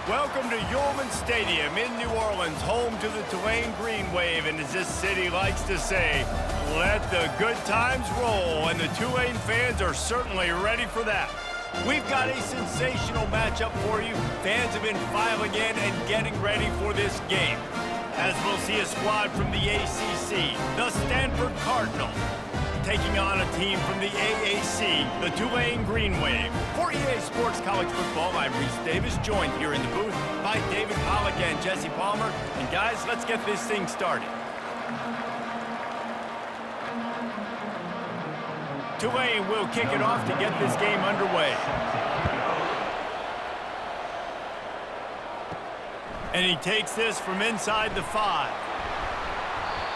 Welcome to Yulman Stadium in New Orleans, home to the Tulane Green Wave, and as this city likes to say, let the good times roll, and the Tulane fans are certainly ready for that. We've got a sensational matchup for you. Fans have been filing in and getting ready for this game. As we'll see a squad from the ACC, the Stanford Cardinal, taking on a team from the AAC, the Tulane Green Wave. For EA Sports College Football, I'm Reese Davis, joined here in the booth by David Pollack and Jesse Palmer. And guys, let's get this thing started. Tulane will kick it off to get this game underway. And he takes this from inside the 5.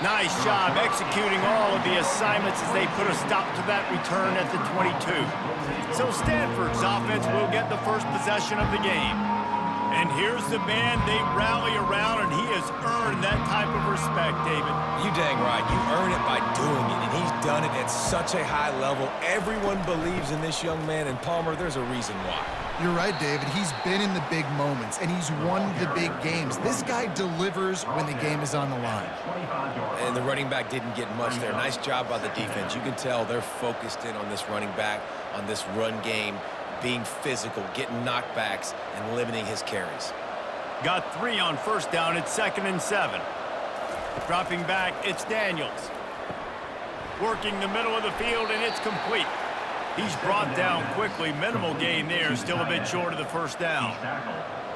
Nice job executing all of the assignments as they put a stop to that return at the 22. So Stanford's offense will get the first possession of the game. And here's the man they rally around, and he has earned that type of respect, David. You dang right. You earn it by doing it, and he's done it at such a high level. Everyone believes in this young man, and Palmer, there's a reason why. You're right, David. He's been in the big moments, and he's won the big games. This guy delivers when the game is on the line. And the running back didn't get much there. Nice job by the defense. You can tell they're focused in on this running back, on this run game, being physical, getting knockbacks, and limiting his carries. Got 3 on first down. It's 2nd and 7. Dropping back, it's Daniels. Working the middle of the field, and it's complete. He's brought down quickly. Minimal gain there, still a bit short of the first down.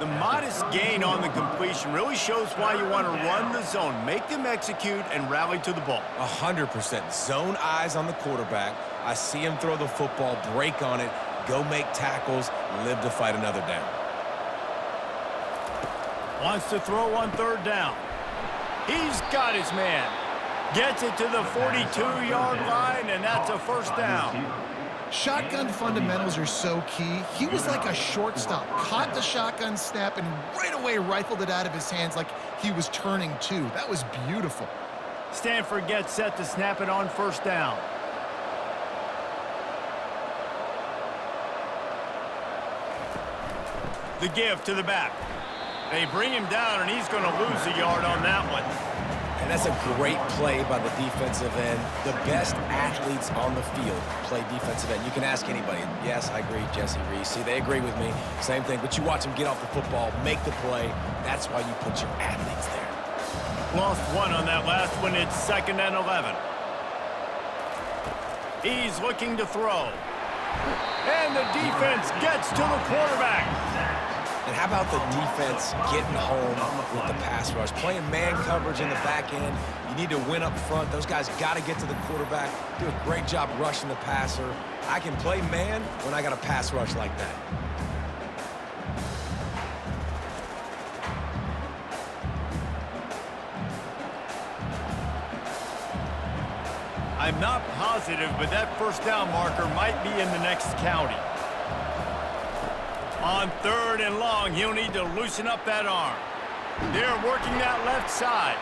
The modest gain on the completion really shows why you want to run the zone. Make them execute and rally to the ball. 100%. Zone eyes on the quarterback. I see him throw the football, break on it, go make tackles, live to fight another down. Wants to throw on 3rd down. He's got his man. Gets it to the 42-yard line, and that's a first down. Shotgun fundamentals are so key. He was like a shortstop, caught the shotgun snap, and right away rifled it out of his hands like he was turning 2. That was beautiful. Stanford gets set to snap it on 1st down. The give to the back. They bring him down, and he's going to lose a yard on that one. And that's a great play by the defensive end. The best athletes on the field play defensive end. You can ask anybody. Yes, I agree, Jesse Reese. See, they agree with me. Same thing. But you watch them get off the football, make the play. That's why you put your athletes there. Lost 1 on that last one. It's 2nd and 11. He's looking to throw. And the defense gets to the quarterback. And how about the defense getting home with the pass rush? Playing man coverage in the back end. You need to win up front. Those guys got to get to the quarterback. Do a great job rushing the passer. I can play man when I got a pass rush like that. I'm not positive, but that first down marker might be in the next county. On 3rd and long, he'll need to loosen up that arm. They're working that left side.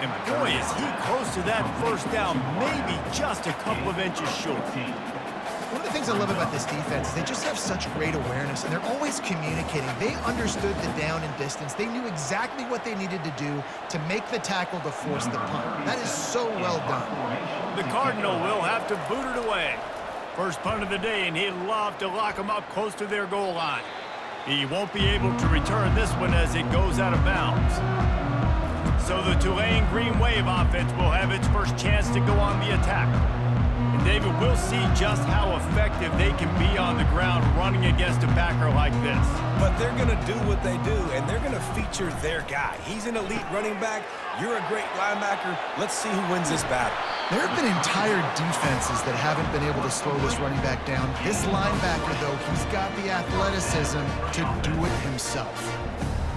And boy, is he close to that first down, maybe just a couple of inches short. One of the things I love about this defense is they just have such great awareness, and they're always communicating. They understood the down and distance. They knew exactly what they needed to do to make the tackle to force the punt. That is so well done. The Cardinal will have to boot it away. First punt of the day, and he'd love to lock them up close to their goal line. He won't be able to return this one as it goes out of bounds. So the Tulane Green Wave offense will have its first chance to go on the attack. And David, we'll see just how effective they can be on the ground running against a backer like this. But they're going to do what they do, and they're going to feature their guy. He's an elite running back. You're a great linebacker. Let's see who wins this battle. There have been entire defenses that haven't been able to slow this running back down. This linebacker, though, he's got the athleticism to do it himself.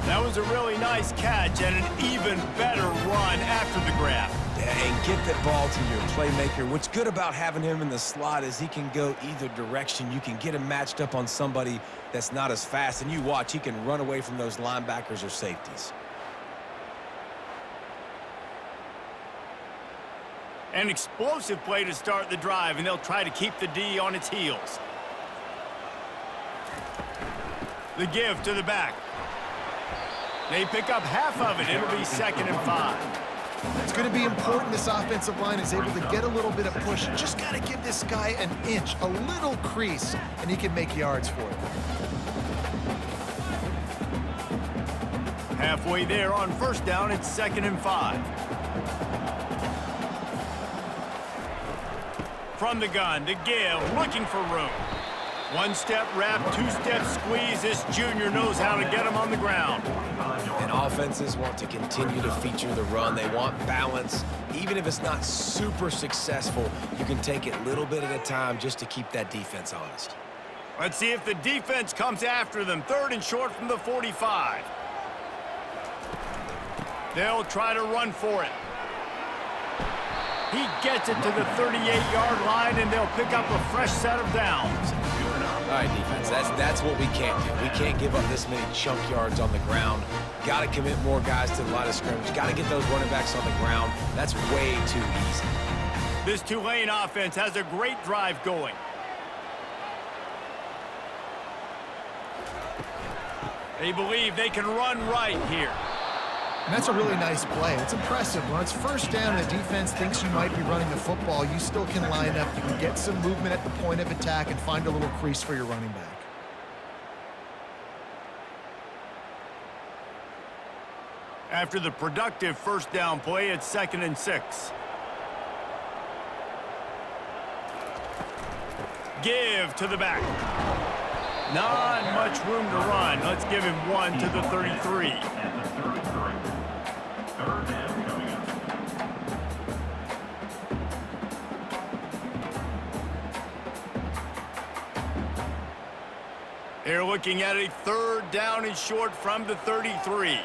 That was a really nice catch and an even better run after the grab. And get that ball to your playmaker. What's good about having him in the slot is he can go either direction. You can get him matched up on somebody that's not as fast. And you watch, he can run away from those linebackers or safeties. An explosive play to start the drive, and they'll try to keep the D on its heels. The give to the back. They pick up half of it. It'll be 2nd and 5. It's going to be important this offensive line is able to get a little bit of push. Just got to give this guy an inch, a little crease, and he can make yards for it. Halfway there on 1st down, it's 2nd and 5. From the gun, to Gill, looking for room. 1-step wrap, 2-step squeeze. This junior knows how to get him on the ground. And offenses want to continue to feature the run. They want balance. Even if it's not super successful, you can take it little bit at a time just to keep that defense honest. Let's see if the defense comes after them. 3rd and short from the 45. They'll try to run for it. He gets it to the 38-yard line, and they'll pick up a fresh set of downs. All right, defense, that's what we can't do. We can't give up this many chunk yards on the ground. Got to commit more guys to the line of scrimmage. Got to get those running backs on the ground. That's way too easy. This Tulane offense has a great drive going. They believe they can run right here. And that's a really nice play. It's impressive. When it's 1st down and the defense thinks you might be running the football, you still can line up. You can get some movement at the point of attack and find a little crease for your running back. After the productive 1st down play, it's 2nd and 6. Give to the back. Not much room to run. Let's give him 1 to the 33. They're looking at a 3rd down and short from the 33.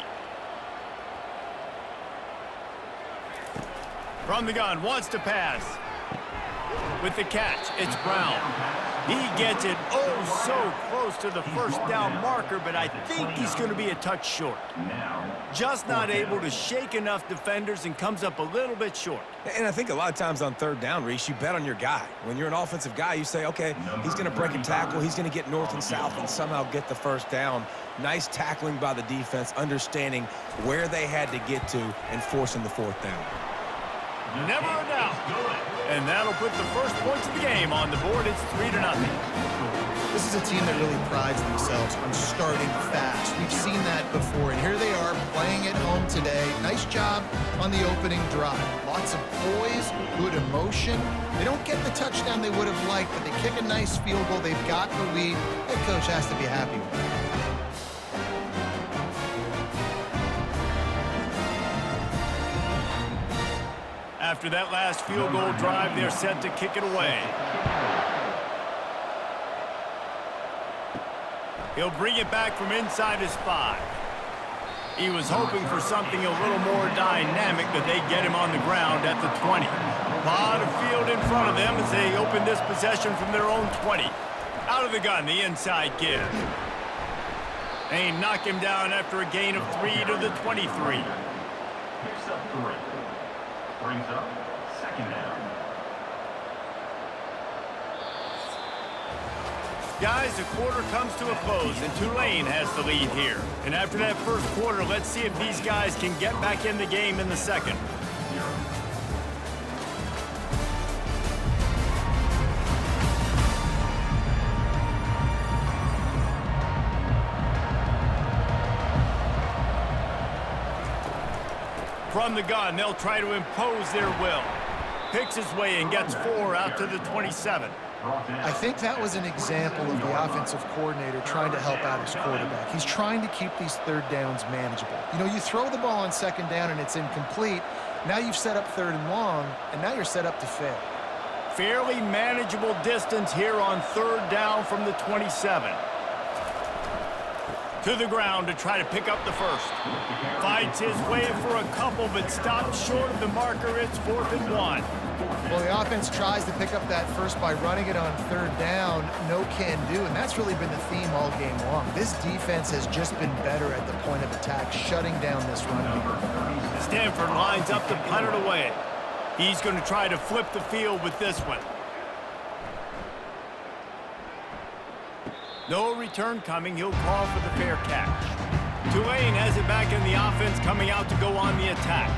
From the gun, wants to pass. With the catch, it's Brown. He gets it oh so close to the 1st down marker, but I think he's going to be a touch short. Just not able to shake enough defenders and comes up a little bit short. And I think a lot of times on 3rd down, Reese, you bet on your guy. When you're an offensive guy, you say, okay, he's going to break a tackle, he's going to get north and south and somehow get the 1st down. Nice tackling by the defense, understanding where they had to get to and forcing the 4th down. Never a doubt. And that'll put the first points of the game on the board. It's 3-0. This is a team that really prides themselves on starting fast. We've seen that before, and here they are playing at home today. Nice job on the opening drive. Lots of poise, good emotion. They don't get the touchdown they would have liked, but they kick a nice field goal. They've got the lead. Head coach has to be happy with it. After that last field goal drive, they're set to kick it away. He'll bring it back from inside his 5. He was hoping for something a little more dynamic, but they get him on the ground at the 20. A lot of field in front of them as they open this possession from their own 20. Out of the gun, the inside give. They knock him down after a gain of 3 to the 23. Picks up 3. Brings up 2nd down. Guys, the quarter comes to a close, and Tulane has the lead here. And after that 1st quarter, let's see if these guys can get back in the game in the 2nd. From the gun, they'll try to impose their will. Picks his way and gets 4 out to the 27. I think that was an example of the offensive coordinator trying to help out his quarterback. He's trying to keep these 3rd downs manageable. You know, you throw the ball on 2nd down and it's incomplete. Now you've set up 3rd and long, and now you're set up to fail. Fairly manageable distance here on 3rd down from the 27. To the ground to try to pick up the 1st. Fights his way for a couple, but stops short of the marker. It's 4th and 1. Well, the offense tries to pick up that 1st by running it on 3rd down. No can do, and that's really been the theme all game long. This defense has just been better at the point of attack, shutting down this run game. Stanford lines up to punt it away. He's going to try to flip the field with this one. No return coming. He'll call for the fair catch. Tulane has it back in the offense, coming out to go on the attack.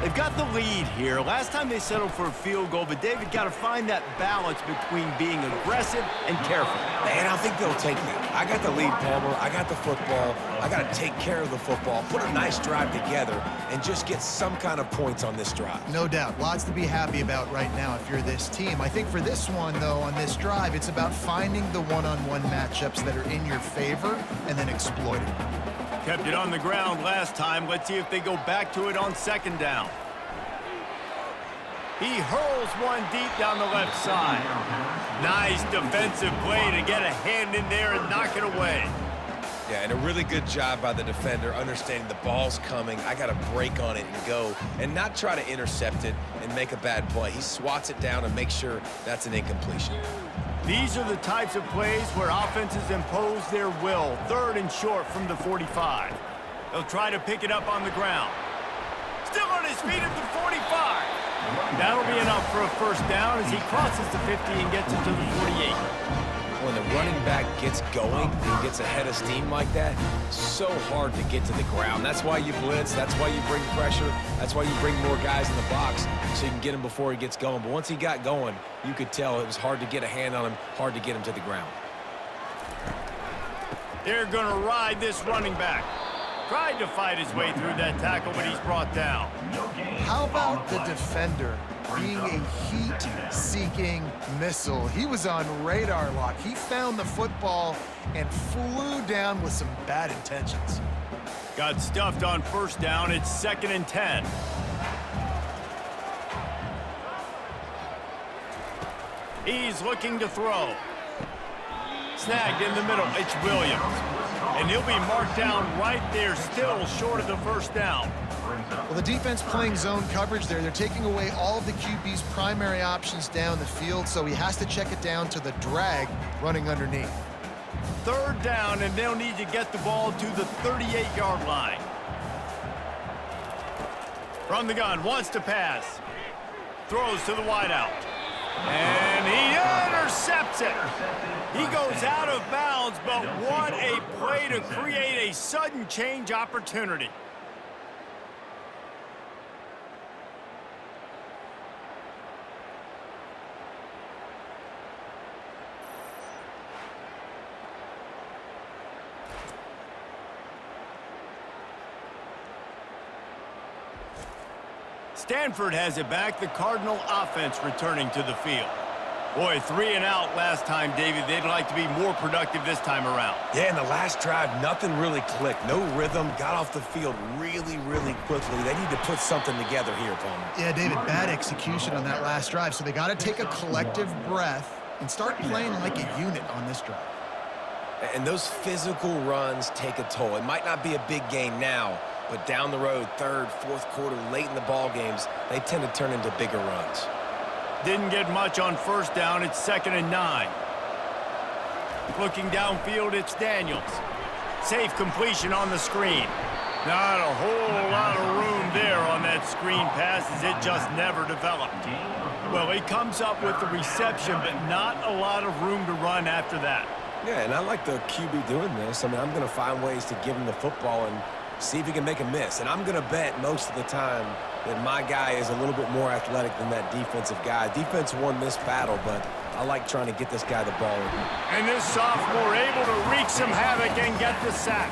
They've got the lead here. Last time they settled for a field goal, but David got to find that balance between being aggressive and careful. And I think they'll take that. I got the lead, Palmer. I got the football. I got to take care of the football, put a nice drive together, and just get some kind of points on this drive. No doubt. Lots to be happy about right now if you're this team. I think for this one, though, on this drive, it's about finding the one-on-one matchups that are in your favor and then exploiting them. Kept it on the ground last time. Let's see if they go back to it on second down. He hurls one deep down the left side. Nice defensive play to get a hand in there and knock it away. Yeah, and a really good job by the defender understanding the ball's coming. I got to break on it and go and not try to intercept it and make a bad play. He swats it down and makes sure that's an incompletion. These are the types of plays where offenses impose their will. Third and short from the 45. They'll try to pick it up on the ground. Still on his feet at the 45. That'll be enough for a first down as he crosses the 50 and gets it to the 48. When the running back gets going and gets ahead of steam like that, it's so hard to get to the ground. That's why you blitz. That's why you bring pressure. That's why you bring more guys in the box so you can get him before he gets going. But once he got going, you could tell it was hard to get a hand on him, hard to get him to the ground. They're going to ride this running back. Tried to fight his way through that tackle, but he's brought down. How about the defender being a heat-seeking missile? He was on radar lock. He found the football and flew down with some bad intentions. Got stuffed on first down. It's 2nd and 10. He's looking to throw. Snagged in the middle. It's Williams. And he'll be marked down right there, still short of the first down. Well, the defense playing zone coverage there. They're taking away all of the QB's primary options down the field, so he has to check it down to the drag running underneath. 3rd down, and they'll need to get the ball to the 38-yard line. From the gun, wants to pass. Throws to the wideout. And he intercepts it. He goes out of bounds, but what a play to create a sudden change opportunity. Stanford has it back. The Cardinal offense returning to the field. Boy, 3 and out last time, David. They'd like to be more productive this time around. Yeah, in the last drive, nothing really clicked. No rhythm. Got off the field really, really quickly. They need to put something together here, Palmer. Yeah, David, bad execution on that last drive, so they got to take a collective breath and start playing like a unit on this drive. And those physical runs take a toll. It might not be a big game now, but down the road, 3rd, 4th quarter, late in the ball games, they tend to turn into bigger runs. Didn't get much on first down. It's 2nd and 9. Looking downfield, it's Daniels. Safe completion on the screen. Not a whole lot of room there on that screen pass as it just never developed. Well, he comes up with the reception, but not a lot of room to run after that. Yeah, and I like the QB doing this. I mean, I'm going to find ways to give him the football and see if he can make a miss. And I'm going to bet most of the time that my guy is a little bit more athletic than that defensive guy. Defense won this battle, but I like trying to get this guy the ball. And this sophomore able to wreak some havoc and get the sack.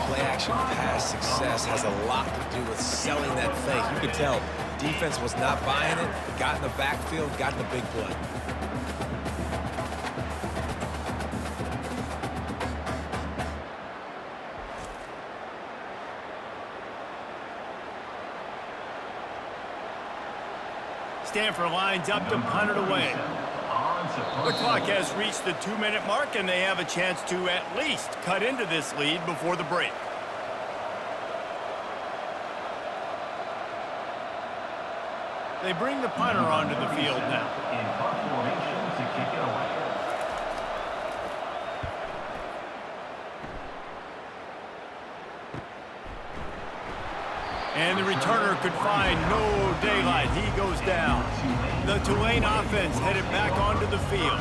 Play-action pass success has a lot to do with selling that fake. You could tell defense was not buying it, got in the backfield, got in the big play. Stanford lines up to punt it away. The clock has reached the 2-minute mark, and they have a chance to at least cut into this lead before the break. They bring the punter onto the field now. In punt formation to kick it away. And the returner could find no daylight. He goes down. The Tulane offense headed back onto the field.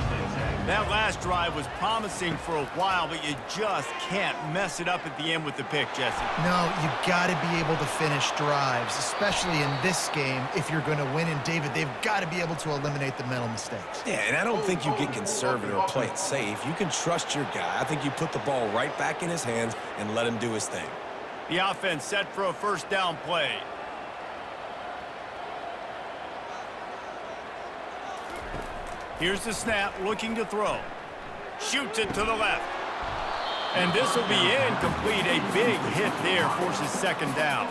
That last drive was promising for a while, but you just can't mess it up at the end with the pick, Jesse. No, you got to be able to finish drives, especially in this game if you're going to win. And, David, they've got to be able to eliminate the mental mistakes. Yeah, and I don't think you get conservative or play it safe. You can trust your guy. I think you put the ball right back in his hands and let him do his thing. The offense set for a first down play. Here's the snap, looking to throw. Shoots it to the left. And this will be incomplete. A big hit there forces second down.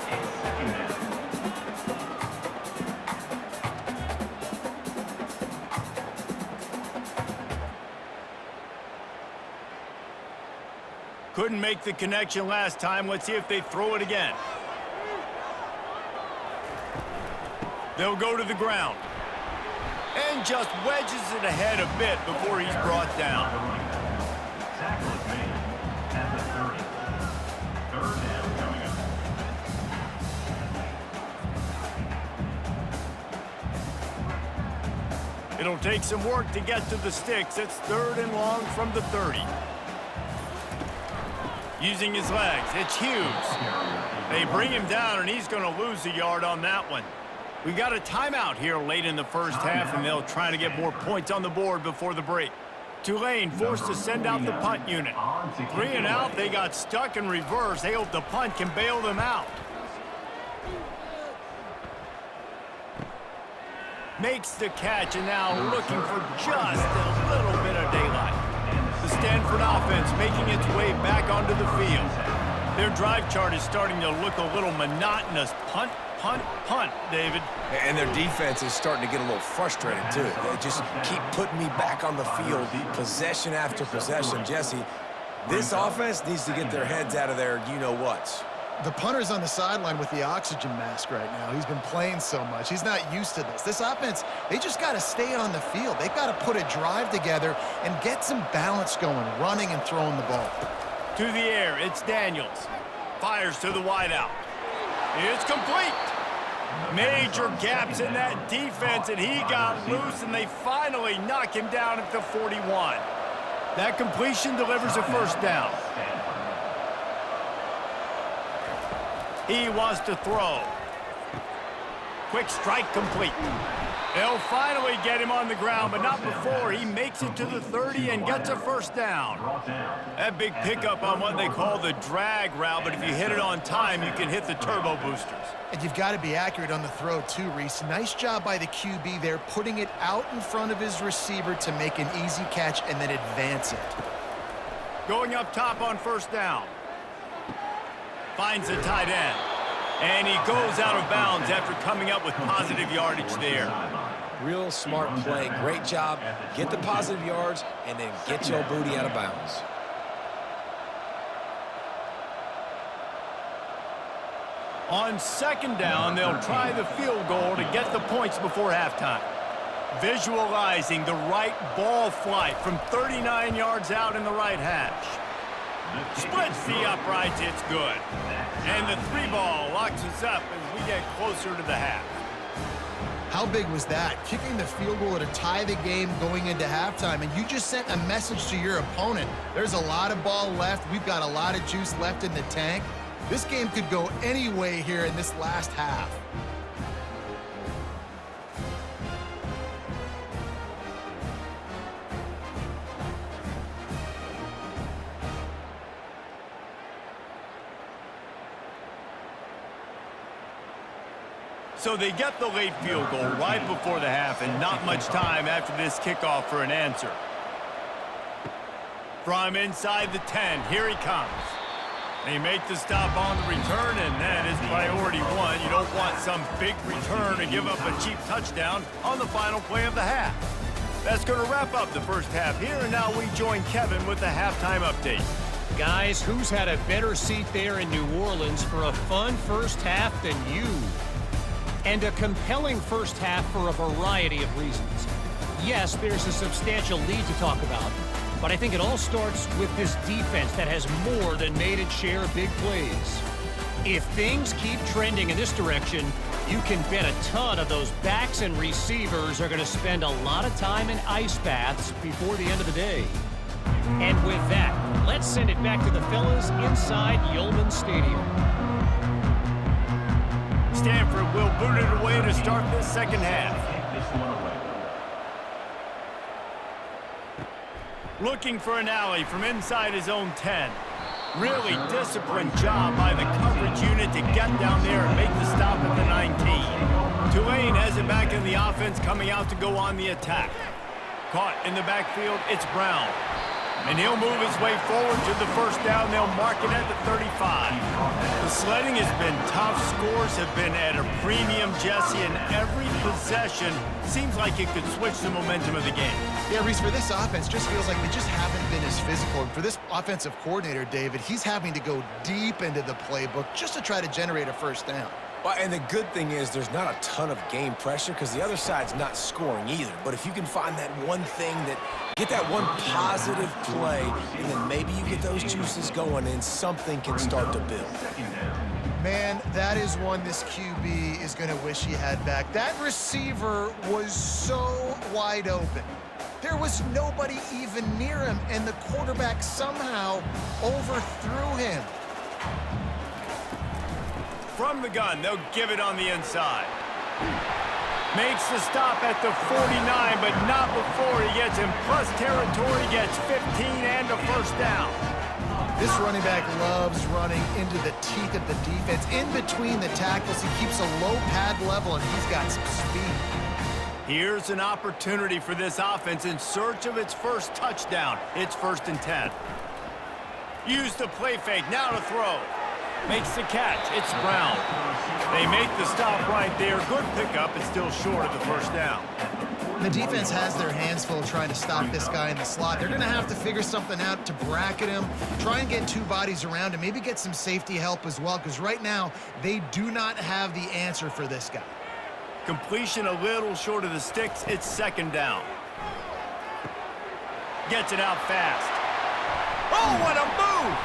Couldn't make the connection last time. Let's see if they throw it again. They'll go to the ground. And just wedges it ahead a bit before he's brought down. Tackle is made at the 30. Third down coming up. It'll take some work to get to the sticks. It's third and long from the 30. Using his legs, it's Hughes. They bring him down, and he's going to lose a yard on that one. We got a timeout here late in the first half, and they'll try to get more points on the board before the break. Tulane forced to send out the punt unit. 3 and out, they got stuck in reverse. They hope the punt can bail them out. Makes the catch, and now looking for just a little bit of daylight. The Stanford offense making its way back onto the field. Their drive chart is starting to look a little monotonous. Punt, punt, punt, David. And their defense is starting to get a little frustrated, too. They just keep putting me back on the field, possession after possession. Jesse, this offense needs to get their heads out of their you-know-whats. The punter's on the sideline with the oxygen mask right now. He's been playing so much. He's not used to this. This offense, they just got to stay on the field. They've got to put a drive together and get some balance going, running and throwing the ball. To the air, it's Daniels. Fires to the wideout. It's complete. Major gaps in that defense, and he got loose, and they finally knock him down at the 41. That completion delivers a first down. He wants to throw. Quick strike complete. They'll finally get him on the ground, but not before he makes it to the 30 and gets a first down. That big pickup on what they call the drag route, but if you hit it on time, you can hit the turbo boosters. And you've got to be accurate on the throw, too, Reese. Nice job by the QB there, putting it out in front of his receiver to make an easy catch and then advance it. Going up top on first down. Finds the tight end. And he goes out of bounds after coming up with positive yardage there. Real smart play. Great job. Get the positive yards and then get your booty out of bounds. On second down, they'll try the field goal to get the points before halftime. Visualizing the right ball flight from 39 yards out in the right hash. Splits the uprights, it's good. And the 3-ball locks us up as we get closer to the half. How big was that? Kicking the field goal to tie the game going into halftime, and you just sent a message to your opponent. There's a lot of ball left. We've got a lot of juice left in the tank. This game could go any way here in this last half. So they get the late field goal right before the half, and not much time after this kickoff for an answer. From inside the 10, here he comes. They make the stop on the return, and that is priority one. You don't want some big return to give up a cheap touchdown on the final play of the half. That's going to wrap up the first half here, and now we join Kevin with the halftime update. Guys, who's had a better seat there in New Orleans for a fun first half than you? And a compelling first half for a variety of reasons. Yes, there's a substantial lead to talk about, but I think it all starts with this defense that has more than made its share of big plays. If things keep trending in this direction, You can bet a ton of those backs and receivers are going to spend a lot of time in ice baths before the end of the day. And with that, let's send it back to the fellas inside Yulman Stadium. Stanford will boot it away to start this second half. Looking for an alley from inside his own 10. Really disciplined job by the coverage unit to get down there and make the stop at the 19. Tulane has it back in the offense, coming out to go on the attack. Caught in the backfield, it's Brown. And he'll move his way forward to the first down. They'll mark it at the 35. The sledding has been tough. Scores have been at a premium, Jesse, and every possession seems like it could switch the momentum of the game. Yeah, Reese, for this offense, just feels like they just haven't been as physical. And for this offensive coordinator, David, he's having to go deep into the playbook just to try to generate a first down. Well, and the good thing is there's not a ton of game pressure because the other side's not scoring either. But if you can find that one thing get that one positive play, and then maybe you get those juices going and something can start to build. Man, that is one this QB is going to wish he had back. That receiver was so wide open. There was nobody even near him, and the quarterback somehow overthrew him. From the gun, they'll give it on the inside. Makes the stop at the 49, but not before he gets in plus territory, gets 15 and a first down. This running back loves running into the teeth of the defense. In between the tackles, he keeps a low pad level, and he's got some speed. Here's an opportunity for this offense in search of its first touchdown. It's 1st and 10. Use the play fake, now to throw. Makes the catch, it's Brown. They make the stop right there. Good pickup, it's still short of the first down. The defense has their hands full trying to stop this guy in the slot. They're going to have to figure something out to bracket him, try and get two bodies around him, maybe get some safety help as well, because right now they do not have the answer for this guy. Completion a little short of the sticks, it's 2nd down. Gets it out fast. Oh, what a move!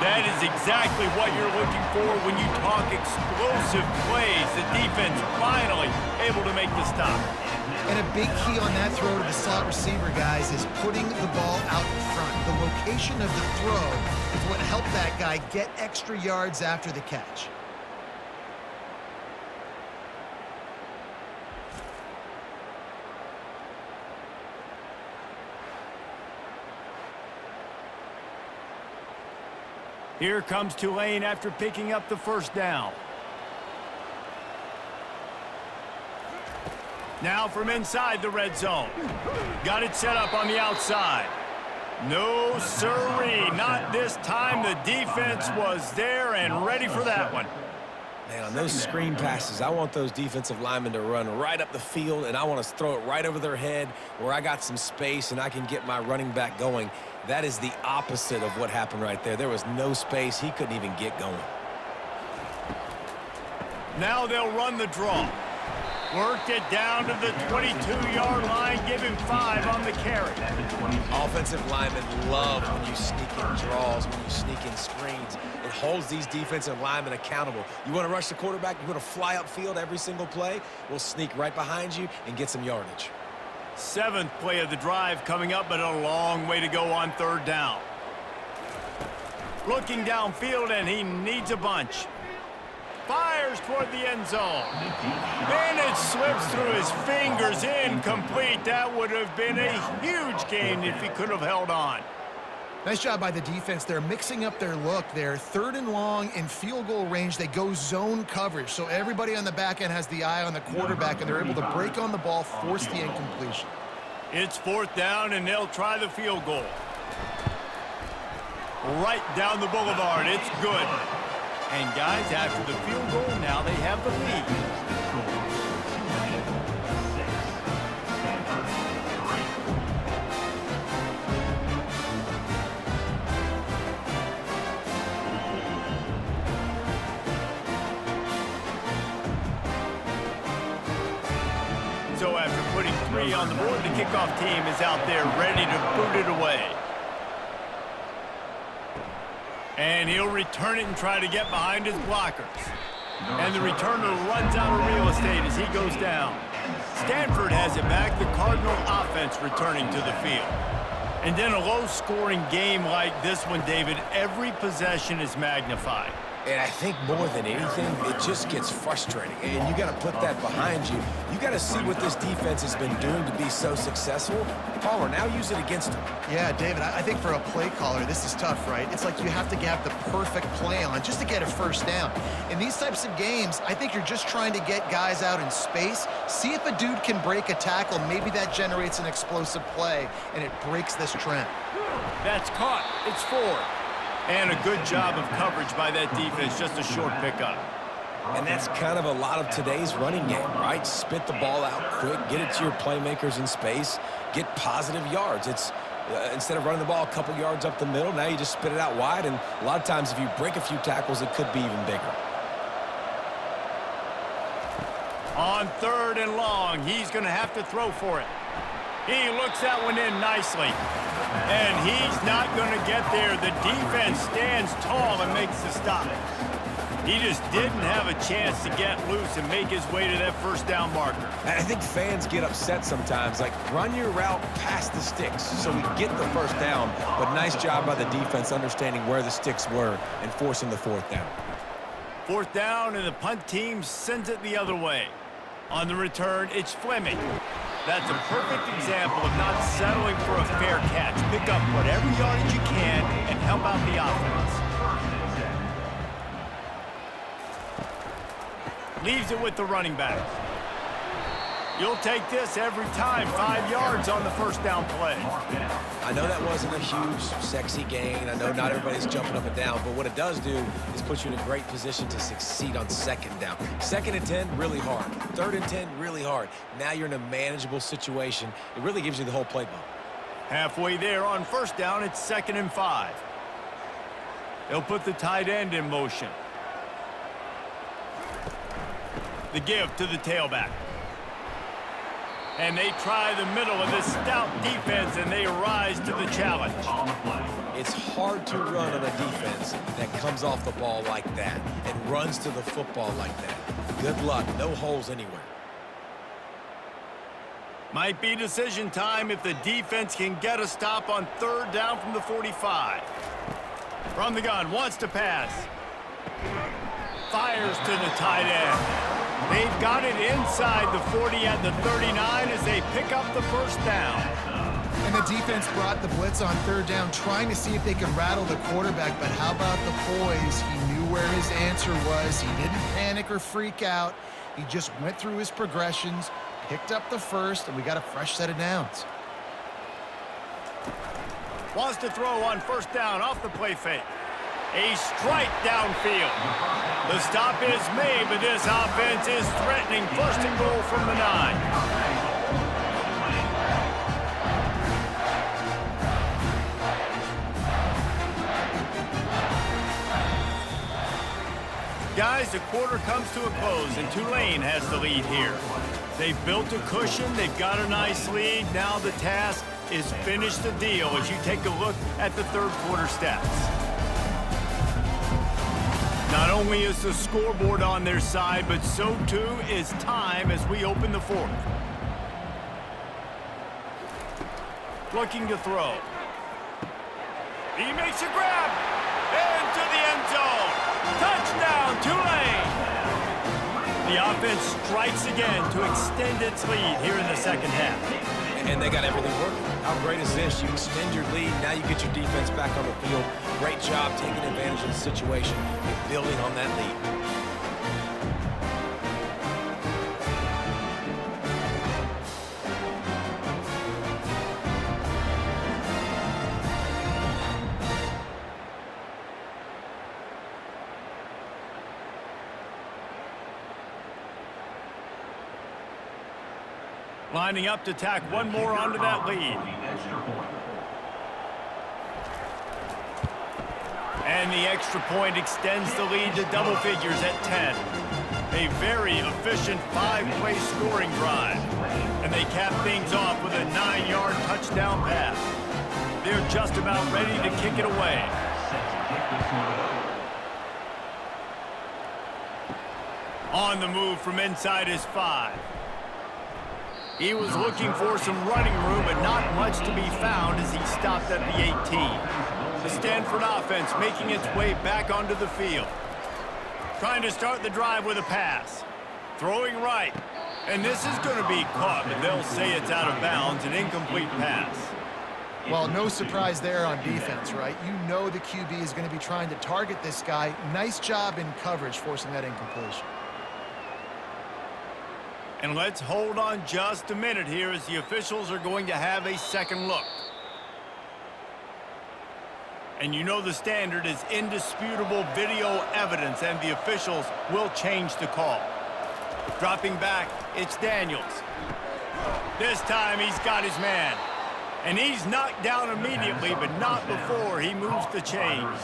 That is exactly what you're looking for when you talk explosive plays. The defense finally able to make the stop. And a big key on that throw to the slot receiver, guys, is putting the ball out in front. The location of the throw is what helped that guy get extra yards after the catch. Here comes Tulane after picking up the first down. Now from inside the red zone. Got it set up on the outside. No sirree, not this time. The defense was there and ready for that one. Man, on those screen passes, I want those defensive linemen to run right up the field, and I want to throw it right over their head where I got some space and I can get my running back going. That is the opposite of what happened right there. There was no space. He couldn't even get going. Now they'll run the draw. Worked it down to the 22-yard line, give him 5 on the carry. Offensive linemen love when you sneak in draws, when you sneak in screens. It holds these defensive linemen accountable. You want to rush the quarterback, you want to fly upfield every single play, we'll sneak right behind you and get some yardage. 7th play of the drive coming up, but a long way to go on 3rd down. Looking downfield, and he needs a bunch. Fires toward the end zone. And it slips through his fingers, incomplete. That would have been a huge gain if he could have held on. Nice job by the defense. They're mixing up their look. They're 3rd and long in field goal range. They go zone coverage, so everybody on the back end has the eye on the quarterback, and they're able to break on the ball, force the incompletion. It's 4th down, and they'll try the field goal. Right down the boulevard. It's good. And guys, after the field goal, now they have the lead. So after putting 3 on the board, the kickoff team is out there ready to boot it away. And he'll return it and try to get behind his blockers. And the returner runs out of real estate as he goes down. Stanford has it back, the Cardinal offense returning to the field. And in a low-scoring game like this one, David, every possession is magnified. And I think more than anything, it just gets frustrating. And you got to put that behind you. You got to see what this defense has been doing to be so successful. Palmer, now use it against them. Yeah, David, I think for a play caller, this is tough, right? It's like you have to have the perfect play on just to get a first down. In these types of games, I think you're just trying to get guys out in space, see if a dude can break a tackle. Maybe that generates an explosive play, and it breaks this trend. That's caught. It's 4. And a good job of coverage by that defense, just a short pickup. And that's kind of a lot of today's running game, right? Spit the ball out quick, get it to your playmakers in space, get positive yards. It's instead of running the ball a couple yards up the middle, now you just spit it out wide, and a lot of times if you break a few tackles, it could be even bigger. On 3rd and long, he's going to have to throw for it. He looks that one in nicely. And he's not going to get there. The defense stands tall and makes the stop. He just didn't have a chance to get loose and make his way to that first down marker. And I think fans get upset sometimes, like run your route past the sticks so we get the first down. But nice job by the defense understanding where the sticks were and forcing the 4th down. 4th down, and the punt team sends it the other way. On the return, it's Fleming. That's a perfect example of not settling for a fair catch. Pick up whatever yardage you can and help out the offense. Leaves it with the running back. You'll take this every time. 5 yards on the first down play. I know that wasn't a huge, sexy gain. I know not everybody's jumping up and down, but what it does do is put you in a great position to succeed on 2nd down. 2nd and 10, really hard. 3rd and 10, really hard. Now you're in a manageable situation. It really gives you the whole playbook. Halfway there on 1st down, it's 2nd and 5. They'll put the tight end in motion. The give to the tailback. And they try the middle of this stout defense, and they rise to the challenge. It's hard to run on a defense that comes off the ball like that and runs to the football like that. Good luck. No holes anywhere. Might be decision time if the defense can get a stop on 3rd down from the 45. From the gun, wants to pass. Fires to the tight end. They've got it inside the 40 at the 39 as they pick up the first down. And the defense brought the blitz on 3rd down, trying to see if they could rattle the quarterback. But how about the poise? He knew where his answer was. He didn't panic or freak out. He just went through his progressions, picked up the first, and we got a fresh set of downs. Wants to throw on 1st down off the play fake. A strike downfield. The stop is made, but this offense is threatening 1st and goal from the 9. Guys, the quarter comes to a close, and Tulane has the lead here. They've built a cushion. They've got a nice lead. Now the task is finish the deal as you take a look at the 3rd quarter stats. Not only is the scoreboard on their side, but so too is time as we open the 4th. Looking to throw. He makes a grab into the end zone. Touchdown, Tulane! The offense strikes again to extend its lead here in the 2nd half. And they got everything working. How great is this? You extend your lead. Now you get your defense back on the field. Great job taking advantage of the situation and building on that lead. Lining up to tack one more onto that lead. And the extra point extends the lead to double figures at 10. A very efficient 5-play scoring drive. And they cap things off with a 9-yard touchdown pass. They're just about ready to kick it away. On the move from inside his 5. He was looking for some running room, but not much to be found as he stopped at the 18. The Stanford offense making its way back onto the field. Trying to start the drive with a pass. Throwing right. And this is going to be caught, but they'll say it's out of bounds, an incomplete pass. Well, no surprise there on defense, right? You know the QB is going to be trying to target this guy. Nice job in coverage forcing that incompletion. And let's hold on just a minute here as the officials are going to have a second look. And you know the standard is indisputable video evidence, and the officials will change the call. Dropping back, it's Daniels. This time he's got his man. And he's knocked down immediately, but not before he moves the chains.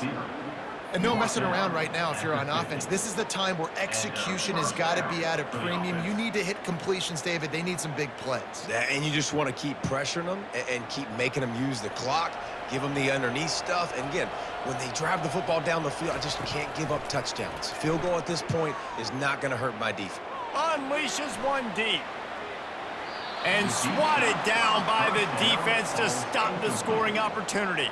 And no messing around right now if you're on offense. This is the time where execution has got to be at a premium. You need to hit completions, David. They need some big plays. And you just want to keep pressuring them and keep making them use the clock, give them the underneath stuff. And again, when they drive the football down the field, I just can't give up touchdowns. Field goal at this point is not going to hurt my defense. Unleashes one deep. And swatted down by the defense to stop the scoring opportunity.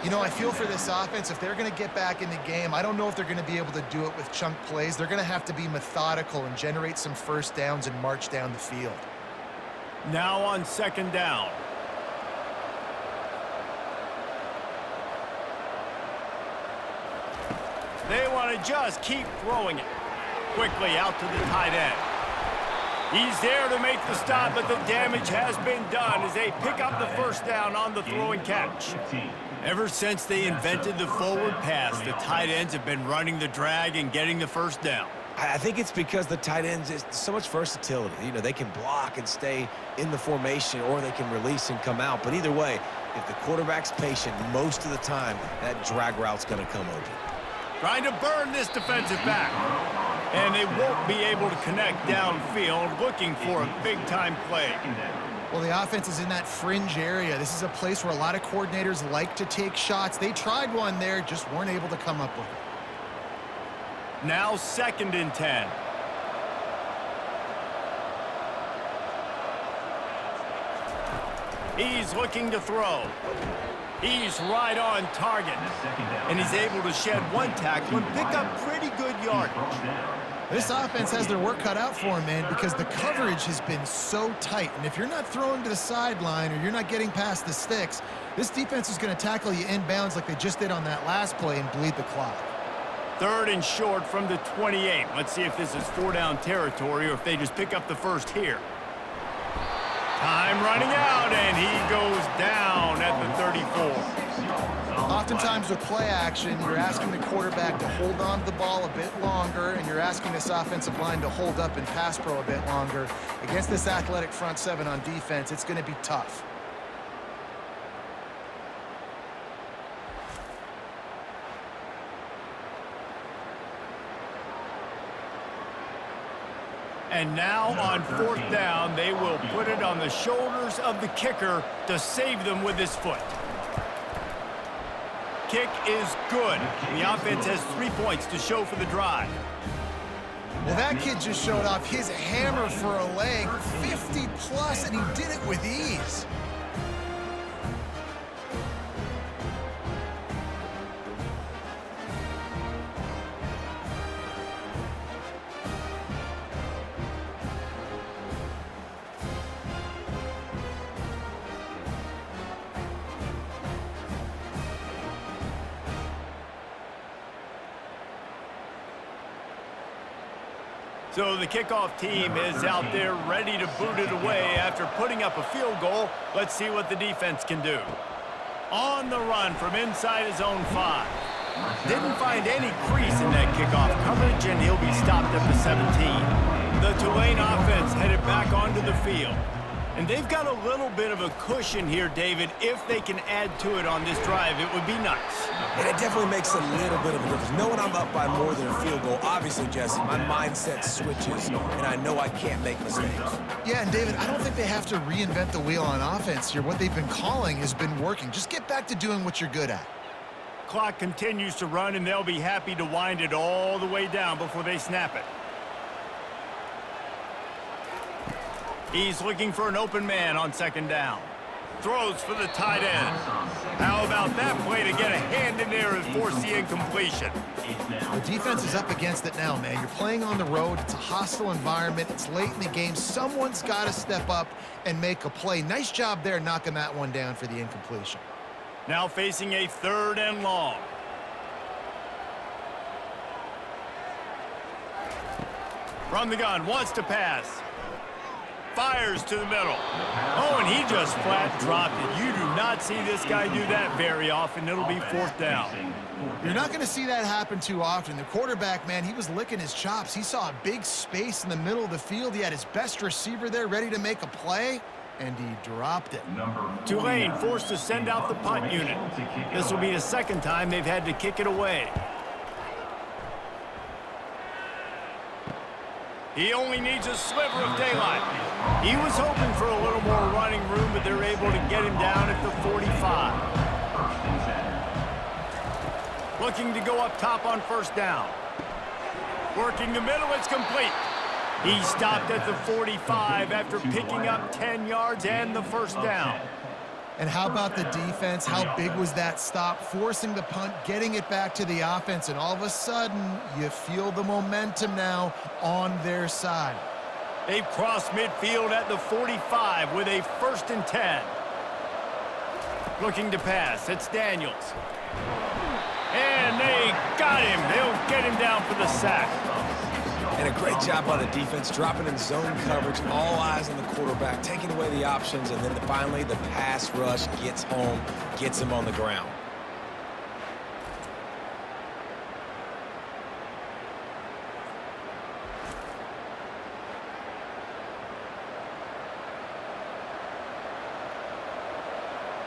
You know, I feel for this offense. If they're going to get back in the game, I don't know if they're going to be able to do it with chunk plays. They're going to have to be methodical and generate some first downs and march down the field. Now on second down. They want to just keep throwing it. Quickly out to the tight end. He's there to make the stop, but the damage has been done as they pick up the first down on the throwing catch. Ever since they invented the forward pass, the tight ends have been running the drag and getting the first down. I think it's because the tight ends is so much versatility. You know, they can block and stay in the formation, or they can release and come out. But either way, if the quarterback's patient, most of the time, that drag route's going to come open. Trying to burn this defensive back. And they won't be able to connect downfield, looking for a big-time play. Well, the offense is in that fringe area. This is a place where a lot of coordinators like to take shots. They tried one there, just weren't able to come up with it. Now 2nd and 10. He's looking to throw. He's right on target. And he's able to shed one tackle and pick up pretty good yardage. This offense has their work cut out for them, man, because the coverage has been so tight. And if you're not throwing to the sideline or you're not getting past the sticks, this defense is going to tackle you inbounds like they just did on that last play and bleed the clock. 3rd and short from the 28. Let's see if this is 4-down territory or if they just pick up the first here. Time running out, and he goes down at the 34. Oftentimes with play action, you're asking the quarterback to hold on to the ball a bit longer, and you're asking this offensive line to hold up in pass pro a bit longer. Against this athletic front seven on defense, it's going to be tough. And now on 4th down, they will put it on the shoulders of the kicker to save them with his foot. Kick is good. The offense has 3 points to show for the drive. Well, that kid just showed off his hammer for a leg, 50 plus, and he did it with ease. So the kickoff team is out there ready to boot it away after putting up a field goal. Let's see what the defense can do. On the run from inside his own 5. Didn't find any crease in that kickoff coverage, and he'll be stopped at the 17. The Tulane offense headed back onto the field. And they've got a little bit of a cushion here, David. If they can add to it on this drive, it would be nice. And it definitely makes a little bit of a difference. Knowing I'm up by more than a field goal, obviously, Jesse, my mindset switches, and I know I can't make mistakes. Yeah, and David, I don't think they have to reinvent the wheel on offense here. What they've been calling has been working. Just get back to doing what you're good at. Clock continues to run, and they'll be happy to wind it all the way down before they snap it. He's looking for an open man on second down. Throws for the tight end. How about that play to get a hand in there and force the incompletion? The defense is up against it now, man. You're playing on the road. It's a hostile environment. It's late in the game. Someone's got to step up and make a play. Nice job there knocking that one down for the incompletion. Now facing a 3rd and long. From the gun, wants to pass. Fires to the middle. Oh, and he just flat dropped it. You do not see this guy do that very often. It'll be 4th down. You're not going to see that happen too often. The quarterback, man, he was licking his chops. He saw a big space in the middle of the field. He had his best receiver there ready to make a play, and he dropped it. Tulane forced to send out the punt unit. This will be the 2nd time they've had to kick it away. He only needs a sliver of daylight. He was hoping for a little more running room, but they're able to get him down at the 45. Looking to go up top on 1st down. Working the middle, it's complete. He stopped at the 45 after picking up 10 yards and the 1st down. And how about the defense? How big was that stop? Forcing the punt, getting it back to the offense, and all of a sudden, you feel the momentum now on their side. They've crossed midfield at the 45 with a 1st and 10. Looking to pass, it's Daniels. And they got him. They'll get him down for the sack. And a great job by the defense, dropping in zone coverage, all eyes on the quarterback, taking away the options, and then finally the pass rush gets home, gets him on the ground.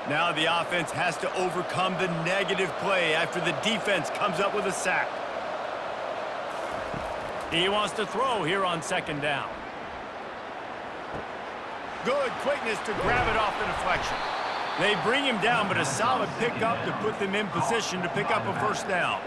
Now the offense has to overcome the negative play after the defense comes up with a sack. He wants to throw here on 2nd down. Good quickness to grab it off the deflection. They bring him down, but a solid pickup to put them in position to pick up a 1st down.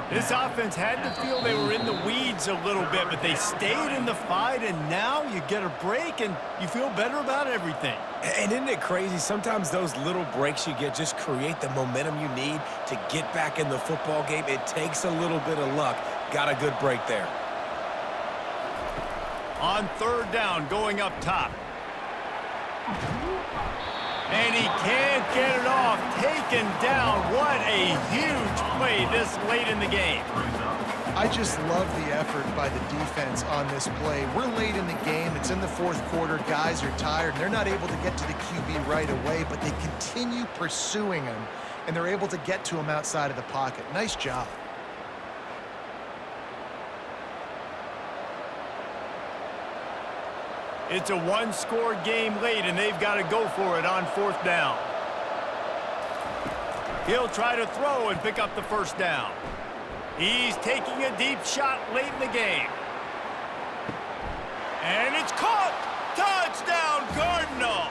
This offense had to feel they were in the weeds a little bit, but they stayed in the fight, and now you get a break, and you feel better about everything. And isn't it crazy? Sometimes those little breaks you get just create the momentum you need to get back in the football game. It takes a little bit of luck. Got a good break there. On 3rd down, going up top. And he can't get it off. Taken down. What a huge play this late in the game. I just love the effort by the defense on this play. We're late in the game. It's in the 4th quarter. Guys are tired, and they're not able to get to the QB right away, but they continue pursuing him, and they're able to get to him outside of the pocket. Nice job. It's a 1-score game late, and they've got to go for it on 4th down. He'll try to throw and pick up the 1st down. He's taking a deep shot late in the game. And it's caught! Touchdown, Cardinal!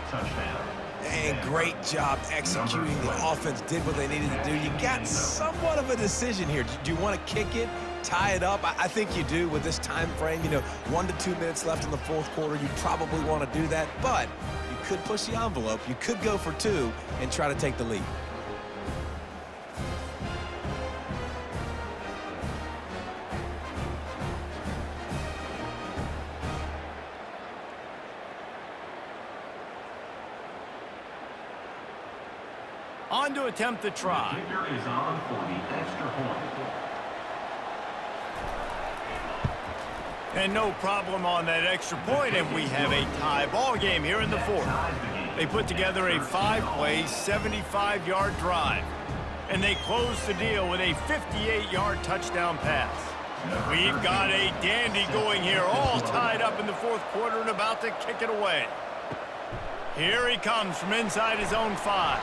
Touchdown. And great job executing. The offense did what they needed to do. You got somewhat of a decision here. Do you want to kick it, tie it up? I think you do with this time frame. 1 to 2 minutes left in the 4th quarter. You probably want to do that, but you could push the envelope. You could go for 2 and try to take the lead. On to attempt the try. Kicker is on for the extra point. And no problem on that extra point, and we have a tie ball game here in the 4th. They put together a 5-play, 75-yard drive, and they close the deal with a 58-yard touchdown pass. We've got a dandy going here, all tied up in the 4th quarter and about to kick it away. Here he comes from inside his own 5.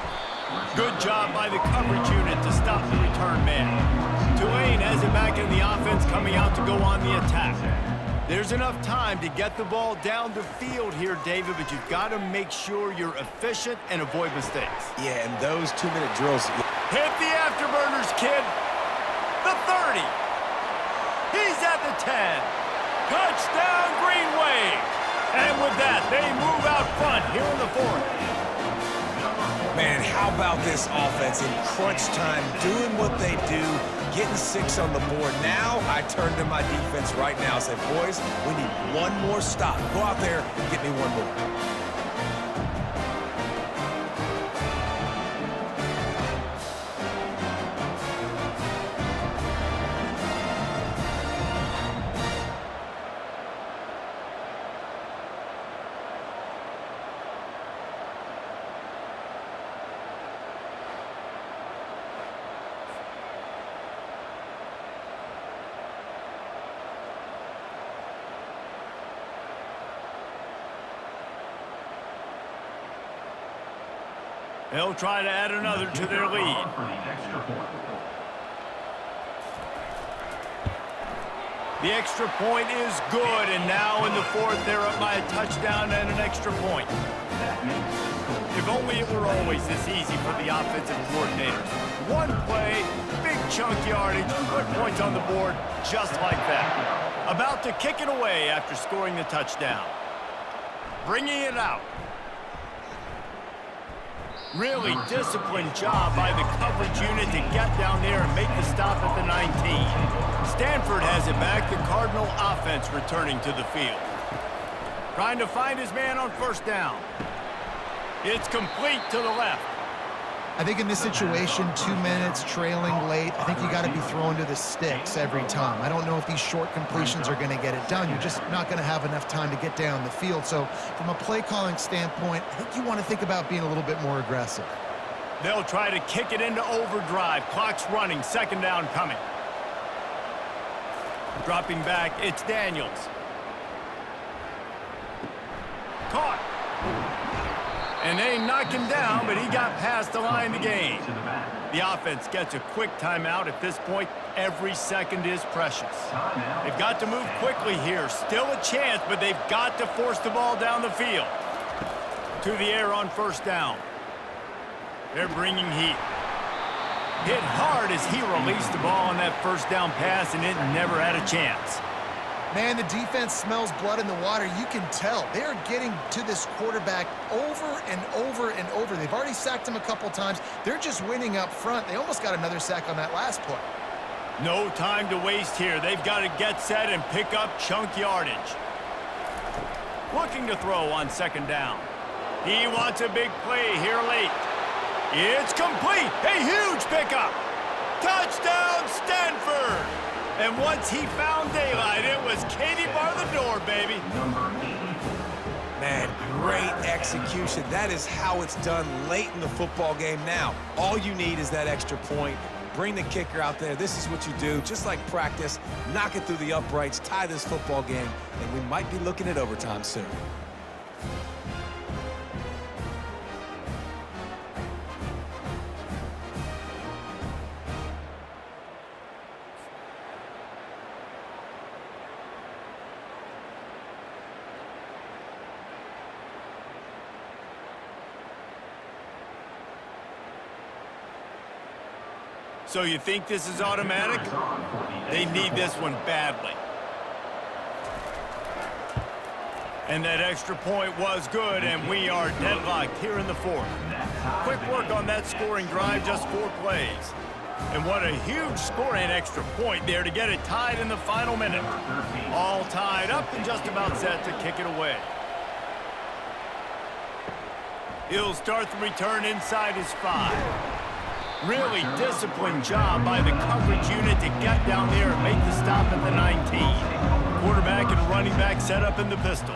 Good job by the coverage unit to stop the return man. Tulane has it back in the offense, coming out to go on the attack. There's enough time to get the ball down the field here, David, but you've got to make sure you're efficient and avoid mistakes. Yeah, and those 2-minute drills. Hit the afterburners, kid. The 30. He's at the 10. Touchdown, Green Wave. And with that, they move out front here in the fourth. Man, how about this offense in crunch time, doing what they do, getting 6 on the board. Now I turn to my defense right now and say, boys, we need one more stop. Go out there and get me one more. They'll try to add another to their lead. For the extra point. The extra point is good, and now in the fourth, they're up by a touchdown and an extra point. If only it were always this easy for the offensive coordinator. One play, big chunk yardage, put points on the board just like that. About to kick it away after scoring the touchdown. Bringing it out. Really disciplined job by the coverage unit to get down there and make the stop at the 19. Stanford has it back, the Cardinal offense returning to the field. Trying to find his man on first down. It's complete to the left. I think in this situation, 2 minutes, trailing late, I think you got to be throwing to the sticks every time. I don't know if these short completions are going to get it done. You're just not going to have enough time to get down the field. So from a play calling standpoint, I think you want to think about being a little bit more aggressive. They'll try to kick it into overdrive. Clock's running, second down coming. Dropping back, it's Daniels. Caught. And they knock him down, but he got past the line of the game. The offense gets a quick timeout. At this point, every second is precious. They've got to move quickly here. Still a chance, but they've got to force the ball down the field. To the air on first down. They're bringing heat. Hit hard as he released the ball on that first down pass, and it never had a chance. Man, the defense smells blood in the water. You can tell. They're getting to this quarterback over and over and over. They've already sacked him a couple times. They're just winning up front. They almost got another sack on that last play. No time to waste here. They've got to get set and pick up chunk yardage. Looking to throw on second down. He wants a big play here late. It's complete. A huge pickup. Touchdown, Stanford. And once he found daylight, it was Katie bar the door, baby. Man, great execution. That is how it's done late in the football game. Now, all you need is that extra point. Bring the kicker out there. This is what you do. Just like practice, knock it through the uprights, tie this football game, and we might be looking at overtime soon. So you think this is automatic? They need this one badly. And that extra point was good, and we are deadlocked here in the fourth. Quick work on that scoring drive, just 4 plays. And what a huge score and extra point there to get it tied in the final minute. All tied up and just about set to kick it away. He'll start the return inside his 5. Really disciplined job by the coverage unit to get down there and make the stop at the 19. Quarterback and running back set up in the pistol.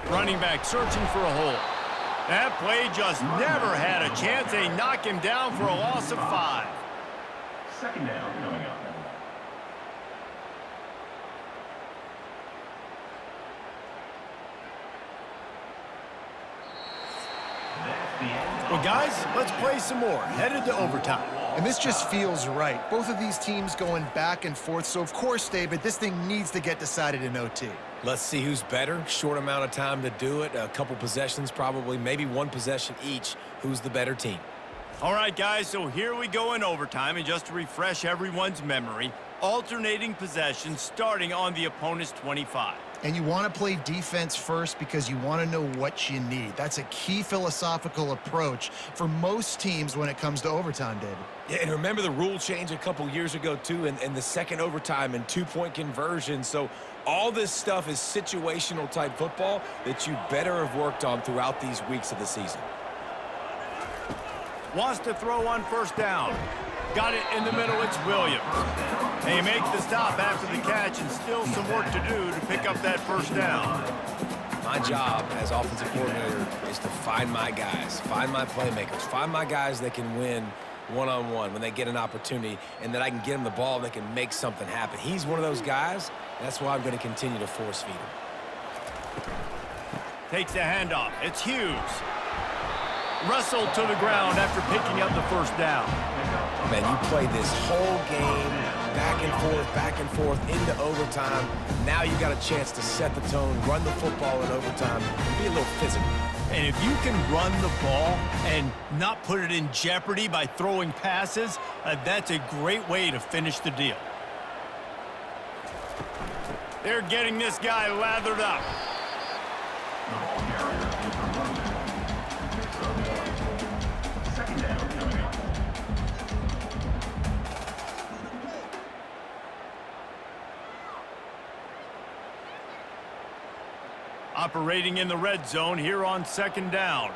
Running back searching for a hole. That play just never had a chance. They knock him down for a loss of 5. Second down coming up. Well, guys, let's play some more. Headed to overtime. And this just feels right. Both of these teams going back and forth. So, of course, David, this thing needs to get decided in OT. Let's see who's better. Short amount of time to do it. A couple possessions, probably, maybe 1 possession each. Who's the better team? All right, guys, so here we go in overtime. And just to refresh everyone's memory, alternating possessions starting on the opponent's 25. And you want to play defense first because you want to know what you need. That's a key philosophical approach for most teams when it comes to overtime, David. Yeah, and remember the rule change a couple years ago, too, and the second overtime and two-point conversion. So all this stuff is situational type football that you better have worked on throughout these weeks of the season. Wants to throw on first down. Got it in the middle, it's Williams. They make the stop after the catch and still some work to do to pick up that first down. My job as offensive coordinator is to find my guys, find my playmakers, find my guys that can win one-on-one when they get an opportunity, and that I can get them the ball and they can make something happen. He's one of those guys. That's why I'm going to continue to force feed him. Takes the handoff. It's Hughes. Wrestled to the ground after picking up the first down. Man, you play this whole game back and forth into overtime. Now you got a chance to set the tone, run the football in overtime, and be a little physical. And if you can run the ball and not put it in jeopardy by throwing passes, that's a great way to finish the deal. They're getting this guy lathered up. The ball carrier is removed. Second down coming up. Operating in the red zone here on second down.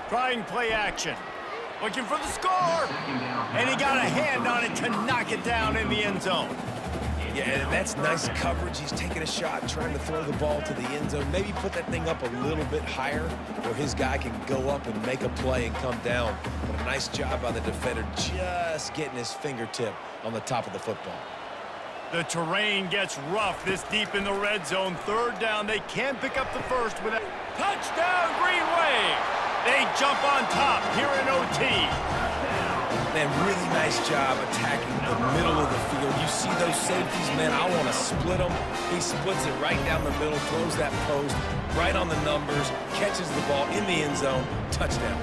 Trying play action. Looking for the score. And he got a hand on it to knock it down in the end zone. Yeah, and that's nice coverage. He's taking a shot, trying to throw the ball to the end zone. Maybe put that thing up a little bit higher where his guy can go up and make a play and come down. But a nice job by the defender just getting his fingertip on the top of the football. The terrain gets rough this deep in the red zone. Third down, they can pick up the first with a touchdown, Green Wave. They jump on top here in OT. Man, really nice job attacking the middle of the field. You see those safeties, man, I want to split them. He splits it right down the middle, throws that post, right on the numbers, catches the ball in the end zone, touchdown.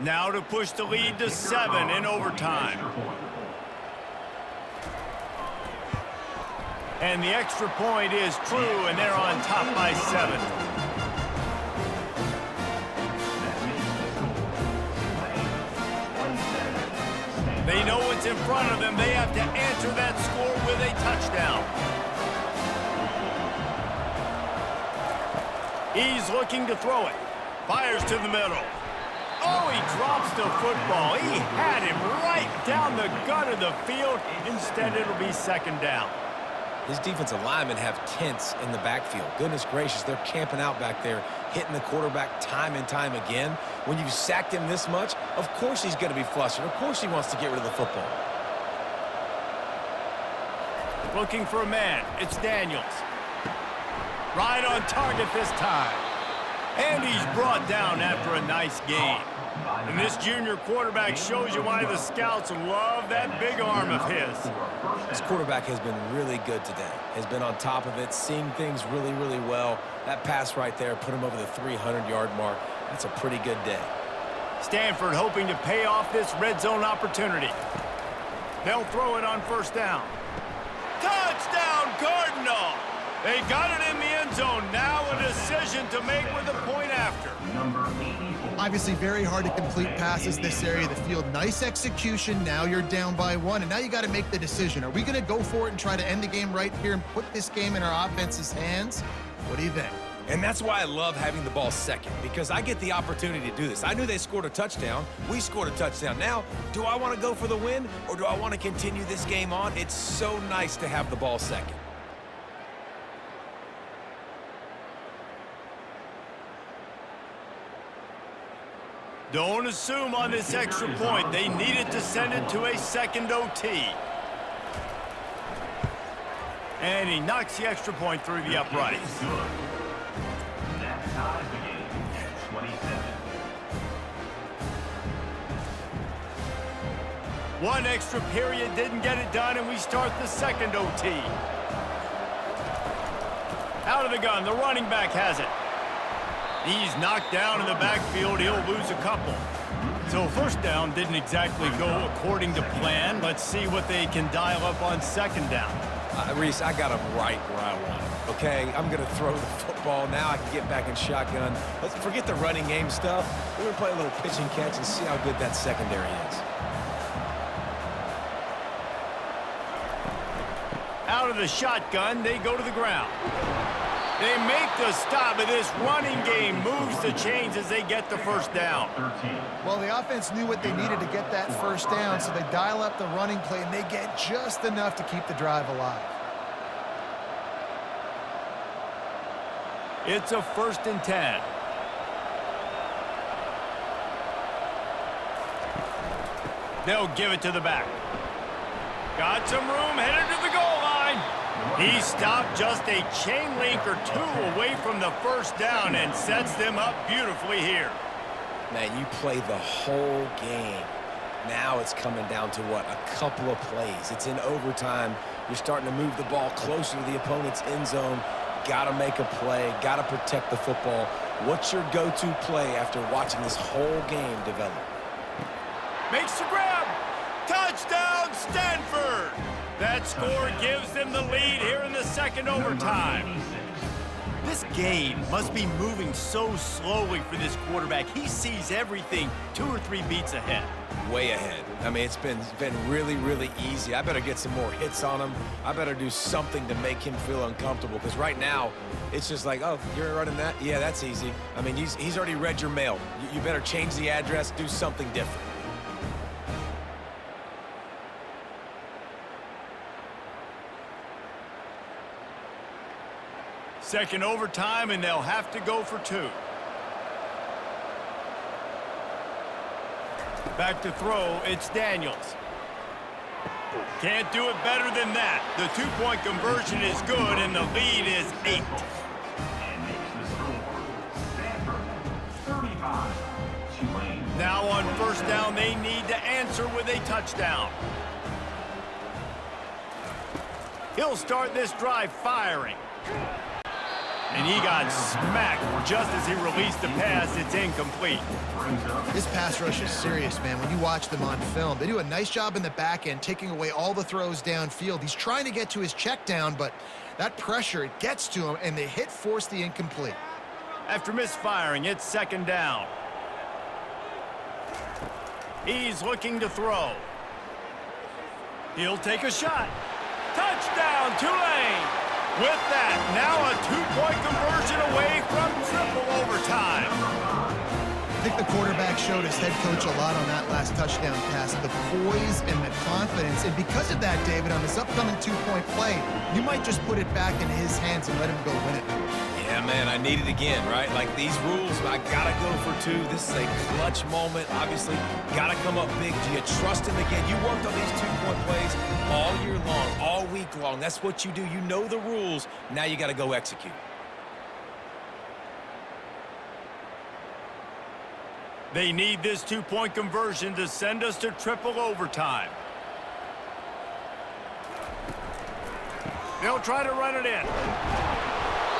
Now to push the lead to 7 in overtime. And the extra point is true, and they're on top by 7. They know what's in front of them. They have to answer that score with a touchdown. He's looking to throw it. Fires to the middle. Oh, he drops the football. He had him right down the gut of the field. Instead, it'll be second down. His defensive linemen have tents in the backfield. Goodness gracious, they're camping out back there, hitting the quarterback time and time again. When you've sacked him this much, of course he's going to be flustered. Of course he wants to get rid of the football. Looking for a man. It's Daniels. Right on target this time. And he's brought down after a nice gain. And this junior quarterback shows you why the scouts love that big arm of his. This quarterback has been really good today. Has been on top of it, seeing things really, really well. That pass right there put him over the 300-yard mark. That's a pretty good day. Stanford hoping to pay off this red zone opportunity. They'll throw it on first down. Touchdown, Cardinal! They got it in the end zone. Now a decision to make with a point after. Number 84. Obviously very hard to complete passes this area of the field. Nice execution. Now you're down by 1, and now you got to make the decision. Are we going to go for it and try to end the game right here and put this game in our offense's hands? What do you think? And that's why I love having the ball second, because I get the opportunity to do this. I knew they scored a touchdown. We scored a touchdown. Now, do I want to go for the win, or do I want to continue this game on? It's so nice to have the ball second. Don't assume on this extra point. They needed to send it to a second OT. And he knocks the extra point through the uprights. That ties the game at 27. One extra period didn't get it done, and we start the second OT. Out of the gun, the running back has it. He's knocked down in the backfield. He'll lose a couple. So first down didn't exactly go according to plan. Let's see what they can dial up on second down. Reese, I got him right where I want him, okay? I'm going to throw the football. Now I can get back in shotgun. Let's forget the running game stuff. We're going to play a little pitch and catch and see how good that secondary is. Out of the shotgun, they go to the ground. They make the stop, and this running game moves the chains as they get the first down. Well, the offense knew what they needed to get that first down, so they dial up the running play, and they get just enough to keep the drive alive. It's a 1st and 10. They'll give it to the back. Got some room, headed to the goal line. He stopped just a chain link or two away from the first down and sets them up beautifully here. Man, you play the whole game. Now it's coming down to what? A couple of plays. It's in overtime. You're starting to move the ball closer to the opponent's end zone. Got to make a play. Got to protect the football. What's your go-to play after watching this whole game develop? Makes the grab. Touchdown, Stanford! That score gives them the lead here in the second overtime. This game must be moving so slowly for this quarterback. He sees everything 2 or 3 beats ahead. Way ahead. I mean, it's been really, really easy. I better get some more hits on him. I better do something to make him feel uncomfortable, because right now, it's just like, oh, you're running that? Yeah, that's easy. I mean, he's already read your mail. You better change the address, do something different. Second overtime, and they'll have to go for 2. Back to throw, it's Daniels. Can't do it better than that. The 2-point conversion is good, and the lead is 8. And makes the score. Stanford, 35. Tulane. Now on first down, they need to answer with a touchdown. He'll start this drive firing. And he got smacked just as he released the pass. It's incomplete. This pass rush is serious, man. When you watch them on film, they do a nice job in the back end, taking away all the throws downfield. He's trying to get to his check down, but that pressure, it gets to him, and the hit forced the incomplete. After misfiring, it's second down. He's looking to throw. He'll take a shot. Touchdown, Tulane! With that, now a 2-point conversion away from triple overtime. I think the quarterback showed his head coach a lot on that last touchdown pass, the poise and the confidence. And because of that, David, on this upcoming 2-point play, you might just put it back in his hands and let him go win it. Yeah, man, I need it again, right? Like these rules, I gotta go for 2. This is a clutch moment. Obviously, gotta come up big. Do you trust him again? You worked on these 2-point plays all year long, all week long. That's what you do. You know the rules. Now you gotta go execute. They need this 2-point conversion to send us to triple overtime. They'll try to run it in.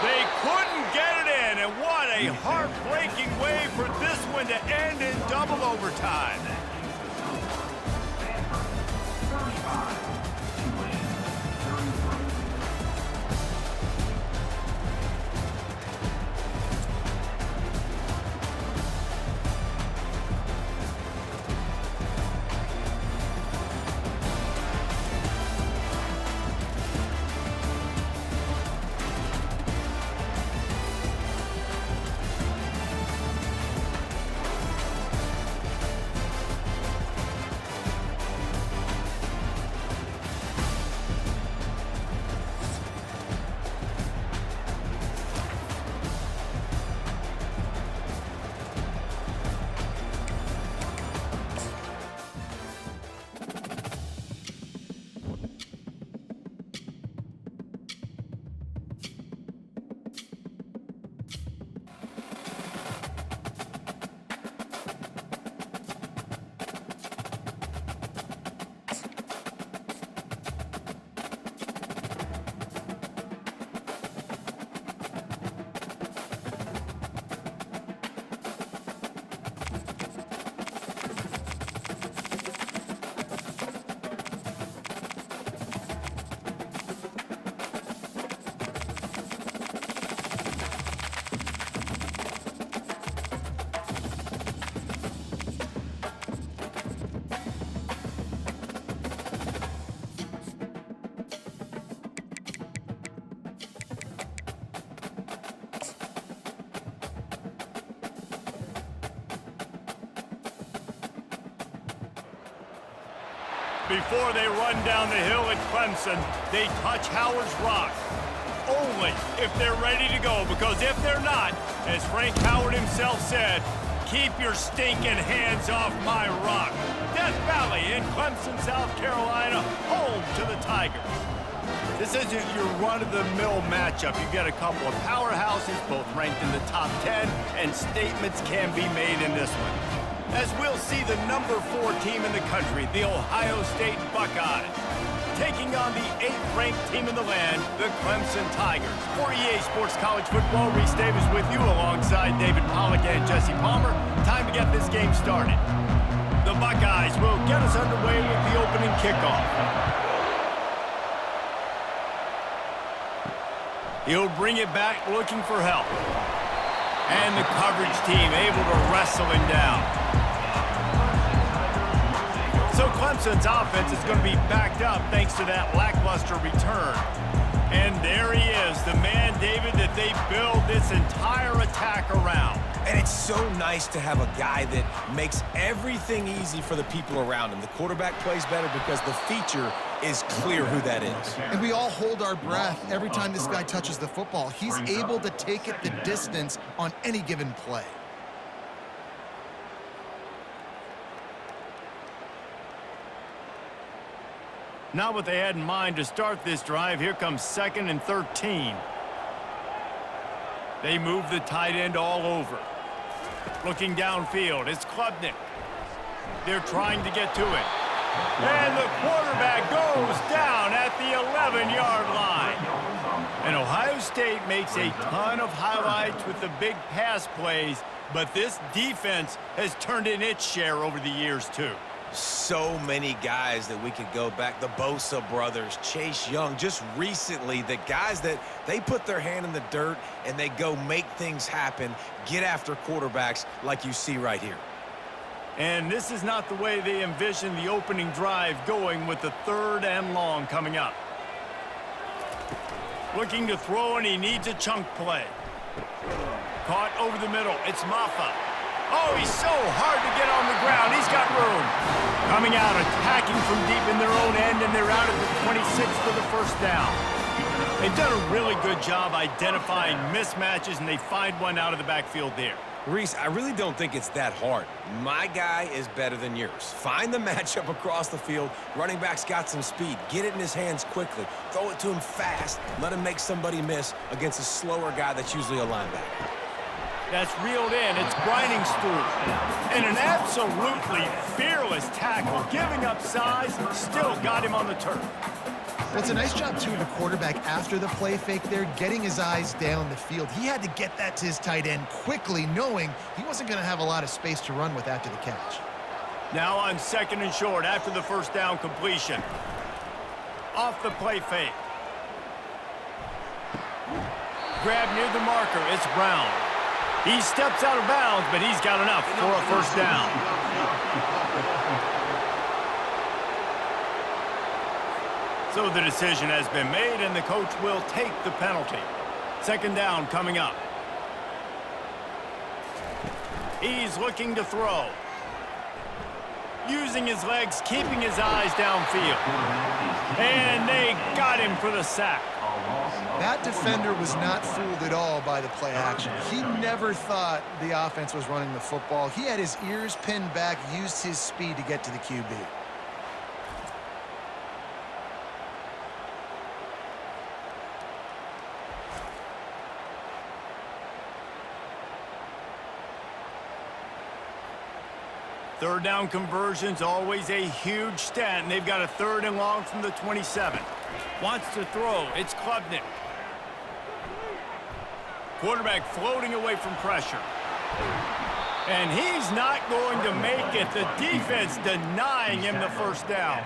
They couldn't get it in, and what a heartbreaking way for this one to end in double overtime. Before they run down the hill at Clemson, they touch Howard's rock. Only if they're ready to go, because if they're not, as Frank Howard himself said, keep your stinking hands off my rock. Death Valley in Clemson, South Carolina, home to the Tigers. This isn't your run-of-the-mill matchup. You get a couple of powerhouses, both ranked in the top 10, and statements can be made in this one. As we'll see the number 4 team in the country, the Ohio State Buckeyes, taking on the 8th-ranked team in the land, the Clemson Tigers. For EA Sports College Football, Reese Davis with you alongside David Pollack and Jesse Palmer. Time to get this game started. The Buckeyes will get us underway with the opening kickoff. He'll bring it back looking for help. And the coverage team able to wrestle him down. So Clemson's offense is going to be backed up thanks to that lackluster return. And there he is, the man, David, that they build this entire attack around. And it's so nice to have a guy that makes everything easy for the people around him. The quarterback plays better because the feature is clear who that is. And we all hold our breath every time this guy touches the football. He's able to take it the distance on any given play. Not what they had in mind to start this drive. Here comes 2nd and 13. They move the tight end all over. Looking downfield, it's Klubnik. They're trying to get to it. And the quarterback goes down at the 11-yard line. And Ohio State makes a ton of highlights with the big pass plays, but this defense has turned in its share over the years, too. So many guys that we could go back. The Bosa brothers, Chase Young, just recently, the guys that they put their hand in the dirt and they go make things happen, get after quarterbacks like you see right here. And this is not the way they envision the opening drive going with the 3rd and long coming up. Looking to throw, and he needs a chunk play. Caught over the middle. It's Maffa. Oh, he's so hard to get on the ground. He's got room. Coming out, attacking from deep in their own end, and they're out at the 26 for the first down. They've done a really good job identifying mismatches, and they find one out of the backfield there. Reese, I really don't think it's that hard. My guy is better than yours. Find the matchup across the field. Running back's got some speed. Get it in his hands quickly. Throw it to him fast. Let him make somebody miss against a slower guy that's usually a linebacker. That's reeled in. It's grinding through. And an absolutely fearless tackle. Giving up size, still got him on the turf. Well, it's a nice job, too, of the quarterback after the play fake there, getting his eyes down the field. He had to get that to his tight end quickly, knowing he wasn't going to have a lot of space to run with after the catch. Now on 2nd and short after the first down completion. Off the play fake. Grab near the marker. It's Brown. He steps out of bounds, but he's got enough for a first down. So the decision has been made, and the coach will take the penalty. 2nd down coming up. He's looking to throw. Using his legs, keeping his eyes downfield. And they got him for the sack. That defender was not fooled at all by the play action. He never thought the offense was running the football. He had his ears pinned back, used his speed to get to the QB. Third down conversions, always a huge stat, and they've got a 3rd and long from the 27. Wants to throw. It's Klubnik. Quarterback floating away from pressure. And he's not going to make it. The defense denying him the first down.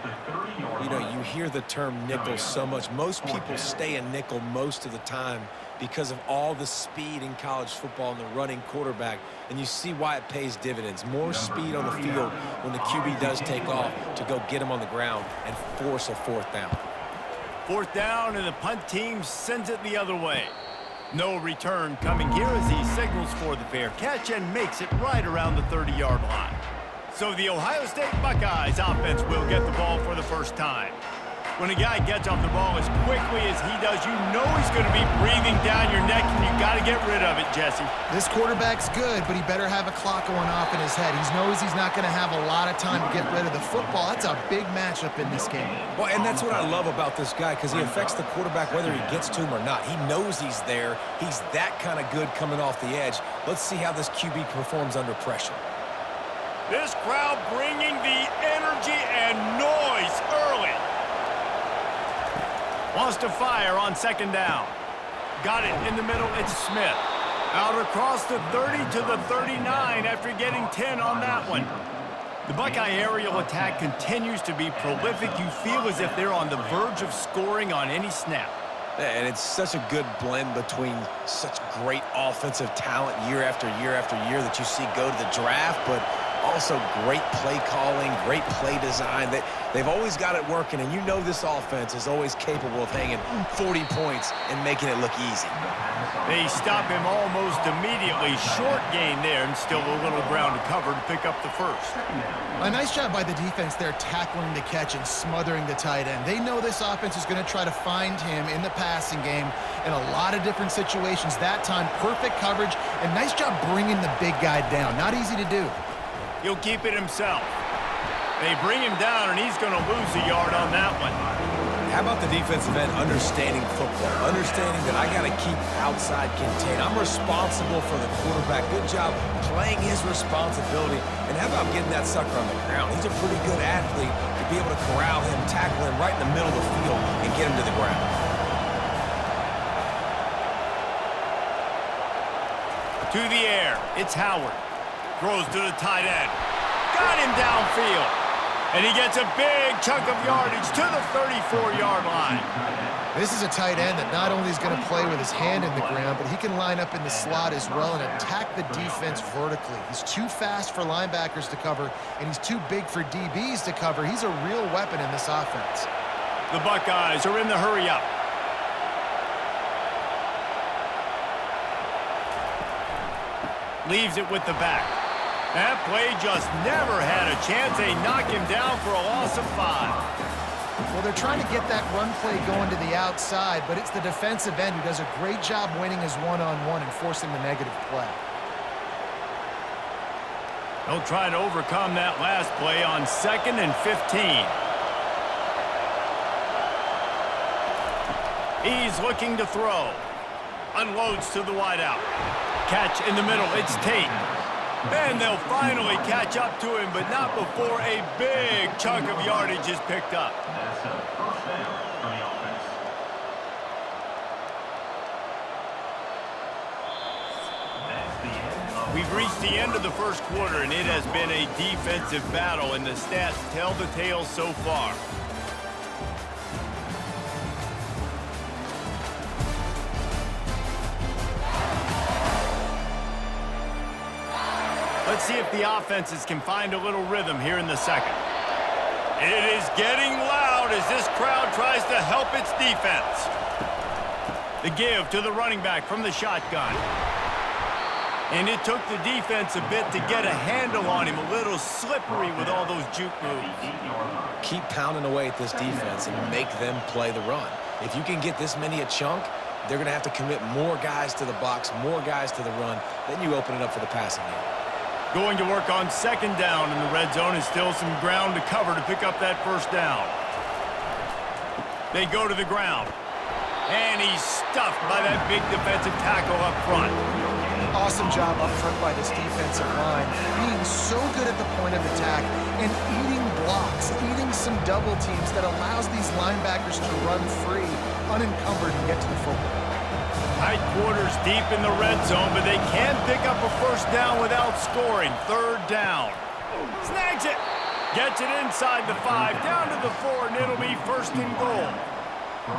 You know, you hear the term nickel so much. Most people stay in nickel most of the time because of all the speed in college football and the running quarterback. And you see why it pays dividends. More speed on the field when the QB does take off to go get him on the ground and force a 4th down. 4th down, and the punt team sends it the other way. No return coming here as he signals for the fair catch and makes it right around the 30-yard line. So the Ohio State Buckeyes offense will get the ball for the first time. When a guy gets off the ball as quickly as he does, you know he's going to be breathing down your neck, and you got to get rid of it, Jesse. This quarterback's good, but he better have a clock going off in his head. He knows he's not going to have a lot of time to get rid of the football. That's a big matchup in this game. Well, and that's what I love about this guy, because he affects the quarterback whether he gets to him or not. He knows he's there. He's that kind of good coming off the edge. Let's see how this QB performs under pressure. This crowd bringing the energy and noise early. Wants to fire on second down. Got it in the middle. It's Smith. Out across the 30 to the 39 after getting 10 on that one. The Buckeye aerial attack continues to be prolific. You feel as if they're on the verge of scoring on any snap. And it's such a good blend between such great offensive talent year after year after year that you see go to the draft, but also great play calling, great play design. They've always got it working, and you know this offense is always capable of hanging 40 points and making it look easy. They stop him almost immediately. Short gain there, and still a little ground to cover to pick up the first. A nice job by the defense there, tackling the catch and smothering the tight end. They know this offense is going to try to find him in the passing game in a lot of different situations. That time, perfect coverage, and nice job bringing the big guy down. Not easy to do. He'll keep it himself. They bring him down, and he's going to lose a yard on that one. How about the defensive end understanding football, understanding that I got to keep outside contained. I'm responsible for the quarterback. Good job playing his responsibility. And how about getting that sucker on the ground? He's a pretty good athlete to be able to corral him, tackle him right in the middle of the field, and get him to the ground. To the air, it's Howard. Throws to the tight end. Got him downfield. And he gets a big chunk of yardage to the 34-yard line. This is a tight end that not only is going to play with his hand in the ground, but he can line up in the slot as well and attack the defense vertically. He's too fast for linebackers to cover, and he's too big for DBs to cover. He's a real weapon in this offense. The Buckeyes are in the hurry-up. Leaves it with the back. That play just never had a chance. They knock him down for a loss of 5. Well, they're trying to get that run play going to the outside, but it's the defensive end who does a great job winning his one-on-one and forcing the negative play. They'll try to overcome that last play on 2nd and 15. He's looking to throw. Unloads to the wideout. Catch in the middle. It's Tate. And they'll finally catch up to him, but not before a big chunk of yardage is picked up. That's a first down for the offense. That's the end of We've reached the end of the first quarter, and it has been a defensive battle, and the stats tell the tale so far. Let's see if the offenses can find a little rhythm here in the second. It is getting loud as this crowd tries to help its defense. The give to the running back from the shotgun. And it took the defense a bit to get a handle on him. A little slippery with all those juke moves. Keep pounding away at this defense and make them play the run. If you can get this many a chunk, they're going to have to commit more guys to the box, more guys to the run. Then you open it up for the passing game. Going to work on second down in the red zone, is still some ground to cover to pick up that first down. They go to the ground. And he's stuffed by that big defensive tackle up front. Awesome job up front by this defensive line, being so good at the point of attack and eating blocks, eating some double teams that allows these linebackers to run free, unencumbered, and get to the football. Tight quarters deep in the red zone, but they can't pick up a first down without scoring. Third down. Snags it. Gets it inside the 5, down to the 4, and it'll be first and goal.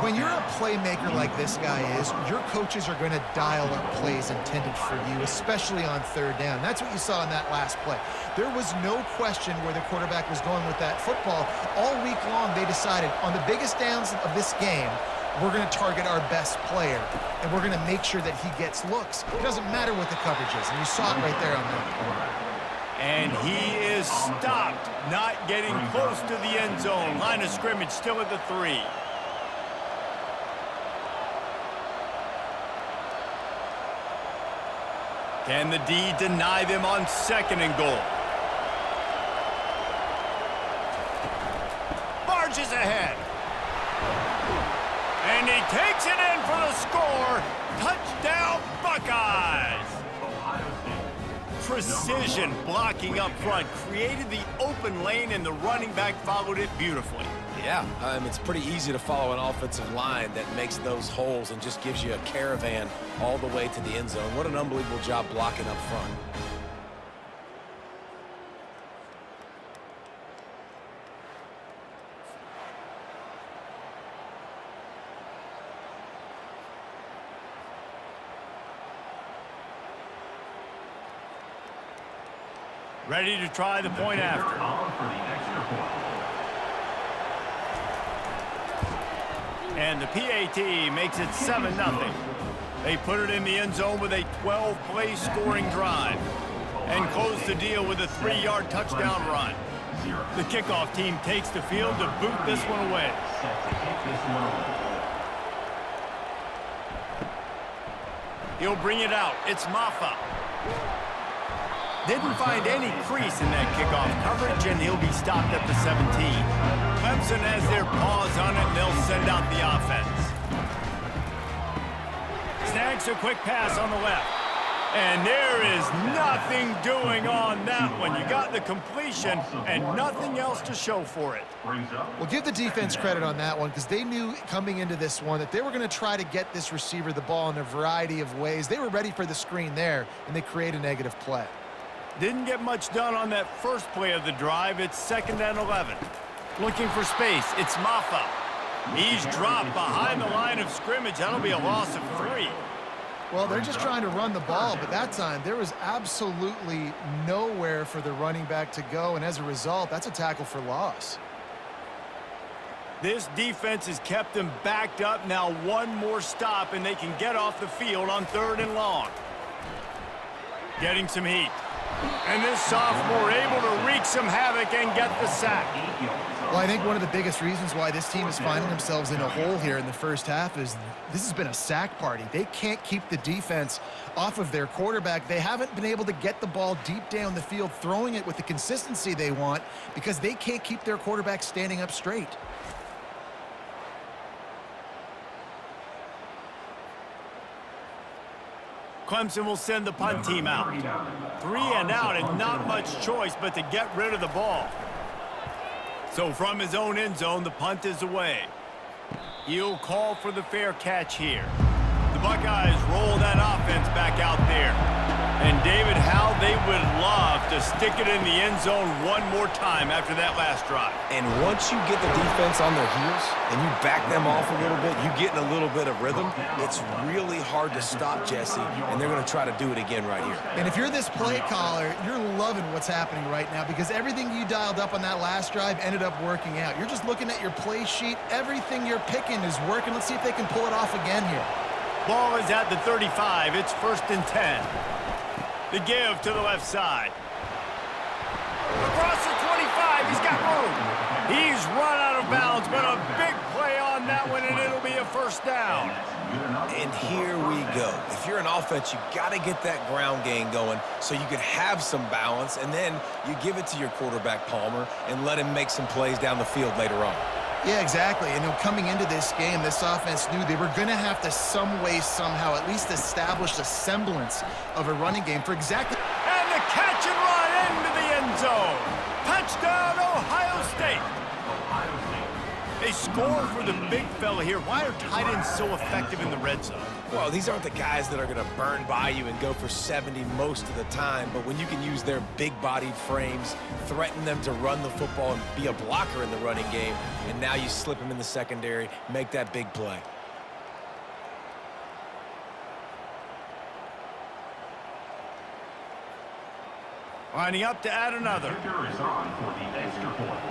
When you're a playmaker like this guy is, your coaches are going to dial up plays intended for you, especially on third down. That's what you saw in that last play. There was no question where the quarterback was going with that football. All week long, they decided on the biggest downs of this game, we're going to target our best player, and we're going to make sure that he gets looks. It doesn't matter what the coverage is, and you saw it right there on that play. And he is just stopped, not getting close to the end zone. Line of scrimmage still at the 3. Can the D deny them on 2nd and goal? Barges ahead. And he takes it in for the score. Touchdown, Buckeyes. Precision blocking up front created the open lane, and the running back followed it beautifully. Yeah, it's pretty easy to follow an offensive line that makes those holes and just gives you a caravan all the way to the end zone. What an unbelievable job blocking up front. Ready to try the point after. And the PAT makes it 7-0. They put it in the end zone with a 12-play scoring drive and close the deal with a 3-yard touchdown run. The kickoff team takes the field to boot this one away. He'll bring it out. It's Maffa. Didn't find any crease in that kickoff coverage, and he'll be stopped at the 17. Clemson has their paws on it, and they'll send out the offense. Snags a quick pass on the left. And there is nothing doing on that one. You got the completion and nothing else to show for it. Well, give the defense credit on that one because they knew coming into this one that they were going to try to get this receiver the ball in a variety of ways. They were ready for the screen there, and they create a negative play. Didn't get much done on that first play of the drive. It's 2nd and 11. Looking for space. It's Maffa. He's dropped behind the line of scrimmage. That'll be a loss of 3. Well, they're just trying to run the ball, but that time there was absolutely nowhere for the running back to go, and as a result, that's a tackle for loss. This defense has kept them backed up. Now one more stop, and they can get off the field on 3rd and long. Getting some heat. And this sophomore able to wreak some havoc and get the sack. Well, I think one of the biggest reasons why this team is finding themselves in a hole here in the first half is this has been a sack party. They can't keep the defense off of their quarterback. They haven't been able to get the ball deep down the field, throwing it with the consistency they want because they can't keep their quarterback standing up straight. Clemson will send the punt team out. 3 and out, and not much choice but to get rid of the ball. So from his own end zone, the punt is away. He'll call for the fair catch here. The Buckeyes roll that offense back out there. And David, how they would love to stick it in the end zone one more time after that last drive. And once you get the defense on their heels and you back them off a little bit, you get in a little bit of rhythm, it's really hard to stop Jesse, and they're going to try to do it again right here. And if you're this play caller, you're loving what's happening right now because everything you dialed up on that last drive ended up working out. You're just looking at your play sheet. Everything you're picking is working. Let's see if they can pull it off again here. Ball is at the 35. It's 1st and 10. The give to the left side. Across the 25, he's got room. He's run out of bounds, but a big play on that one, and it'll be a 1st down. And here we go. If you're an offense, you got to get that ground game going so you can have some balance, and then you give it to your quarterback, Palmer, and let him make some plays down the field later on. Yeah, exactly. And coming into this game, this offense knew they were going to have to some way, somehow, at least establish a semblance of a running game for exactly... And the catch and run into the end zone. Touchdown, Ohio State. They score for the big fella here. Why are tight ends so effective in the red zone? Well, these aren't the guys that are going to burn by you and go for 70 most of the time, but when you can use their big-bodied frames, threaten them to run the football and be a blocker in the running game, and now you slip them in the secondary, make that big play. Lining up to add another. Kicker is on for the extra point.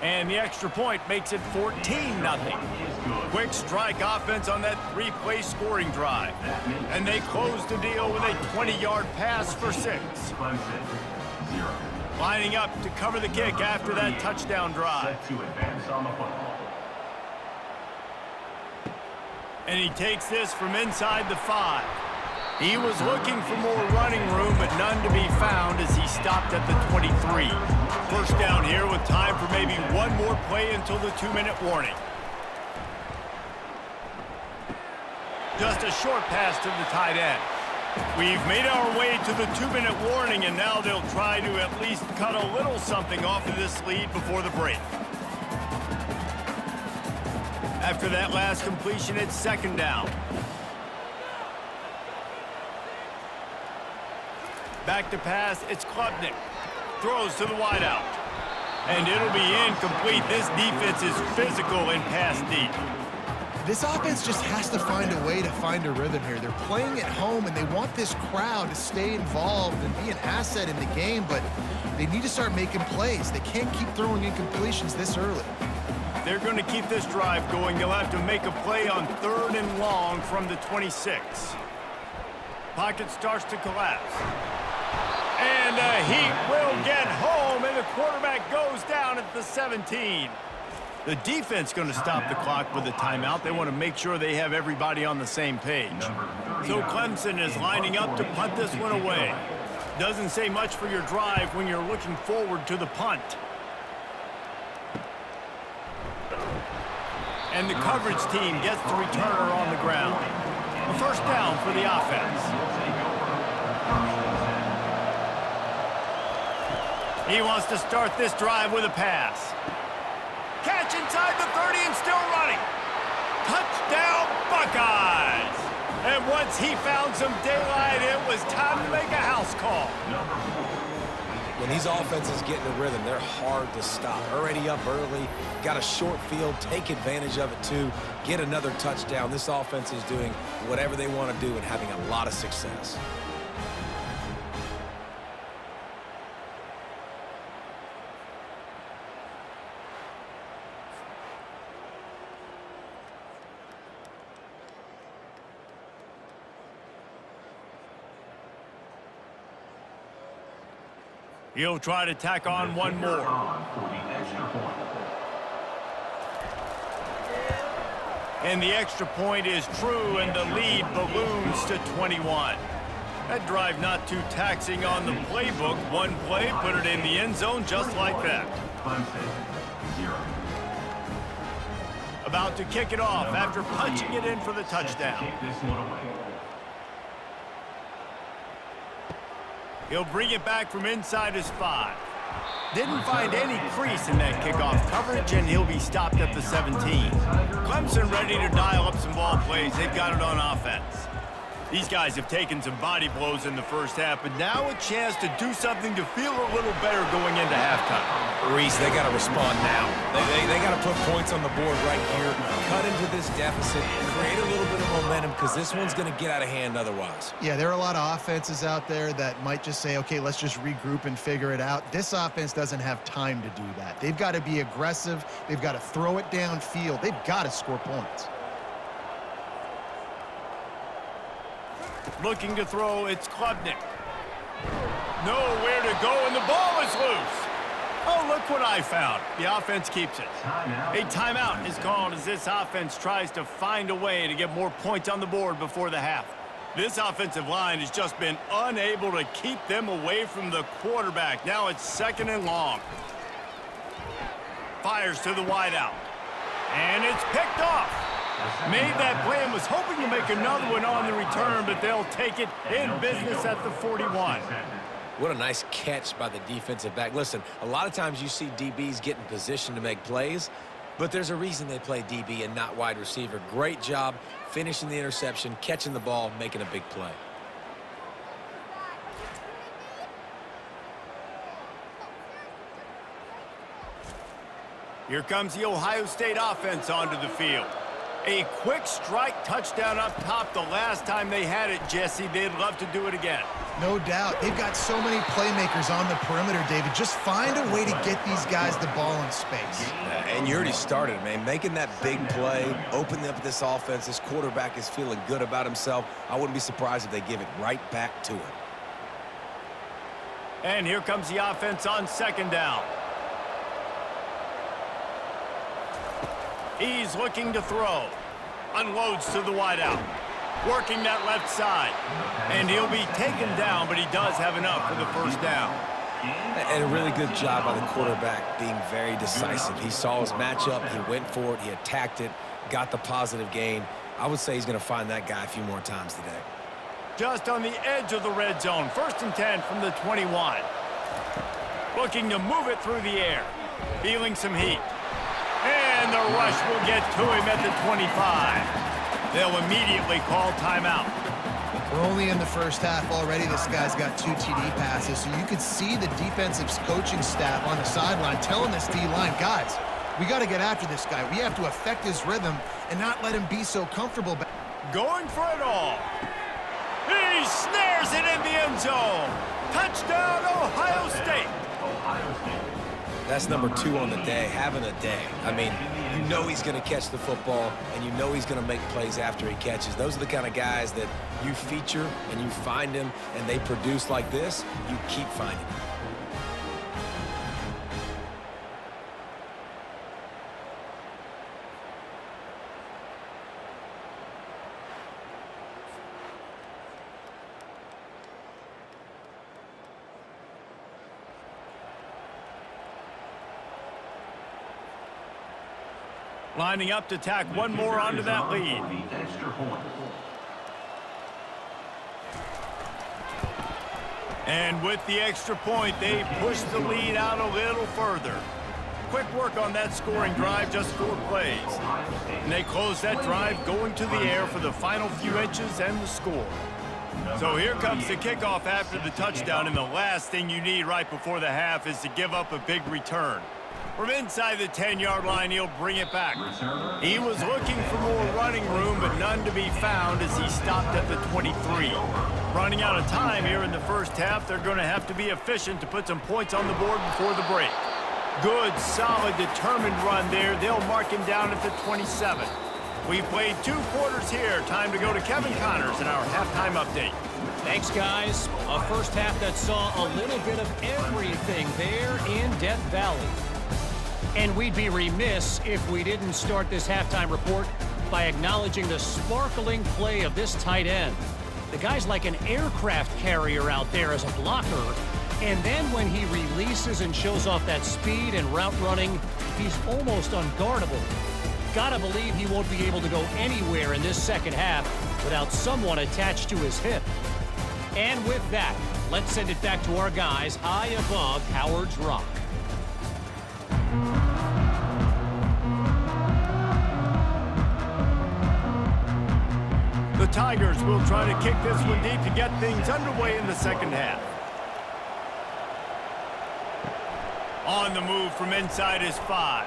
And the extra point makes it 14-0. Quick strike offense on that three-play scoring drive. And they close the deal with a 20-yard pass for 6. Lining up to cover the kick after that touchdown drive. And he takes this from inside the 5. He was looking for more running room, but none to be found as he stopped at the 23. First down here with time for maybe one more play until the 2-minute warning. Just a short pass to the tight end. We've made our way to the 2-minute warning, and now they'll try to at least cut a little something off of this lead before the break. After that last completion, it's second down. Back to pass, it's Klubnik. Throws to the wideout. And it'll be incomplete. This defense is physical and pass deep. This offense just has to find a way to find a rhythm here. They're playing at home, and they want this crowd to stay involved and be an asset in the game, but they need to start making plays. They can't keep throwing incompletions this early. They're going to keep this drive going. They'll have to make a play on 3rd and long from the 26. Pocket starts to collapse. And he will get home, and the quarterback goes down at the 17. The defense going to stop the clock with a timeout. They want to make sure they have everybody on the same page. So Clemson is lining up to punt this one away. Doesn't say much for your drive when you're looking forward to the punt. And the coverage team gets the returner on the ground. A first down for the offense. He wants to start this drive with a pass. Catch inside the 30 and still running. Touchdown, Buckeyes! And once he found some daylight, it was time to make a house call. When these offenses get in a rhythm, they're hard to stop. Already up early, got a short field, take advantage of it too, get another touchdown. This offense is doing whatever they want to do and having a lot of success. He'll try to tack on one more. And the extra point is true, and the lead balloons to 21. That drive not too taxing on the playbook. One play, put it in the end zone just like that. About to kick it off after punching it in for the touchdown. He'll bring it back from inside his 5. Didn't find any crease in that kickoff coverage, and he'll be stopped at the 17. Clemson ready to dial up some ball plays. They've got it on offense. These guys have taken some body blows in the first half, but now a chance to do something to feel a little better going into halftime. Reese, they got to respond now. They got to put points on the board right here, cut into this deficit, create a little bit of momentum, because this one's going to get out of hand otherwise. Yeah, there are a lot of offenses out there that might just say, okay, let's just regroup and figure it out. This offense doesn't have time to do that. They've got to be aggressive. They've got to throw it downfield. They've got to score points. Looking to throw, it's Klubnik. Nowhere to go, and the ball is loose. Oh, look what I found. The offense keeps it. A timeout is called as this offense tries to find a way to get more points on the board before the half. This offensive line has just been unable to keep them away from the quarterback. Now it's 2nd and long. Fires to the wideout. And it's picked off. Made that play and was hoping to make another one on the return, but they'll take it in business at the 41. What a nice catch by the defensive back. Listen, a lot of times you see DBs get in position to make plays, but there's a reason they play DB and not wide receiver. Great job finishing the interception, catching the ball, making a big play. Here comes the Ohio State offense onto the field. A quick strike touchdown up top the last time they had it, Jesse. They'd love to do it again. No doubt. They've got so many playmakers on the perimeter, David. Just find a way to get these guys the ball in space. And you already started, man. Making that big play, opening up this offense. This quarterback is feeling good about himself. I wouldn't be surprised if they give it right back to him. And here comes the offense on second down. He's looking to throw. Unloads to the wideout. Working that left side. And he'll be taken down, but he does have enough for the first down. And a really good job by the quarterback being very decisive. He saw his matchup, he went for it, he attacked it, got the positive gain. I would say he's going to find that guy a few more times today. Just on the edge of the red zone. 1st and 10 from the 21. Looking to move it through the air. Feeling some heat. And the rush will get to him at the 25. They'll immediately call timeout. We're only in the first half already. This guy's got 2 TD passes, so you could see the defensive coaching staff on the sideline telling this D-line, guys, we got to get after this guy. We have to affect his rhythm and not let him be so comfortable. Going for it all. He snares it in the end zone. Touchdown, Ohio State. That's number 2 on the day, having a day. I mean, you know he's going to catch the football, and you know he's going to make plays after he catches. Those are the kind of guys that you feature and you find them, and they produce like this, you keep finding them. Lining up to tack one more onto that lead. And with the extra point, they push the lead out a little further. Quick work on that scoring drive, just 4 plays. And they close that drive going to the air for the final few inches and the score. So here comes the kickoff after the touchdown, and the last thing you need right before the half is to give up a big return. From inside the 10-yard line, he'll bring it back. He was looking for more running room, but none to be found as he stopped at the 23. Running out of time here in the first half, they're going to have to be efficient to put some points on the board before the break. Good, solid, determined run there. They'll mark him down at the 27. We played 2 quarters here. Time to go to Kevin Connors in our halftime update. Thanks, guys. A first half that saw a little bit of everything there in Death Valley. And we'd be remiss if we didn't start this halftime report by acknowledging the sparkling play of this tight end. The guy's like an aircraft carrier out there as a blocker. And then when he releases and shows off that speed and route running, he's almost unguardable. Gotta believe he won't be able to go anywhere in this second half without someone attached to his hip. And with that, let's send it back to our guys high above Howard's Rock. The Tigers will try to kick this one deep to get things underway in the second half. On the move from inside is 5.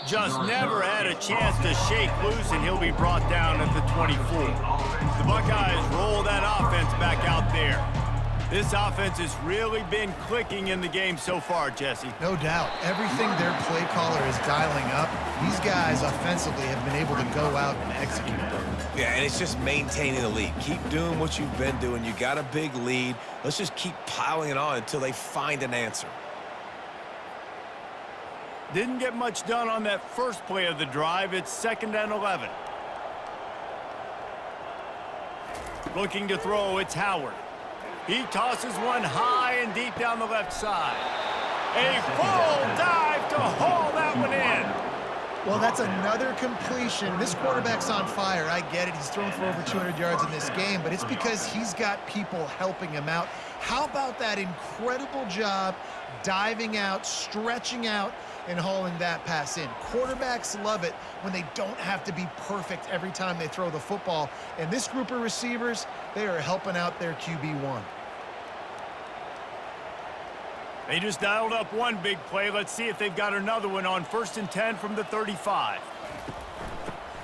Just never had a chance to shake loose, and he'll be brought down at the 24. The Buckeyes roll that offense back out there. This offense has really been clicking in the game so far, Jesse. No doubt. Everything their play caller is dialing up, these guys offensively have been able to go out and execute. Yeah, and it's just maintaining the lead. Keep doing what you've been doing. You got a big lead. Let's just keep piling it on until they find an answer. Didn't get much done on that first play of the drive. It's 2nd and 11. Looking to throw, it's Howard. He tosses one high and deep down the left side. A full dive to haul that one in. Well, that's another completion. This quarterback's on fire. I get it. He's thrown for over 200 yards in this game, but it's because he's got people helping him out. How about that incredible job diving out, stretching out, and hauling that pass in? Quarterbacks love it when they don't have to be perfect every time they throw the football. And this group of receivers, they are helping out their QB1. They just dialed up one big play. Let's see if they've got another one on 1st and 10 from the 35.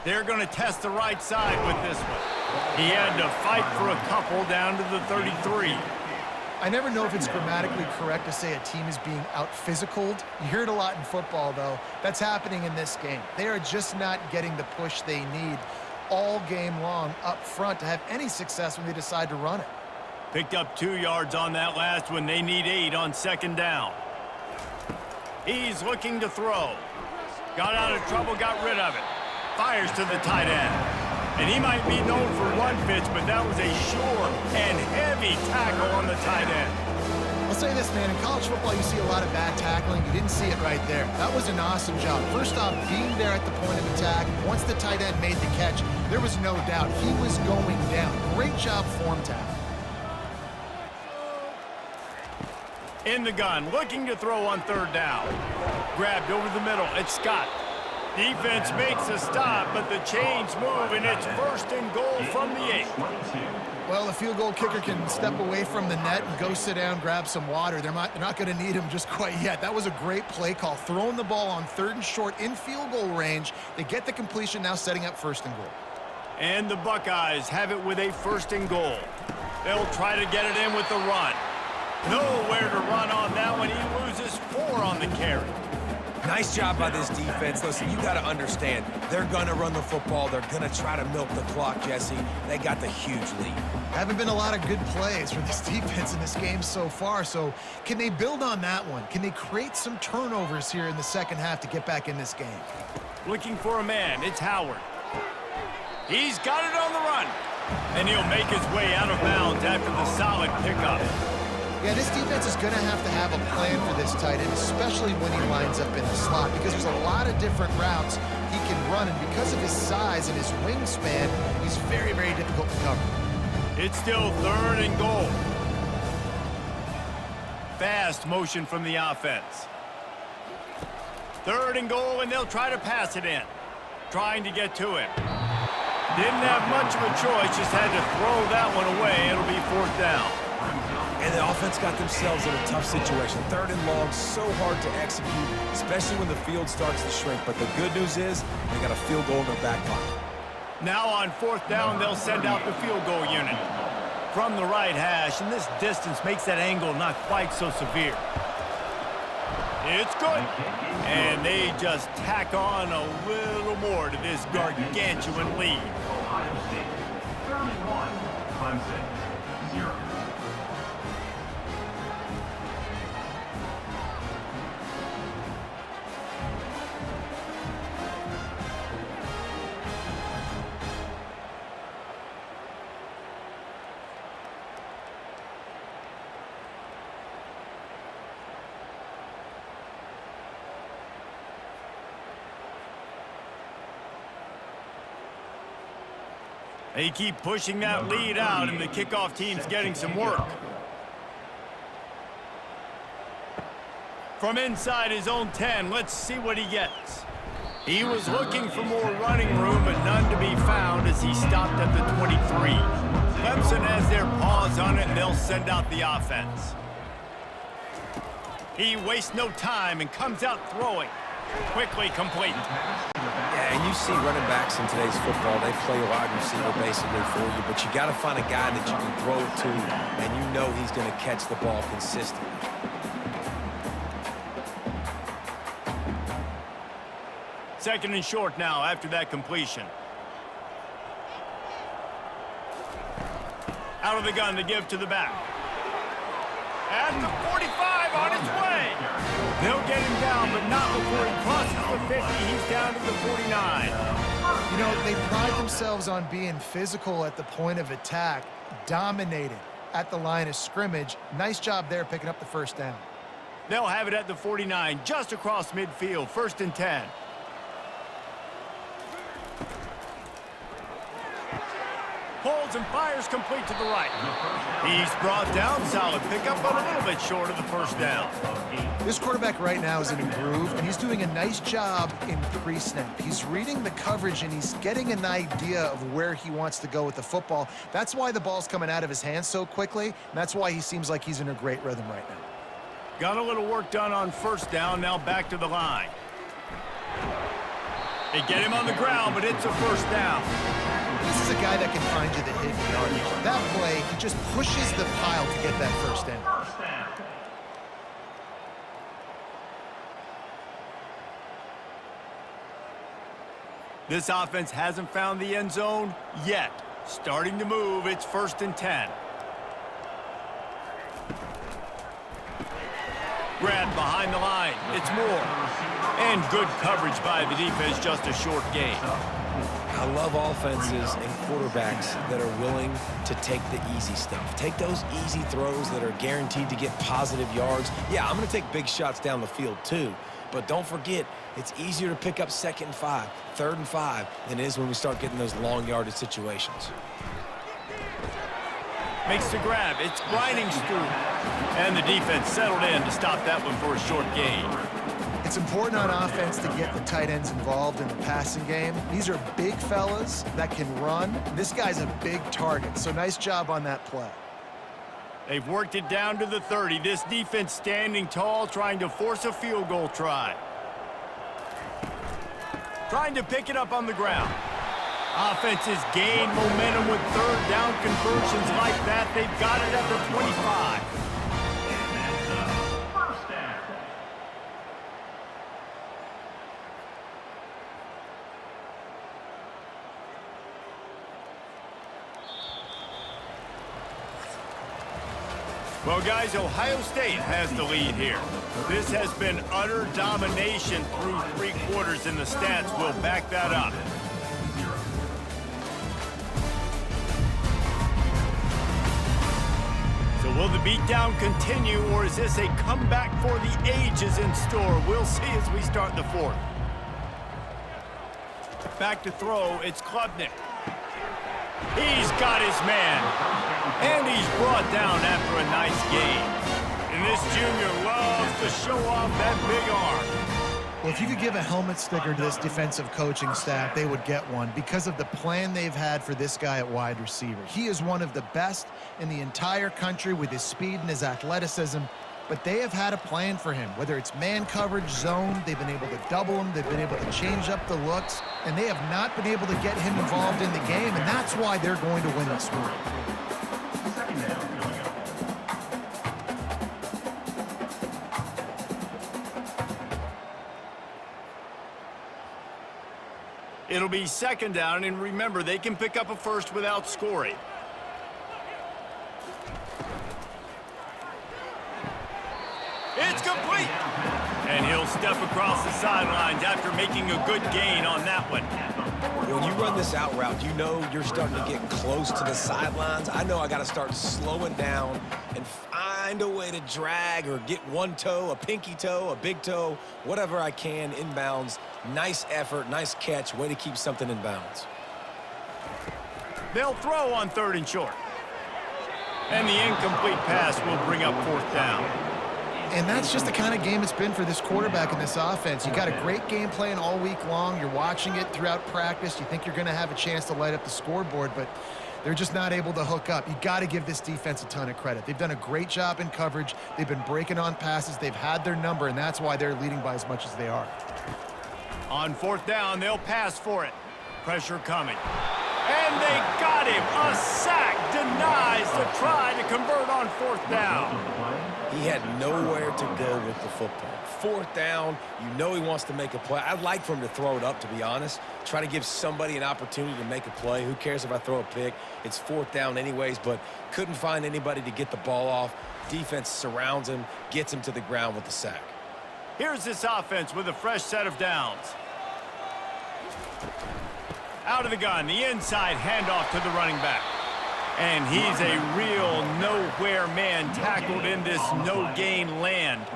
They're going to test the right side with this one. He had to fight for a couple down to the 33. I never know if it's grammatically correct to say a team is being out-physicaled. You hear it a lot in football, though. That's happening in this game. They are just not getting the push they need all game long up front to have any success when they decide to run it. Picked up 2 yards on that last one. They need 8 on second down. He's looking to throw. Got out of trouble, got rid of it. Fires to the tight end. And he might be known for run fits, but that was a sure and heavy tackle on the tight end. I'll say this, man. In college football, you see a lot of bad tackling. You didn't see it right there. That was an awesome job. First off, being there at the point of attack. Once the tight end made the catch, there was no doubt he was going down. Great job form tackle. In the gun, looking to throw on third down. Grabbed over the middle. It's Scott. Defense makes a stop, but the chains move, and it's 1st and goal from the 8. Well, a field goal kicker can step away from the net and go sit down, grab some water. They're not going to need him just quite yet. That was a great play call. Throwing the ball on 3rd and short in field goal range. They get the completion, now setting up 1st and goal. And the Buckeyes have it with a 1st and goal. They'll try to get it in with the run. Nowhere to run on that one. He loses 4 on the carry. Nice job by this defense. Listen, you got to understand, they're going to run the football. They're going to try to milk the clock, Jesse. They got the huge lead. Haven't been a lot of good plays for this defense in this game so far, so can they build on that one? Can they create some turnovers here in the second half to get back in this game? Looking for a man. It's Howard. He's got it on the run. And he'll make his way out of bounds after the solid pickup. Yeah, this defense is going to have a plan for this tight end, especially when he lines up in the slot, because there's a lot of different routes he can run, and because of his size and his wingspan, he's very, very difficult to cover. It's still 3rd and goal. Fast motion from the offense. 3rd and goal, and they'll try to pass it in. Trying to get to him. Didn't have much of a choice, just had to throw that one away. It'll be 4th down. And the offense got themselves in a tough situation. 3rd and long, so hard to execute, especially when the field starts to shrink. But the good news is they got a field goal in their back pocket. Now on 4th down, they'll send out the field goal unit. From the right hash, and this distance makes that angle not quite so severe. It's good. And they just tack on a little more to this gargantuan lead. Ohio State, 31, Clemson, 0. They keep pushing that lead out, and the kickoff team's getting some work. From inside his own 10, let's see what he gets. He was looking for more running room, but none to be found as he stopped at the 23. Clemson has their paws on it, and they'll send out the offense. He wastes no time and comes out throwing. Quickly complete. Yeah, and you see running backs in today's football, they play wide receiver basically for you, but you got to find a guy that you can throw it to, and you know he's going to catch the ball consistently. Second and short now after that completion. Out of the gun to give to the back. At the 45 on his way. They'll get him down, but not before he crosses the 50. He's down to the 49. You know, they pride themselves on being physical at the point of attack, dominated at the line of scrimmage. Nice job there picking up the 1st down. They'll have it at the 49, just across midfield, 1st and 10. Pulls and fires complete to the right. He's brought down, solid pickup, but a little bit short of the 1st down. This quarterback right now is in a groove, and he's doing a nice job in pre-snap. He's reading the coverage, and he's getting an idea of where he wants to go with the football. That's why the ball's coming out of his hands so quickly, and that's why he seems like he's in a great rhythm right now. Got a little work done on 1st down, now back to the line. They get him on the ground, but it's a first down. This is a guy that can find you the hidden yardage. That play, he just pushes the pile to get that first down. First down. This offense hasn't found the end zone yet. Starting to move, it's 1st and 10. Grab behind the line, it's Moore. And good coverage by the defense, just a short gain. I love offenses and quarterbacks that are willing to take the easy stuff. Take those easy throws that are guaranteed to get positive yards. Yeah, I'm going to take big shots down the field too. But don't forget, it's easier to pick up 2nd and 5, 3rd and 5 than it is when we start getting those long yardage situations. Makes the grab, it's grinding through. And the defense settled in to stop that one for a short gain. It's important on offense to get the tight ends involved in the passing game. These are big fellas that can run. This guy's a big target, so nice job on that play. They've worked it down to the 30. This defense standing tall, trying to force a field goal try. Trying to pick it up on the ground. Offenses gain momentum with 3rd down conversions like that. They've got it at the 25. First down. Well, guys, Ohio State has the lead here. This has been utter domination through 3 quarters, and the stats will back that up. So will the beatdown continue, or is this a comeback for the ages in store? We'll see as we start the 4th. Back to throw, it's Klubnik. He's got his man. And he's brought down after a nice gain. And this junior loves to show off that big arm. Well, if you could give a helmet sticker to this defensive coaching staff, they would get one because of the plan they've had for this guy at wide receiver. He is one of the best in the entire country with his speed and his athleticism, but they have had a plan for him. Whether it's man coverage, zone, they've been able to double him, they've been able to change up the looks, and they have not been able to get him involved in the game, and that's why they're going to win this one. Second down coming up. It'll be 2nd down, and remember, they can pick up a first without scoring. It's complete! And he'll step across the sidelines after making a good gain on that one. When you run this out route, you know you're starting to get close to the sidelines. I know I got to start slowing down and find a way to drag or get one toe, a pinky toe, a big toe, whatever I can inbounds. Nice effort, nice catch, way to keep something in bounds. They'll throw on 3rd and short. And the incomplete pass will bring up 4th down. And that's just the kind of game it's been for this quarterback in this offense. You got a great game plan all week long. You're watching it throughout practice. You think you're going to have a chance to light up the scoreboard, but they're just not able to hook up. You got to give this defense a ton of credit. They've done a great job in coverage. They've been breaking on passes. They've had their number, and that's why they're leading by as much as they are. On 4th down, they'll pass for it. Pressure coming. And they got him. A sack denies the try to convert on 4th down. He had nowhere to go with the football. 4th down, you know he wants to make a play. I'd like for him to throw it up, to be honest. Try to give somebody an opportunity to make a play. Who cares if I throw a pick? It's 4th down anyways, but couldn't find anybody to get the ball off. Defense surrounds him, gets him to the ground with the sack. Here's this offense with a fresh set of downs. Out of the gun, the inside handoff to the running back. And he's a real nowhere man tackled in this no-gain land.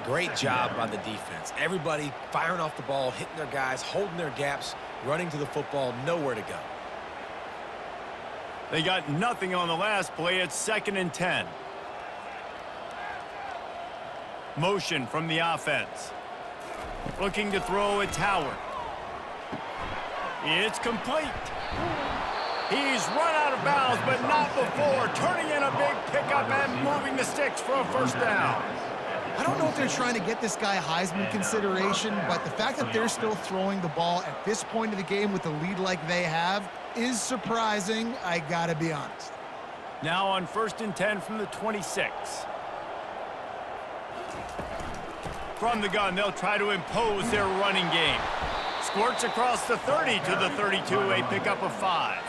Great job by the defense. Everybody firing off the ball, hitting their guys, holding their gaps, running to the football, nowhere to go. They got nothing on the last play. It's 2nd and 10. Motion from the offense. Looking to throw, it's Howard. It's complete. He's run out of bounds, but not before. Turning in a big pickup and moving the sticks for a 1st down. I don't know if they're trying to get this guy Heisman consideration, but the fact that they're still throwing the ball at this point of the game with a lead like they have is surprising, I gotta be honest. Now on 1st and 10 from the 26. From the gun, they'll try to impose their running game. Squirts across the 30 to the 32, a pickup of 5.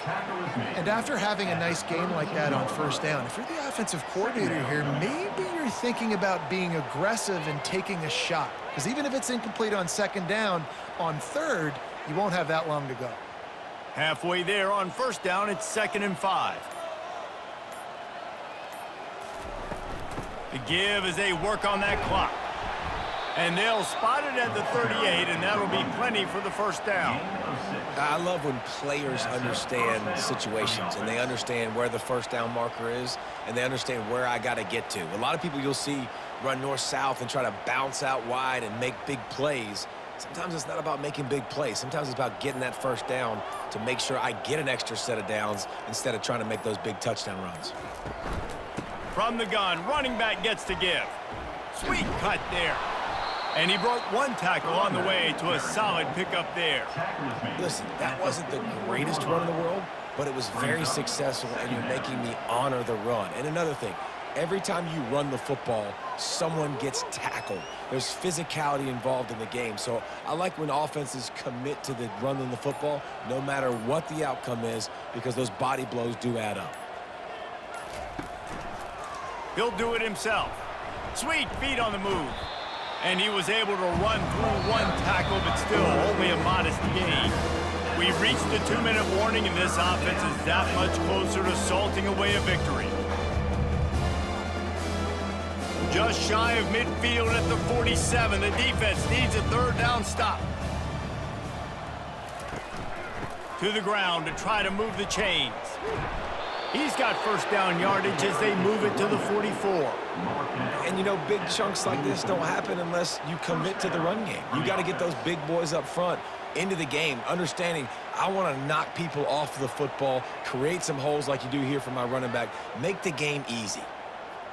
And after having a nice game like that on 1st down, if you're the offensive coordinator here, maybe you're thinking about being aggressive and taking a shot. Because even if it's incomplete on 2nd down, on 3rd, you won't have that long to go. Halfway there on 1st down, it's 2nd and 5. The give as they work on that clock. And they'll spot it at the 38, and that'll be plenty for the 1st down. I love when players understand situations and they understand where the 1st down marker is and they understand where I got to get to. A lot of people you'll see run north-south and try to bounce out wide and make big plays. Sometimes it's not about making big plays. Sometimes it's about getting that 1st down to make sure I get an extra set of downs instead of trying to make those big touchdown runs. From the gun, running back gets to give. Sweet cut there. And he broke 1 tackle on the way to a solid pickup there. Listen, that wasn't the greatest run in the world, but it was very successful, and you're making me honor the run. And another thing, every time you run the football, someone gets tackled. There's physicality involved in the game. So I like when offenses commit to the running the football, no matter what the outcome is, because those body blows do add up. He'll do it himself. Sweet feet on the move. And he was able to run through 1 tackle, but still only a modest gain. We reached the 2-minute warning, and this offense is that much closer to salting away a victory. Just shy of midfield at the 47. The defense needs a 3rd down stop. To the ground to try to move the chains. He's got 1st down yardage as they move it to the 44. And, you know, big chunks like this don't happen unless you commit to the run game. You got to get those big boys up front into the game, understanding I want to knock people off the football, create some holes like you do here for my running back, make the game easy.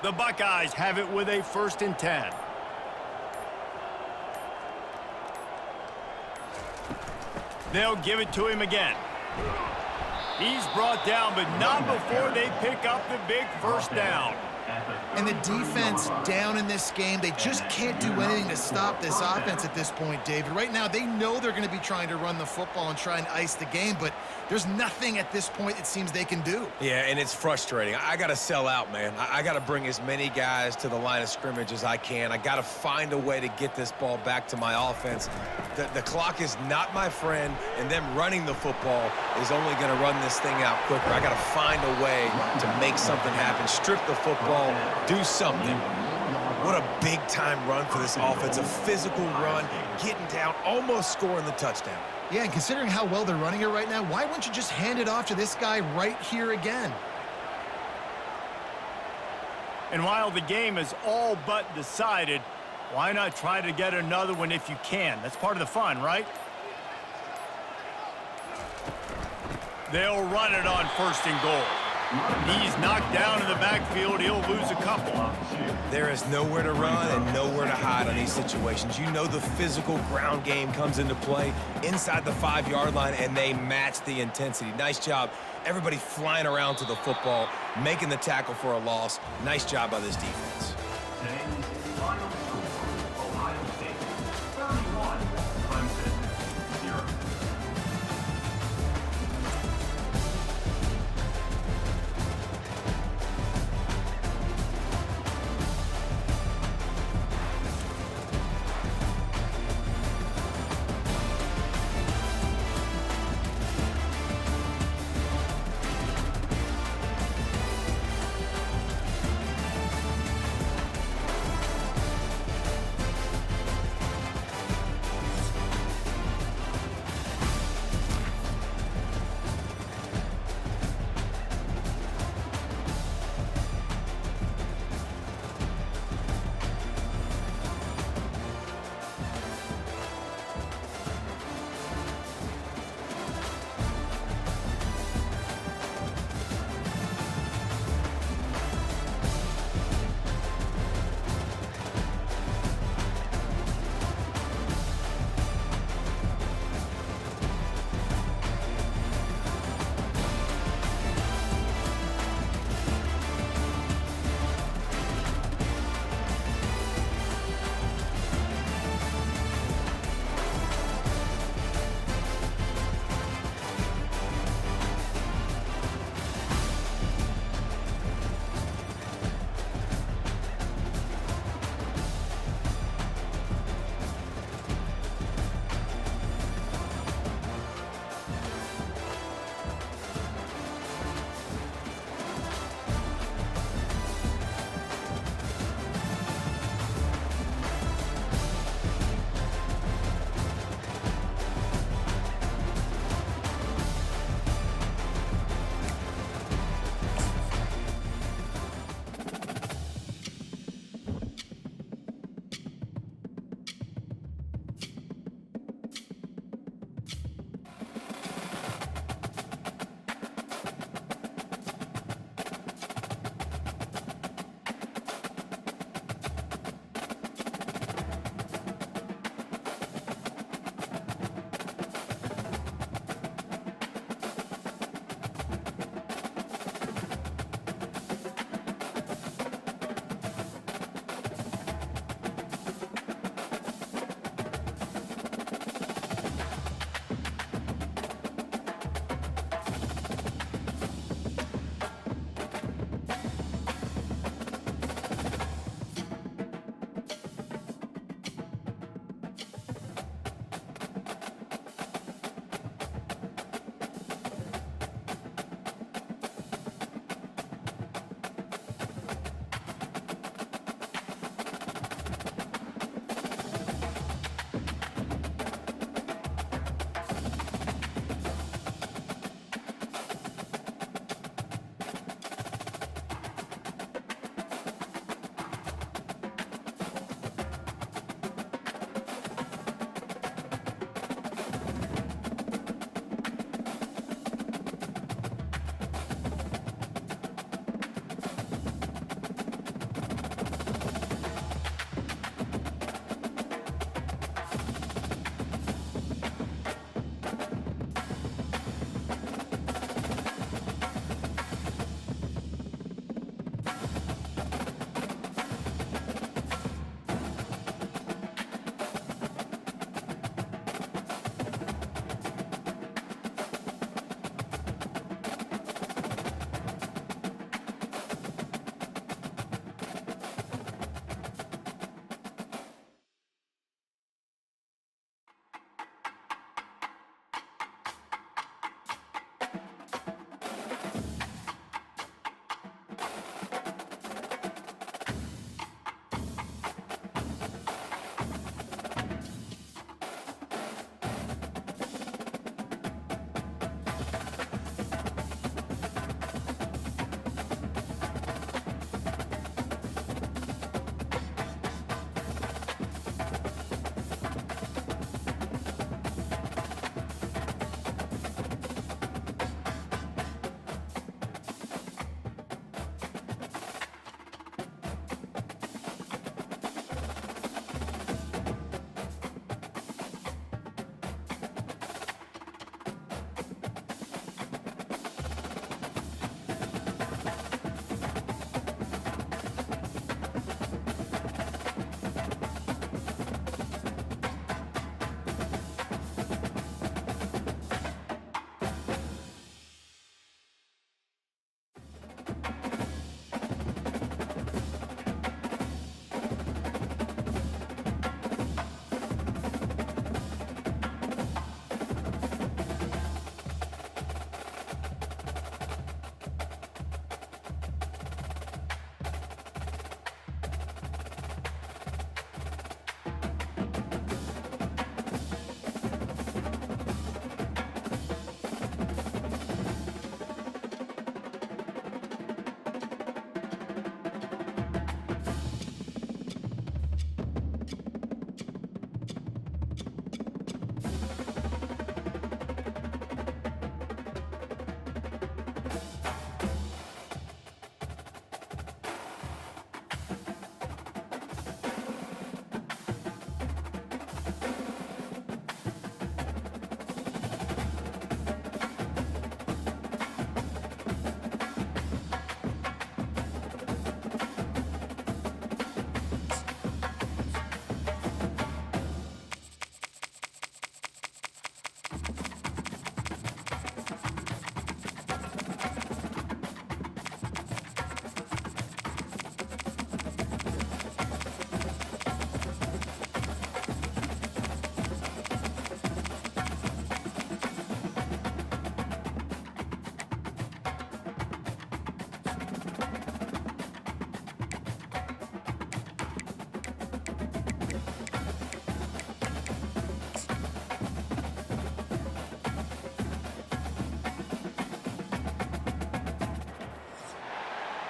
The Buckeyes have it with a 1st and 10. They'll give it to him again. He's brought down, but not before they pick up the big 1st down. And the defense down in this game, they just can't do anything to stop this offense at this point, David. Right now, they know they're going to be trying to run the football and try and ice the game, but there's nothing at this point it seems they can do. Yeah, and it's frustrating. I got to sell out, man. I got to bring as many guys to the line of scrimmage as I can. I got to find a way to get this ball back to my offense. The clock is not my friend, and them running the football is only going to run this thing out quicker. I got to find a way to make something happen, strip the football, do something. What a big-time run for this offense, a physical run, getting down, almost scoring the touchdown. Yeah, and considering how well they're running it right now, why wouldn't you just hand it off to this guy right here again? And while the game is all but decided, why not try to get another one if you can? That's part of the fun, right? They'll run it on 1st and goal. He's knocked down in the backfield. He'll lose a couple. There is nowhere to run and nowhere to hide on these situations. You know the physical ground game comes into play inside the 5-yard line, and they match the intensity. Nice job. Everybody flying around to the football, making the tackle for a loss. Nice job by this defense. Today's final score, Ohio State 31, Clemson 0.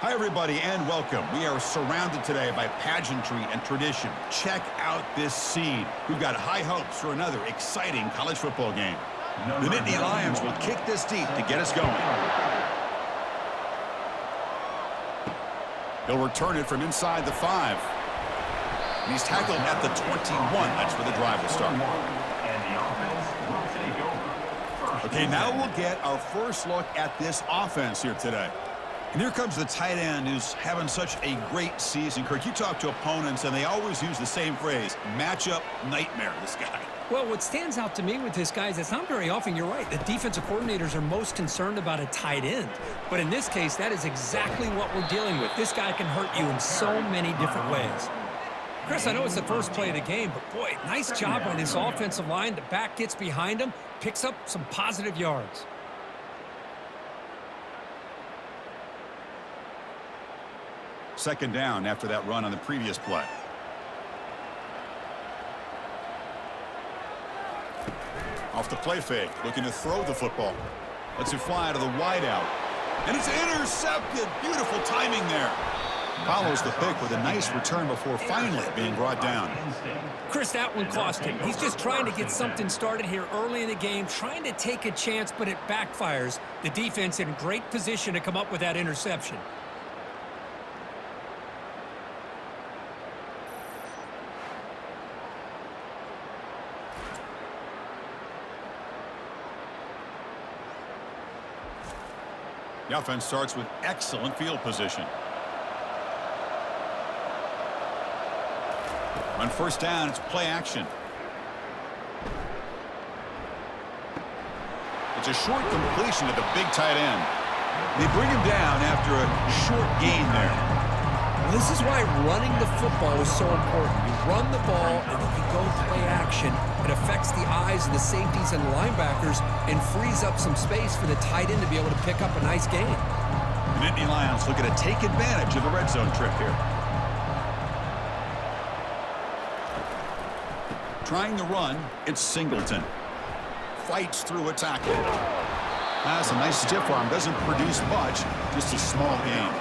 Hi, everybody, and welcome. We are surrounded today by pageantry and tradition. Check out this scene. We've got high hopes for another exciting college football game. The Nittany Lions will kick this deep to get us going. He'll return it from inside the 5. And he's tackled at the 21. That's where the drive will start. And the offense will take over. Okay, now we'll get our first look at this offense here today. And here comes the tight end who's having such a great season. Kirk, you talk to opponents, and they always use the same phrase, matchup nightmare, this guy. Well, what stands out to me with this guy is it's not very often, you're right, the defensive coordinators are most concerned about a tight end. But in this case, that is exactly what we're dealing with. This guy can hurt you in so many different ways. Chris, I know it's the first play of the game, but boy, nice job by this offensive line. The back gets behind him, picks up some positive yards. Second down after that run on the previous play. Off the play fake, looking to throw the football. Lets it fly to the wideout. And it's intercepted. Beautiful timing there. Follows the pick with a nice return before finally being brought down. Chris, that one cost him. He's just trying to get something started here early in the game, trying to take a chance, but it backfires. The defense in great position to come up with that interception. The offense starts with excellent field position. On first down, it's play action. It's a short completion to the big tight end. They bring him down after a short gain there. This is why running the football is so important. You run the ball, and then you go play action. It affects the eyes of the safeties and linebackers and frees up some space for the tight end to be able to pick up a nice gain. The Nittany Lions looking to take advantage of the red zone trip here. Trying to run, it's Singleton. Fights through a tackle. That's a nice stiff arm. Doesn't produce much, just a small gain.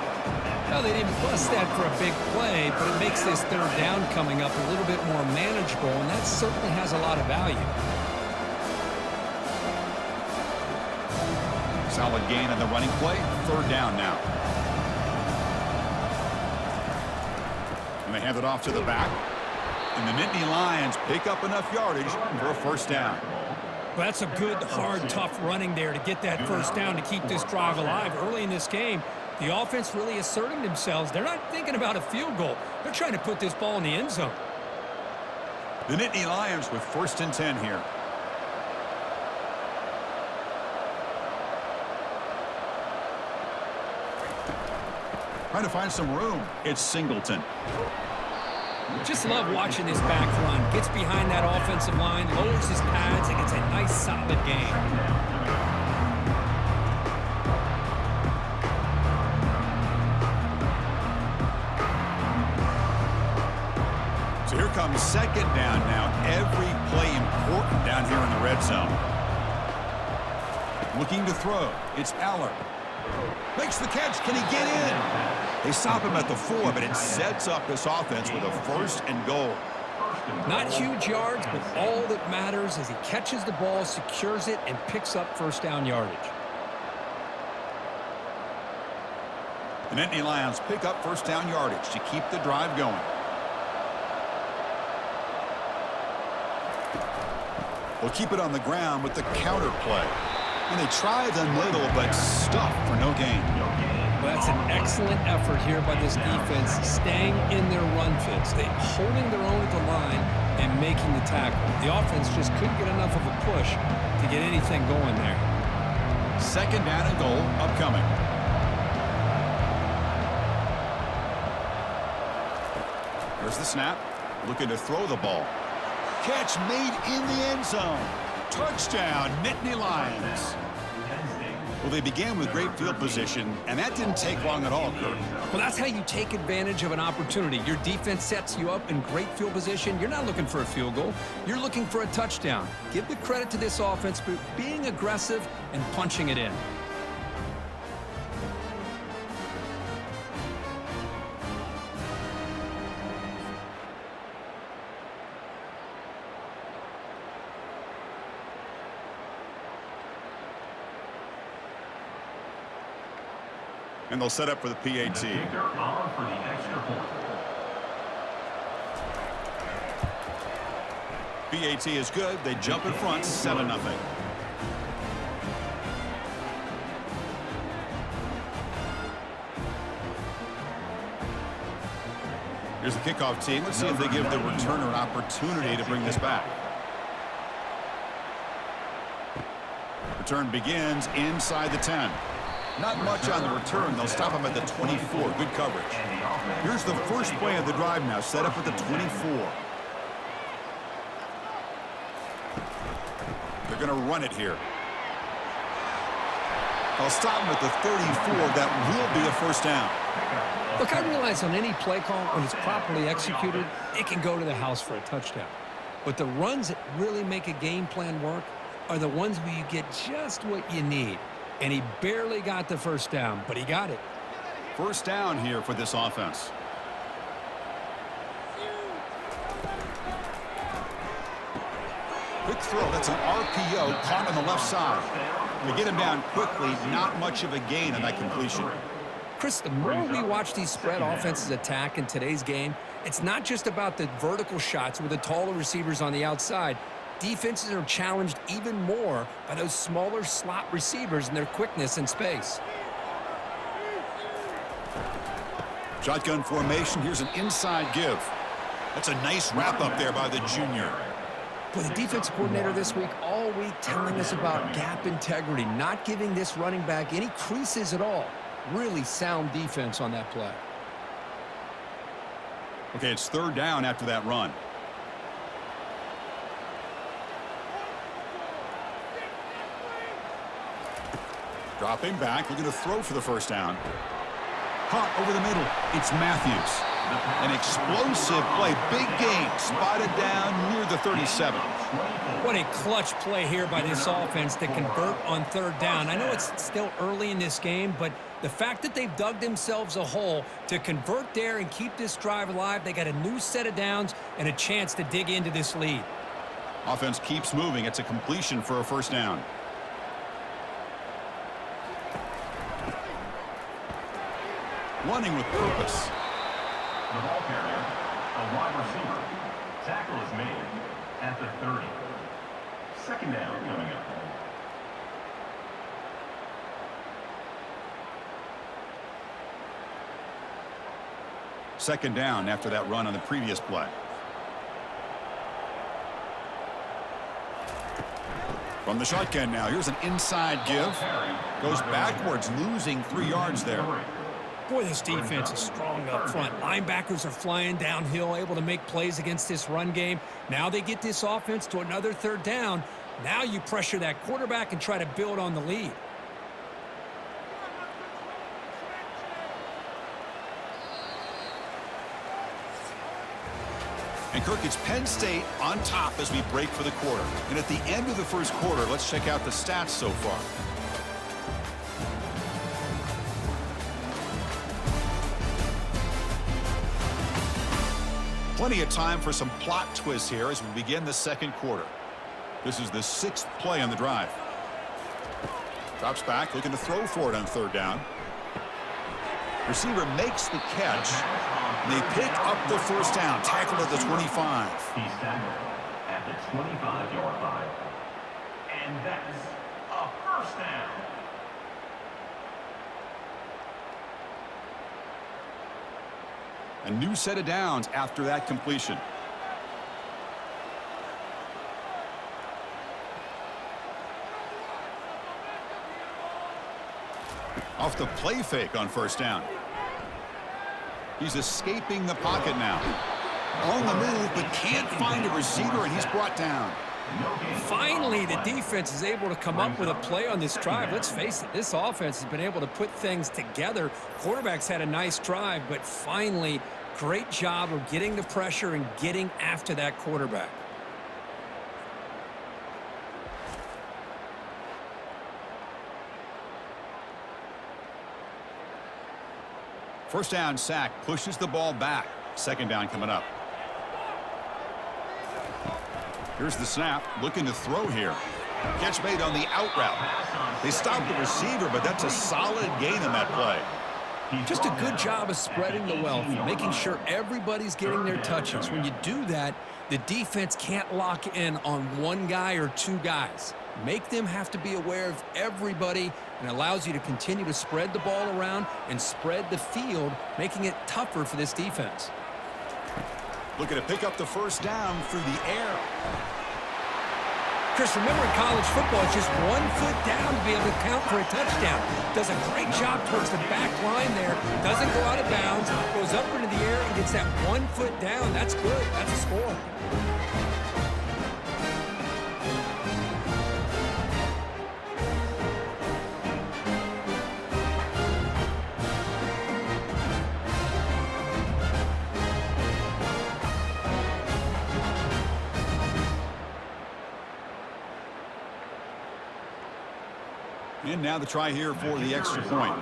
Well, they didn't bust that for a big play, but it makes this third down coming up a little bit more manageable, and that certainly has a lot of value. Solid gain on the running play. Third down now. And they hand it off to the back. And the Nittany Lions pick up enough yardage for a first down. Well, that's a good, hard, tough running there to get that first down to keep this drive alive. Early in this game, the offense really asserting themselves. They're not thinking about a field goal. They're trying to put this ball in the end zone. The Nittany Lions with 1st and 10 here. Trying to find some room. It's Singleton. Just love watching this back run. Gets behind that offensive line, lowers his pads, and gets a nice, solid gain. So here comes second down now. Every play important down here in the red zone. Looking to throw. It's Aller. Makes the catch. Can he get in? They stop him at the 4, but it sets up this offense with a 1st and goal. Not huge yards, but all that matters is he catches the ball, secures it, and picks up first down yardage. The Nittany Lions pick up first down yardage to keep the drive going. We'll keep it on the ground with the counter play. And they try the middle, but stuff for no gain. Well, that's an excellent effort here by this defense, staying in their run fits. They're holding their own at the line and making the tackle. The offense just couldn't get enough of a push to get anything going there. Second down and goal upcoming. There's the snap. Looking to throw the ball. Catch made in the end zone. Touchdown, Nittany Lions. Well, they began with great field position, and that didn't take long at all, Kurt. Well, that's how you take advantage of an opportunity. Your defense sets you up in great field position. You're not looking for a field goal. You're looking for a touchdown. Give the credit to this offense for being aggressive and punching it in. And they'll set up for the PAT. They're on for the extra point. PAT is good. They jump in front, 7-0. Here's the kickoff team. Let's see if they give the returner an opportunity to bring this back. Return begins inside the 10. Not much on the return. They'll stop him at the 24. Good coverage. Here's the first play of the drive now, set up at the 24. They're going to run it here. They'll stop him at the 34. That will be a first down. Look, I realize on any play call, when it's properly executed, it can go to the house for a touchdown. But the runs that really make a game plan work are the ones where you get just what you need. And he barely got the first down, but he got it. First down here for this offense. Quick throw. That's an RPO caught on the left side. They get him down quickly. Not much of a gain on that completion. Chris, the more we watch these spread offenses attack in today's game, it's not just about the vertical shots with the taller receivers on the outside. Defenses are challenged even more by those smaller slot receivers and their quickness in space. Shotgun formation. Here's an inside give. That's a nice wrap up there by the junior. Boy, the defense coordinator this week all week telling us about gap integrity, not giving this running back any creases at all. Really sound defense on that play. Okay, it's third down after that run. Dropping back, looking to throw for the first down. Caught over the middle. It's Matthews. An explosive play. Big gain. Spotted down near the 37. What a clutch play here by this offense to convert on third down. I know it's still early in this game, but the fact that they've dug themselves a hole to convert there and keep this drive alive, they got a new set of downs and a chance to dig into this lead. Offense keeps moving. It's a completion for a first down. Running with purpose. The ball carrier, a wide receiver. Tackle is made at the 30. Second down coming up. Second down after that run on the previous play. From the shotgun now, here's an inside give. Goes backwards, losing 3 yards there. Boy, this defense is strong up front. Linebackers are flying downhill, able to make plays against this run game. Now they get this offense to another third down. Now you pressure that quarterback and try to build on the lead. And Kirk, it's Penn State on top as we break for the quarter. And at the end of the first quarter, let's check out the stats so far. Plenty of time for some plot twists here as we begin the second quarter. This is the 6th play on the drive. Drops back, looking to throw for it on third down. Receiver makes the catch. They pick up the first down, tackled at the 25. He's tackled at the 25-yard line. And that's a first down. A new set of downs after that completion. Off the play fake on first down. He's escaping the pocket now. On the move, but can't find a receiver, and he's brought down. Finally, the defense is able to come up with a play on this drive. Let's face it, this offense has been able to put things together. Quarterback's had a nice drive, but finally, great job of getting the pressure and getting after that quarterback. First down sack pushes the ball back. Second down coming up. Here's the snap, looking to throw here. Catch made on the out route. They stopped the receiver, but that's a solid gain on that play. Just a good job of spreading the wealth, making sure everybody's getting their touches. When you do that, the defense can't lock in on one guy or two guys. Make them have to be aware of everybody, and allows you to continue to spread the ball around and spread the field, making it tougher for this defense. Looking to pick up the first down through the air. Chris, remember in college football, it's just 1 foot down to be able to count for a touchdown. Does a great job towards the back line there. Doesn't go out of bounds. Goes up into the air and gets that 1 foot down. That's good. That's a score. And now the try here for the extra point.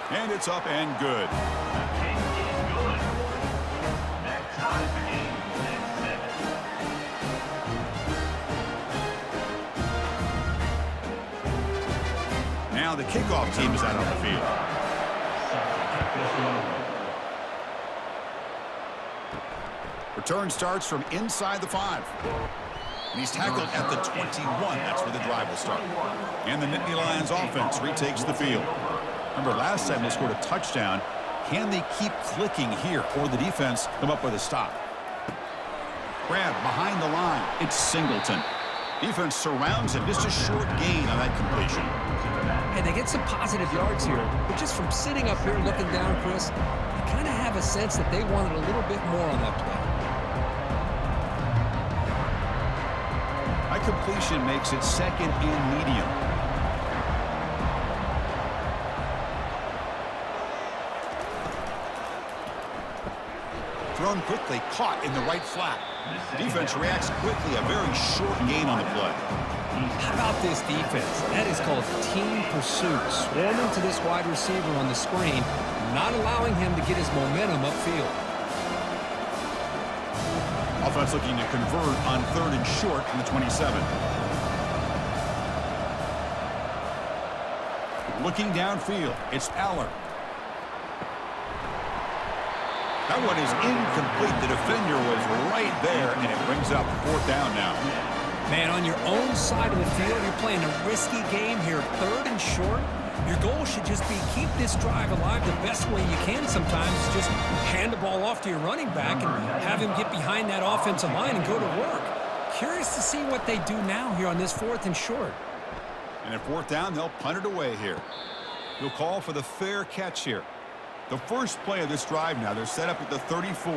And it's up and good. Now the kickoff team is out on the field. Return starts from inside the 5. And he's tackled at the 21. That's where the drive will start. And the Nittany Lions offense retakes the field. Remember, last time they scored a touchdown. Can they keep clicking here, or the defense come up with a stop? Grab behind the line. It's Singleton. Defense surrounds him. Just a short gain on that completion. And they get some positive yards here. But just from sitting up here looking down, Chris, you kind of have a sense that they wanted a little bit more on that play. Completion makes it second and medium. Thrown quickly, caught in the right flat. Defense reacts quickly, a very short gain on the play. How about this defense? That is called team pursuit. Swarming to this wide receiver on the screen, not allowing him to get his momentum upfield. Offense looking to convert on 3rd and short from the 27. Looking downfield, it's Aller. That one is incomplete. The defender was right there, and it brings up 4th down now. Man, on your own side of the field, you're playing a risky game here. 3rd and short. Your goal should just be keep this drive alive the best way you can sometimes. Just hand the ball off to your running back and have him get behind that offensive line and go to work. Curious to see what they do now here on this 4th and short. And at 4th down, they'll punt it away here. He'll call for the fair catch here. The first play of this drive now, they're set up at the 34.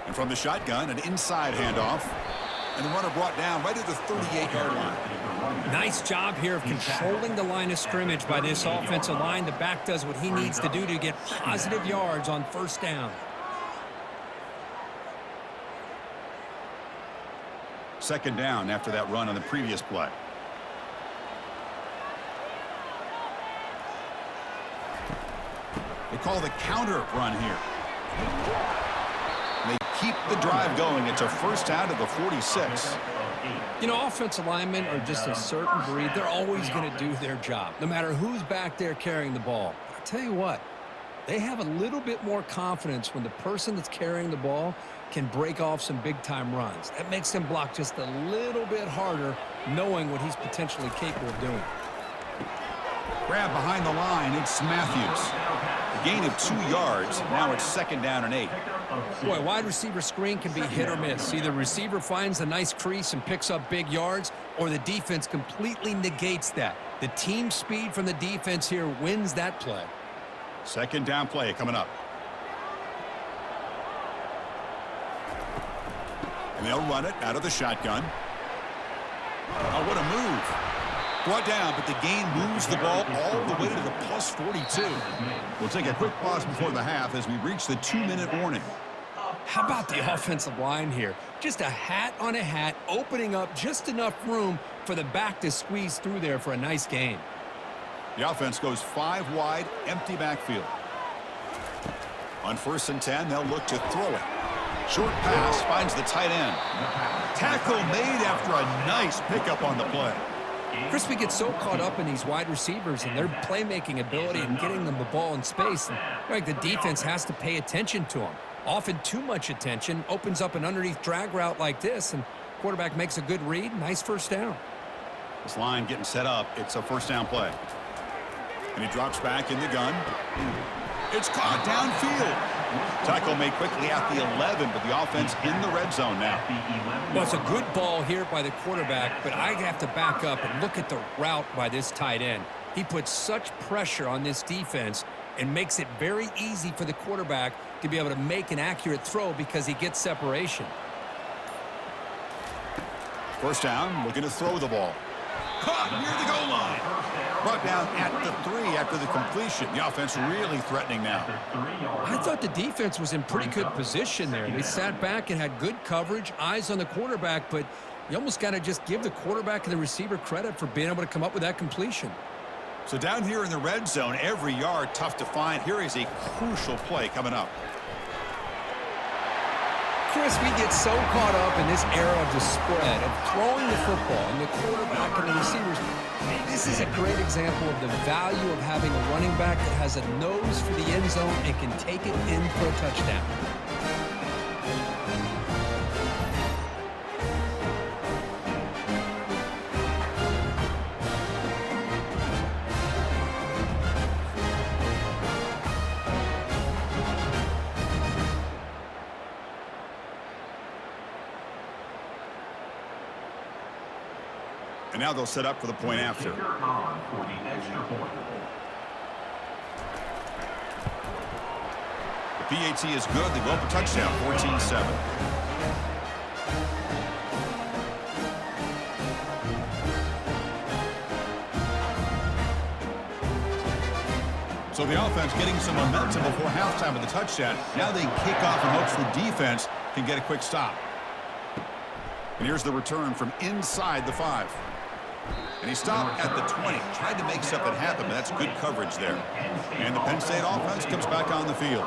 And from the shotgun, an inside handoff. And the runner brought down right at the 38-yard line. Nice job here of controlling the line of scrimmage by this offensive line. The back does what he needs to do to get positive yards on 1st down. Second down after that run on the previous play. They call the counter run here. They keep the drive going. It's a first down to the 46. You know, offensive linemen are just a certain breed. They're always going to do their job, no matter who's back there carrying the ball. But I'll tell you what, they have a little bit more confidence when the person that's carrying the ball can break off some big-time runs. That makes them block just a little bit harder, knowing what he's potentially capable of doing. Grab behind the line. It's Matthews. A gain of 2 yards. Now it's 2nd down and 8. Boy, wide receiver screen can be hit or miss. Either receiver finds a nice crease and picks up big yards, or the defense completely negates that. The team speed from the defense here wins that play. 2nd down play coming up. And they'll run it out of the shotgun. Oh, what a move. Brought down, but the gain moves the ball all the way to the plus 42. We'll take a quick pause before the half as we reach the 2-minute warning. How about the offensive line here? Just a hat on a hat, opening up just enough room for the back to squeeze through there for a nice gain. The offense goes 5 wide, empty backfield. On 1st and 10, they'll look to throw it. Short pass finds the tight end. Tackle made after a nice pickup on the play. Chris, we get so caught up in these wide receivers and their playmaking ability and getting them the ball in space. And, like, the defense has to pay attention to them. Often too much attention opens up an underneath drag route like this, and quarterback makes a good read. Nice first down. This line getting set up. It's a first down play. And he drops back in the gun. It's caught downfield. Tackle made quickly at the 11, but the offense in the red zone now. Well, it's a good ball here by the quarterback, but I have to back up and look at the route by this tight end. He puts such pressure on this defense and makes it very easy for the quarterback to be able to make an accurate throw because he gets separation. First down, looking to throw the ball. Caught near the goal line. Brought down at the 3 after the completion. The offense really threatening now. I thought the defense was in pretty good position there. They sat back and had good coverage, eyes on the quarterback, but you almost got to just give the quarterback and the receiver credit for being able to come up with that completion. So down here in the red zone, every yard tough to find. Here is a crucial play coming up. Chris, we get so caught up in this era of the spread, of throwing the football and the quarterback and the receivers. This is a great example of the value of having a running back that has a nose for the end zone and can take it in for a touchdown. And now they'll set up for the point after. The PAT is good. They go up a touchdown, 14-7. So the offense getting some momentum before halftime with the touchdown. Now they kick off in hopes the defense can get a quick stop. And here's the return from inside the 5. And he stopped at the 20. Tried to make something happen, but that's good coverage there. And the Penn State offense comes back on the field.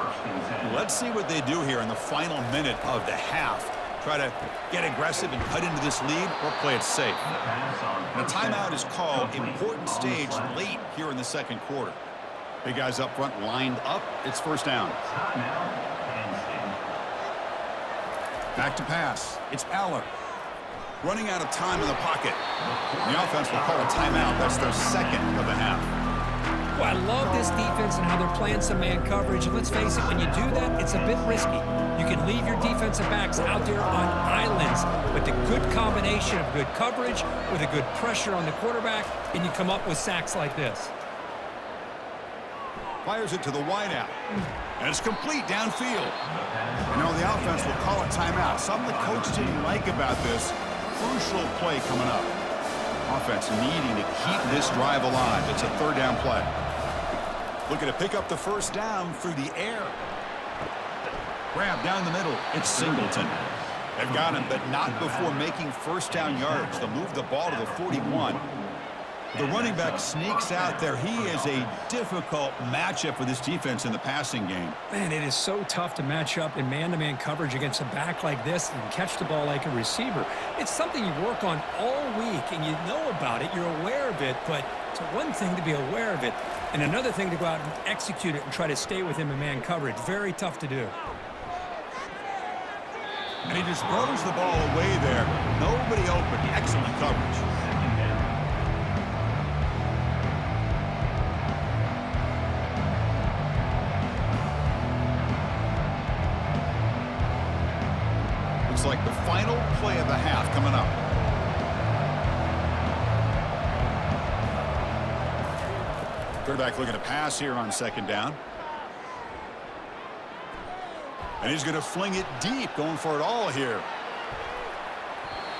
Let's see what they do here in the final minute of the half. Try to get aggressive and cut into this lead or play it safe. And a timeout is called. Important stage late here in the second quarter. Big guys up front lined up. It's first down. Back to pass. It's Allen. Running out of time in the pocket. The offense will call a timeout. That's their second of the half. Well, I love this defense and how they're playing some man coverage. And let's face it, when you do that, it's a bit risky. You can leave your defensive backs out there on islands, but the good combination of good coverage with a good pressure on the quarterback, and you come up with sacks like this. Fires it to the wideout. And it's complete downfield. You know, the offense will call a timeout. Something the coach didn't like about this. Crucial play coming up. Offense needing to keep this drive alive. It's a third down play. Looking to pick up the first down through the air. Grab down the middle. It's Singleton. They've got him, but not before making first down yards. They'll move the ball to the 41. The running back sneaks out there. He is a difficult matchup for this defense in the passing game. Man, it is so tough to match up in man-to-man coverage against a back like this and catch the ball like a receiver. It's something you work on all week, and you know about it. You're aware of it, but it's one thing to be aware of it, and another thing to go out and execute it and try to stay with him in man coverage. Very tough to do. And he just throws the ball away there. Nobody open. Excellent coverage. Like the final play of the half coming up. Quarterback looking to pass here on second down. And he's going to fling it deep, going for it all here.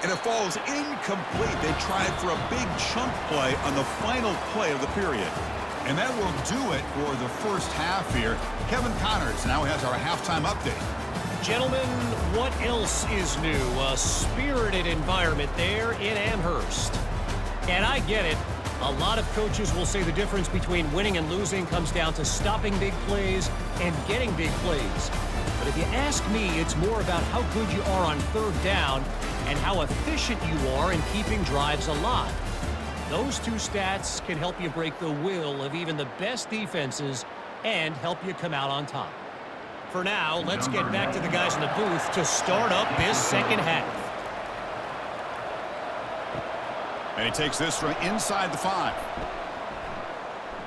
And it falls incomplete. They tried for a big chunk play on the final play of the period. And that will do it for the first half here. Kevin Connors now has our halftime update. Gentlemen, what else is new? A spirited environment there in Amherst. And I get it. A lot of coaches will say the difference between winning and losing comes down to stopping big plays and getting big plays. But if you ask me, it's more about how good you are on third down and how efficient you are in keeping drives alive. Those two stats can help you break the will of even the best defenses and help you come out on top. For now, let's get back to the guys in the booth to start up this second half. And he takes this from inside the 5.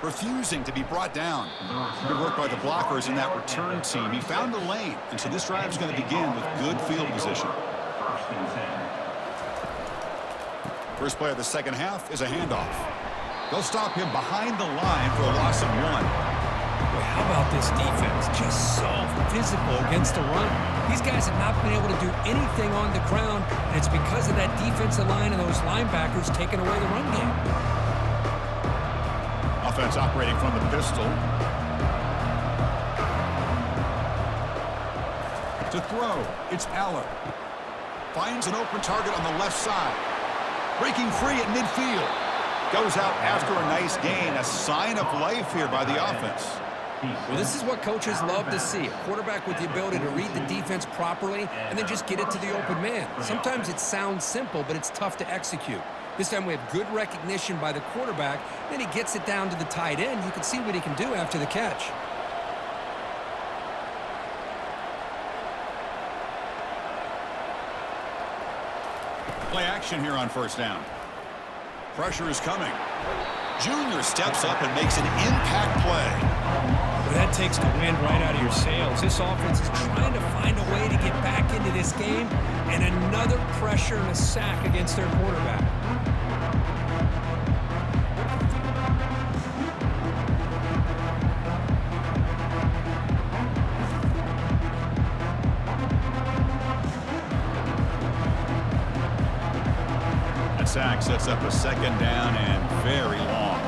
Refusing to be brought down. Good work by the blockers in that return team. He found the lane, and so this drive is going to begin with good field position. First play of the second half is a handoff. They'll stop him behind the line for a loss of 1. Boy, how about this defense? Just so physical against the run. These guys have not been able to do anything on the ground, and it's because of that defensive line and those linebackers taking away the run game. Offense operating from the pistol. To throw, it's Aller. Finds an open target on the left side. Breaking free at midfield. Goes out after a nice gain. A sign of life here by the offense. Well, this is what coaches love to see. A quarterback with the ability to read the defense properly and then just get it to the open man. Sometimes it sounds simple, but it's tough to execute. This time we have good recognition by the quarterback. Then he gets it down to the tight end. You can see what he can do after the catch. Play action here on first down. Pressure is coming. Junior steps up and makes an impact play. Well, that takes the wind right out of your sails. This offense is trying to find a way to get back into this game, and another pressure and a sack against their quarterback. That sack sets up a second down and very long.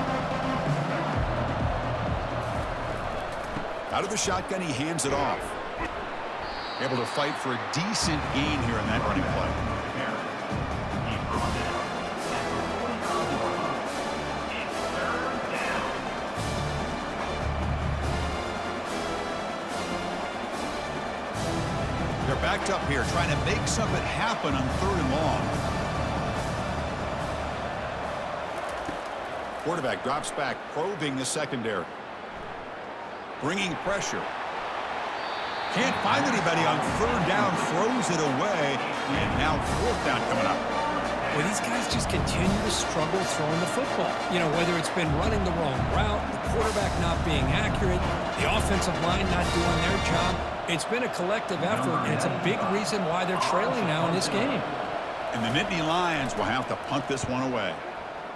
Out of the shotgun, he hands it off. Able to fight for a decent gain here in that running play. They're backed up here, trying to make something happen on 3rd and long. Quarterback drops back, probing the secondary. Bringing pressure. Can't find anybody on 3rd down, throws it away, and now 4th down coming up. Well, these guys just continue to struggle throwing the football. You know, whether it's been running the wrong route, the quarterback not being accurate, the offensive line not doing their job. It's been a collective effort, and it's a big reason why they're trailing now in this game. And the Nittany Lions will have to punt this one away.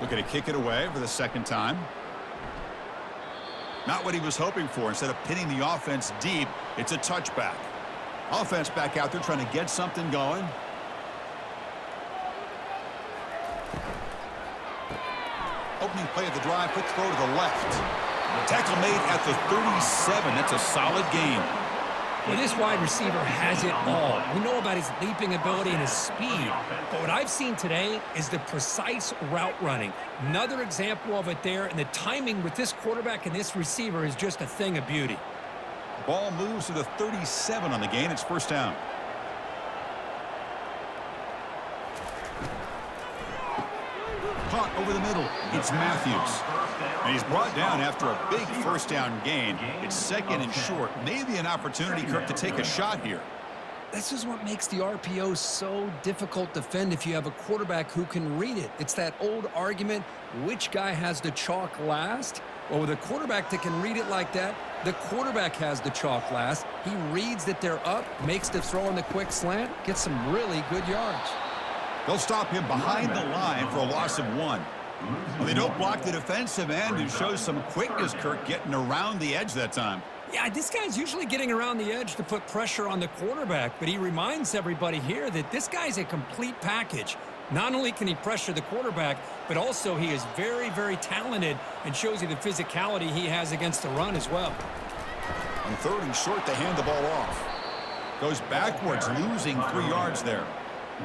Looking to kick it away for the second time. Not what he was hoping for. Instead of pinning the offense deep, it's a touchback. Offense back out there trying to get something going. Opening play of the drive, quick throw to the left. Tackle made at the 37. That's a solid gain. Well, this wide receiver has it all. We know about his leaping ability and his speed, but what I've seen today is the precise route running. Another example of it there, and the timing with this quarterback and this receiver is just a thing of beauty. Ball moves to the 37 on the gain. It's 1st down. Caught over the middle. It's Matthews. And he's brought down after a big 1st down gain. It's 2nd and short. Maybe an opportunity, Kirk, to take a shot here. This is what makes the RPO so difficult to defend if you have a quarterback who can read it. It's that old argument, which guy has the chalk last? Well, with a quarterback that can read it like that, the quarterback has the chalk last. He reads that they're up, makes the throw on the quick slant, gets some really good yards. They'll stop him behind the line for a loss of 1. Well, they don't block the defensive end, who shows some quickness, Kirk, getting around the edge that time. Yeah, this guy's usually getting around the edge to put pressure on the quarterback, but he reminds everybody here that this guy's a complete package. Not only can he pressure the quarterback, but also he is very, very talented and shows you the physicality he has against the run as well. On 3rd and short, they hand the ball off. Goes backwards, losing 3 yards there.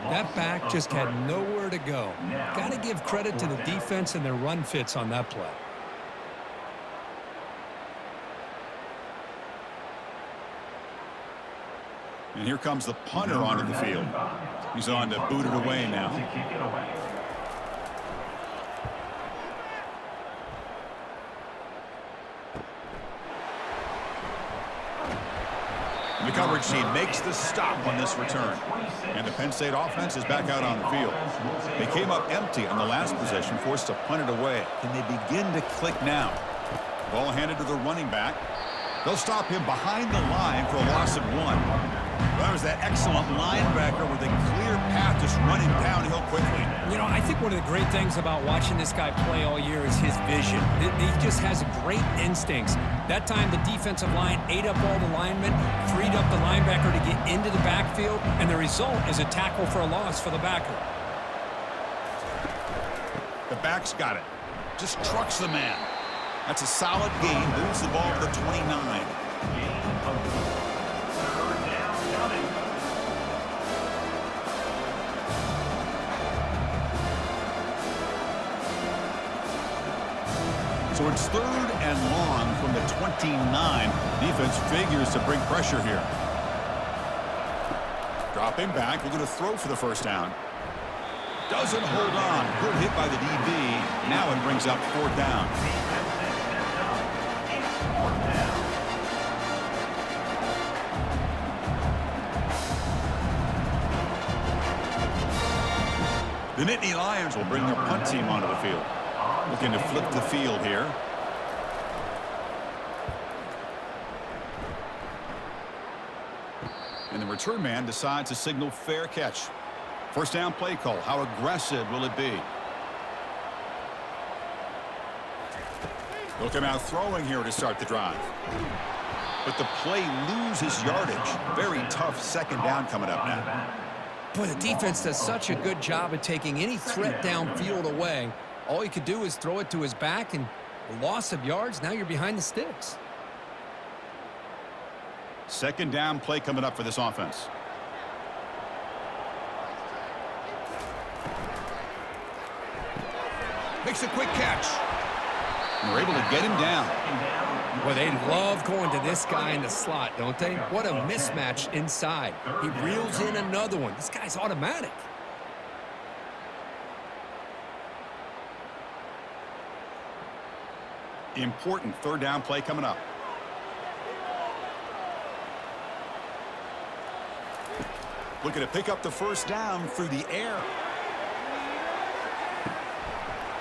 That back just had nowhere to go. Got to give credit to the defense and their run fits on that play. And here comes the punter onto the field. He's on to boot it away now. The coverage team makes the stop on this return. And the Penn State offense is back out on the field. They came up empty on the last possession, forced to punt it away. Can they begin to click now? Ball handed to the running back. They'll stop him behind the line for a loss of 1. That was that excellent linebacker with a clear path just running downhill quickly. You know, I think one of the great things about watching this guy play all year is his vision. He just has great instincts. That time, the defensive line ate up all the linemen, freed up the linebacker to get into the backfield, and the result is a tackle for a loss for the backer. The back's got it. Just trucks the man. That's a solid gain. Moves the ball to the 29. So it's 3rd and long from the 29. Defense figures to bring pressure here. Dropping back, looking to throw for the first down. Doesn't hold on. Good hit by the DB. Now it brings up 4th down. The Nittany Lions will bring their punt team onto the field. Looking to flip the field here. And the return man decides to signal fair catch. First down play call. How aggressive will it be? They'll come out throwing here to start the drive. But the play loses yardage. Very tough second down coming up now. Boy, the defense does such a good job of taking any threat downfield away. All you could do is throw it to his back, and a loss of yards, now you're behind the sticks. Second down play coming up for this offense. Makes a quick catch. And we're able to get him down. Well, they love going to this guy in the slot, don't they? What a mismatch inside. He reels in another one. This guy's automatic. Important third down play coming up. Looking to pick up the first down through the air.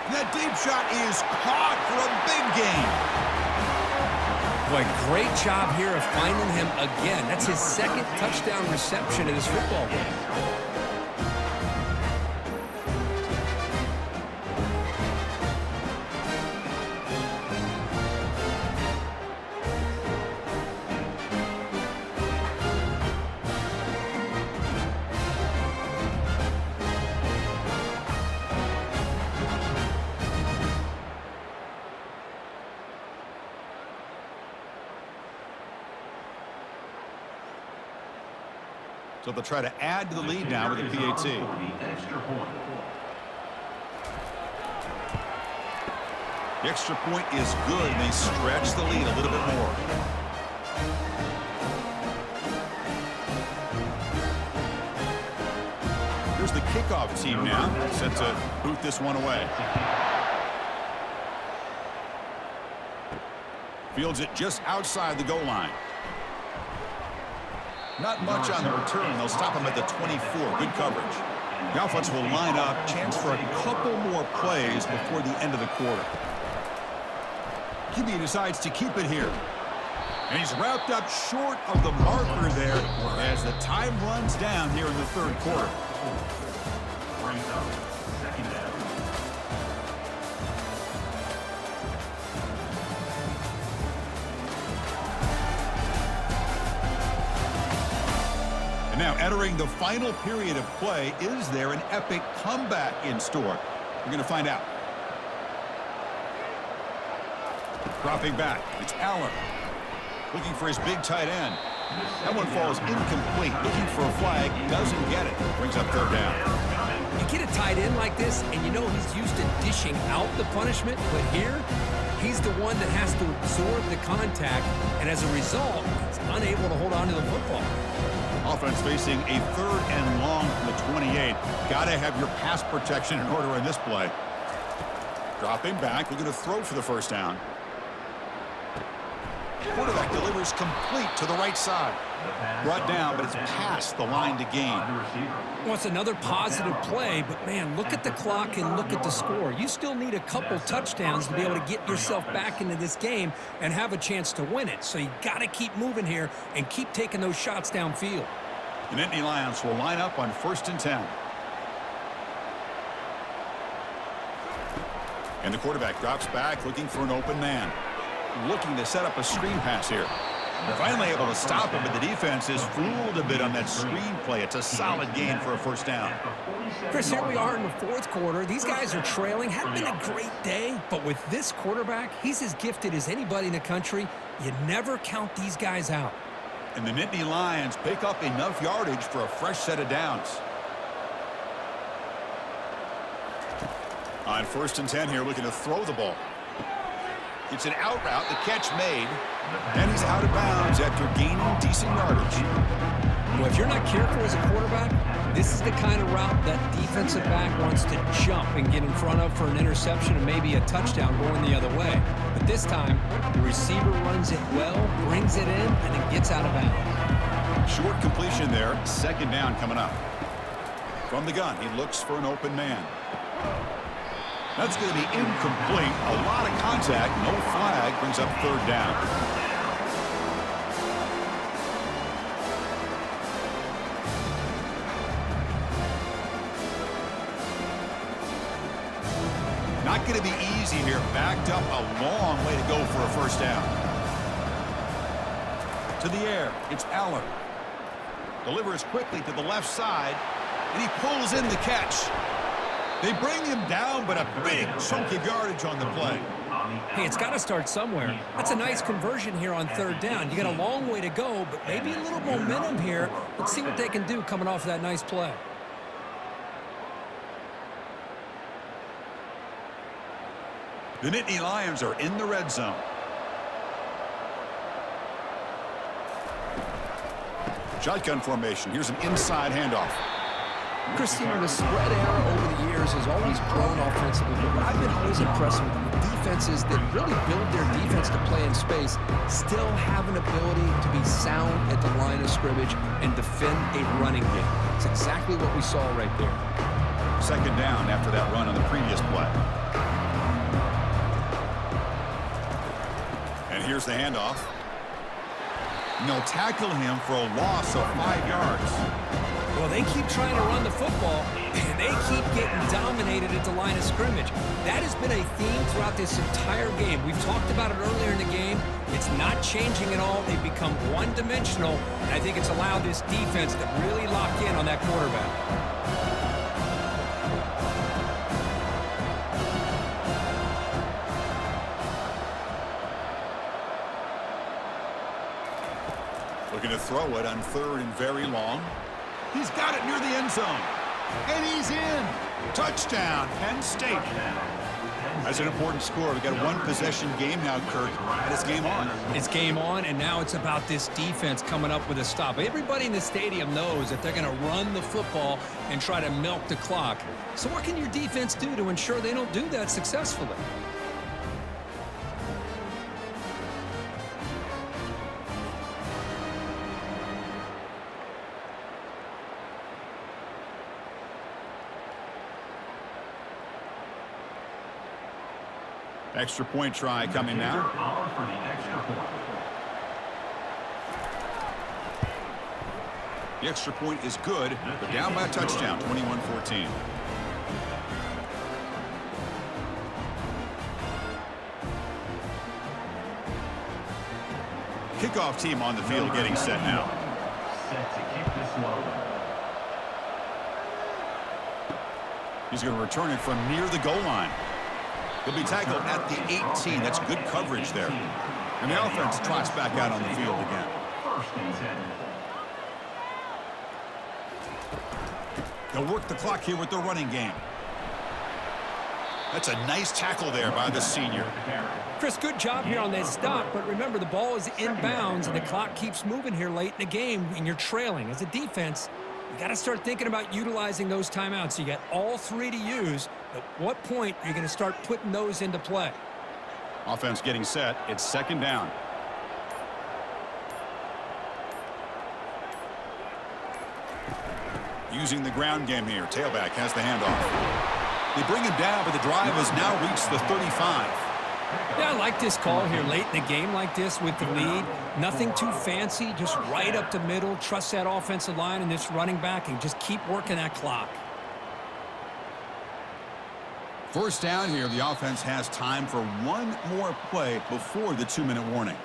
And that deep shot is caught for a big gain. Boy, great job here of finding him again. That's his 2nd touchdown reception in this football game. So they'll try to add to the lead now with a PAT. The extra point is good, and they stretch the lead a little bit more. Here's the kickoff team now, set to boot this one away. Fields it just outside the goal line. Not much on the return. They'll stop him at the 24. Good coverage. The offense will line up. Chance for a couple more plays before the end of the quarter. QB decides to keep it here. And he's wrapped up short of the marker there as the time runs down here in the 3rd quarter. Now, entering the final period of play, is there an epic comeback in store? We're going to find out. Dropping back, it's Allen. Looking for his big tight end. That one falls incomplete. Looking for a flag, doesn't get it. Brings up 3rd down. You get a tight end like this, and you know he's used to dishing out the punishment, but here, he's the one that has to absorb the contact, and as a result, he's unable to hold on to the football. Offense facing a 3rd and long from the 28. Got to have your pass protection in order in this play. Dropping back, looking to throw for the first down. Quarterback delivers complete to the right side. Brought down, but it's past the line to gain. Well, it's another positive play, but man, look at the clock and look at the score. You still need a couple touchdowns to be able to get yourself back into this game and have a chance to win it. So you got to keep moving here and keep taking those shots downfield. The Nittany Lions will line up on 1st and 10. And the quarterback drops back, looking for an open man. Looking to set up a screen pass here. Finally able to stop him, but the defense is fooled a bit on that screen play. It's a solid gain for a first down. Chris, here we are in the 4th quarter. These guys are trailing. Hadn't been a great day, but with this quarterback, he's as gifted as anybody in the country. You never count these guys out. And the Nittany Lions pick up enough yardage for a fresh set of downs. On 1st and 10 here, looking to throw the ball. It's an out route, the catch made, and he's out of bounds after gaining decent yardage. Well, if you're not careful as a quarterback, this is the kind of route that defensive back wants to jump and get in front of for an interception and maybe a touchdown going the other way. But this time, the receiver runs it well, brings it in, and then gets out of bounds. Short completion there, 2nd down coming up. From the gun, he looks for an open man. That's going to be incomplete. A lot of contact. No flag. Brings up 3rd down. Not going to be easy here. Backed up a long way to go for a first down. To the air. It's Allen. Delivers quickly to the left side. And he pulls in the catch. They bring him down, but a big chunk of yardage on the play. Hey, it's got to start somewhere. That's a nice conversion here on 3rd down. You got a long way to go, but maybe a little momentum here. Let's see what they can do coming off of that nice play. The Nittany Lions are in the red zone. Shotgun formation. Here's an inside handoff. Chris, the spread era over the years has always grown offensively, but what I've been always impressed with the defenses that really build their defense to play in space still have an ability to be sound at the line of scrimmage and defend a running game. It's exactly what we saw right there. 2nd down after that run on the previous play. And here's the handoff. And they'll tackle him for a loss of 5 yards. Well, they keep trying to run the football, and they keep getting dominated at the line of scrimmage. That has been a theme throughout this entire game. We've talked about it earlier in the game. It's not changing at all. They've become one-dimensional, and I think it's allowed this defense to really lock in on that quarterback. Looking to throw it on 3rd and very long. He's got it near the end zone. And he's in. Touchdown, Penn State. That's an important score. We've got a 1-possession game now, Kirk, and it's game on. It's game on, and now it's about this defense coming up with a stop. Everybody in the stadium knows that they're going to run the football and try to milk the clock. So what can your defense do to ensure they don't do that successfully? Extra point try coming now. For the extra point. The extra point is good, but down by a touchdown, 21-14. Kickoff team on the field getting set now. Set to kick this one. He's going to return it from near the goal line. He'll be tackled at the 18. That's good coverage there. And the offense trots back out on the field again. 1st and 10. They'll work the clock here with their running game. That's a nice tackle there by the senior. Chris, good job here on that stop, but remember the ball is inbounds and the clock keeps moving here late in the game and you're trailing. As a defense, you got to start thinking about utilizing those timeouts. You got all three to use. At what point are you going to start putting those into play? Offense getting set. It's second down. Using the ground game here. Tailback has the handoff. They bring him down, but the drive has now reached the 35. Yeah, I like this call here late in the game like this with the lead. Nothing too fancy, just right up the middle. Trust that offensive line and this running back and just keep working that clock. First down here, the offense has time for one more play before the 2-minute warning.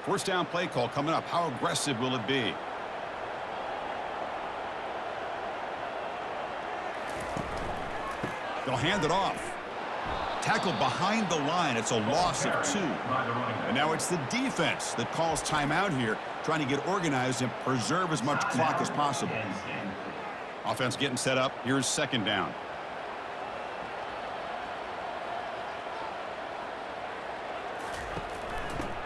First down play call coming up. How aggressive will it be? They'll hand it off. Tackled behind the line. It's a loss of 2. And now it's the defense that calls timeout here, trying to get organized and preserve as much clock as possible. Offense getting set up. Here's second down.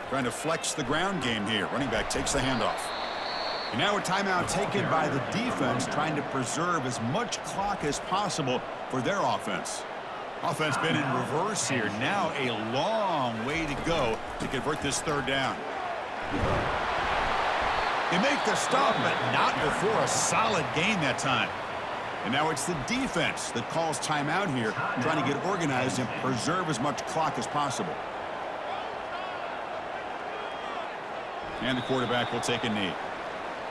Trying to flex the ground game here. Running back takes the handoff. And now a timeout taken by the defense, trying to preserve as much clock as possible for their offense. Offense been in reverse here. Now a long way to go to convert this third down. They make the stop, but not before a solid gain that time. And now it's the defense that calls timeout here, trying to get organized and preserve as much clock as possible. And the quarterback will take a knee.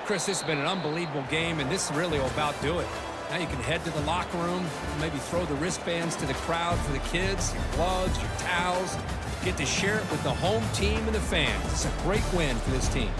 Chris, this has been an unbelievable game, and this really will about do it. Now you can head to the locker room, maybe throw the wristbands to the crowd for the kids, your gloves, your towels. Get to share it with the home team and the fans. It's a great win for this team.